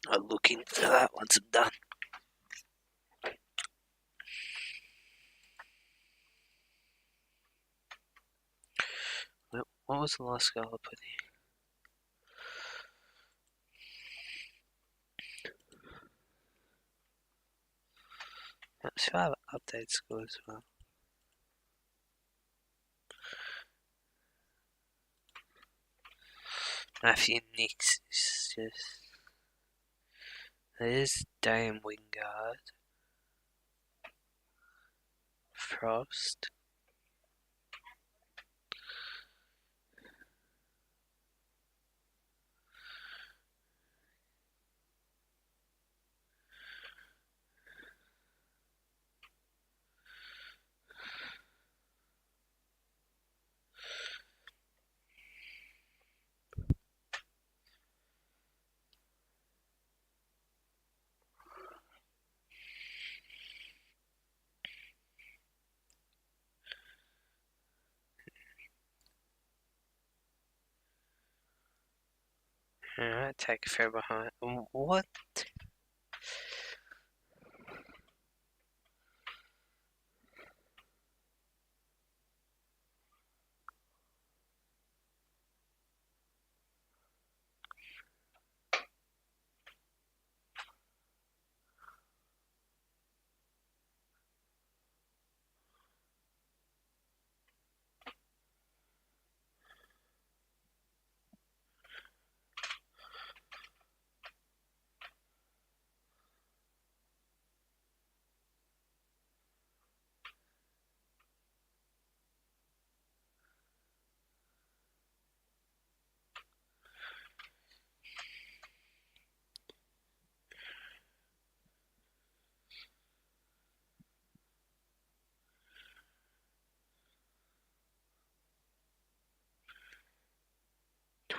[SPEAKER 1] I'll look into that once I'm done. What was the last goal I put here? Let's have an update score as well. Matthew Nix is just There's Dame Wingard. Frost. Alright, take a fair behind. What?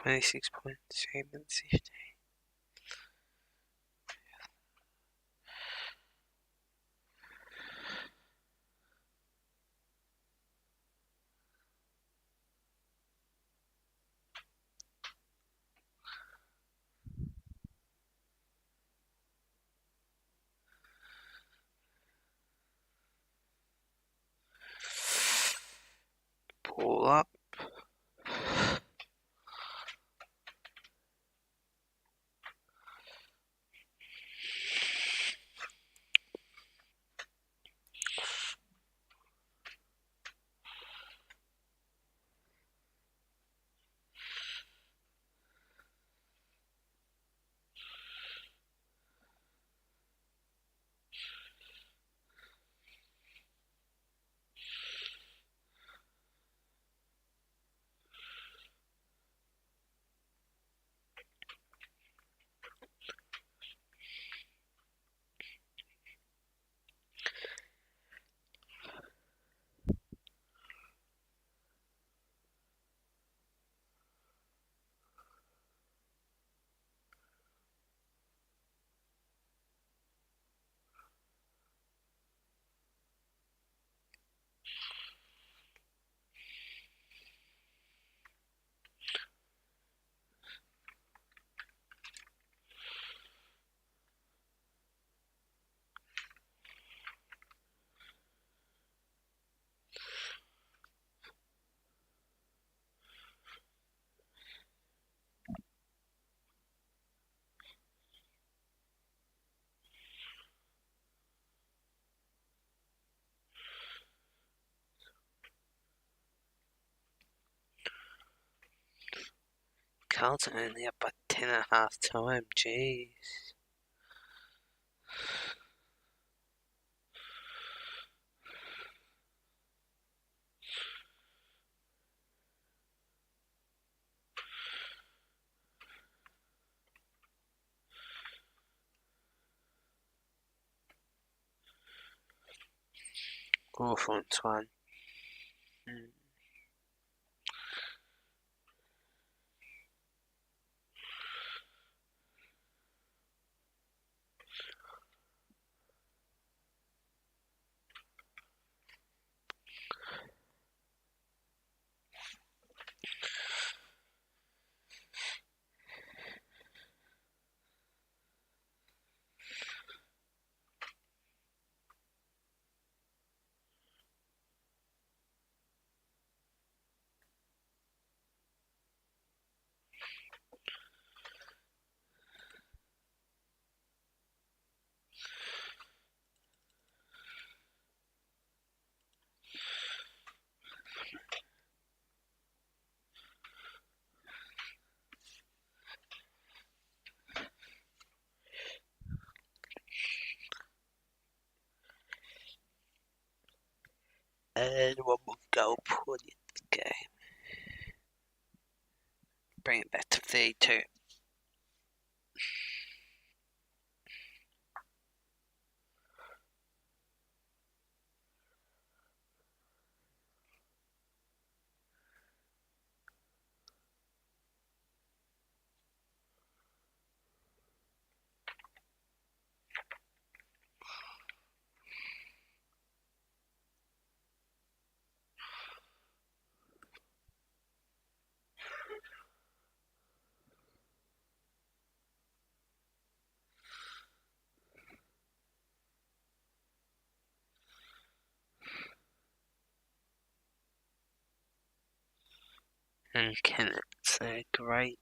[SPEAKER 1] .6 minutes 15. Pull up. Carlton only up by 10 at half time, jeez. Hawthorn's one. And one more goal for the game. Bring it back to 32. And Kennett's great.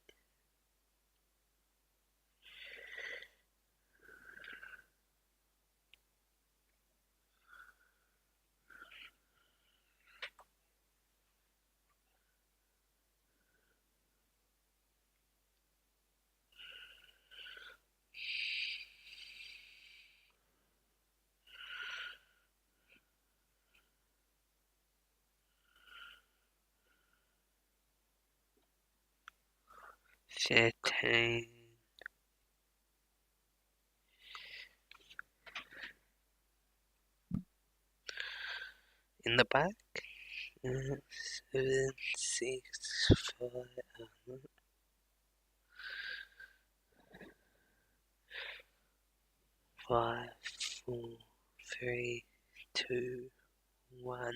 [SPEAKER 1] Thirteen. In the back. 7, 6, 5. 5, 4, 3, 2, 1.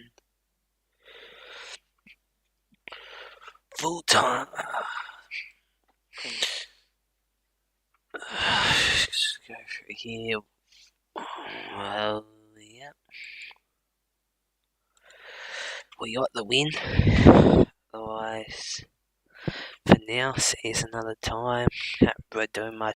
[SPEAKER 1] Full time. Just go through here. Well, yeah. We got the win. Otherwise, for now, see us another time. Can't really do much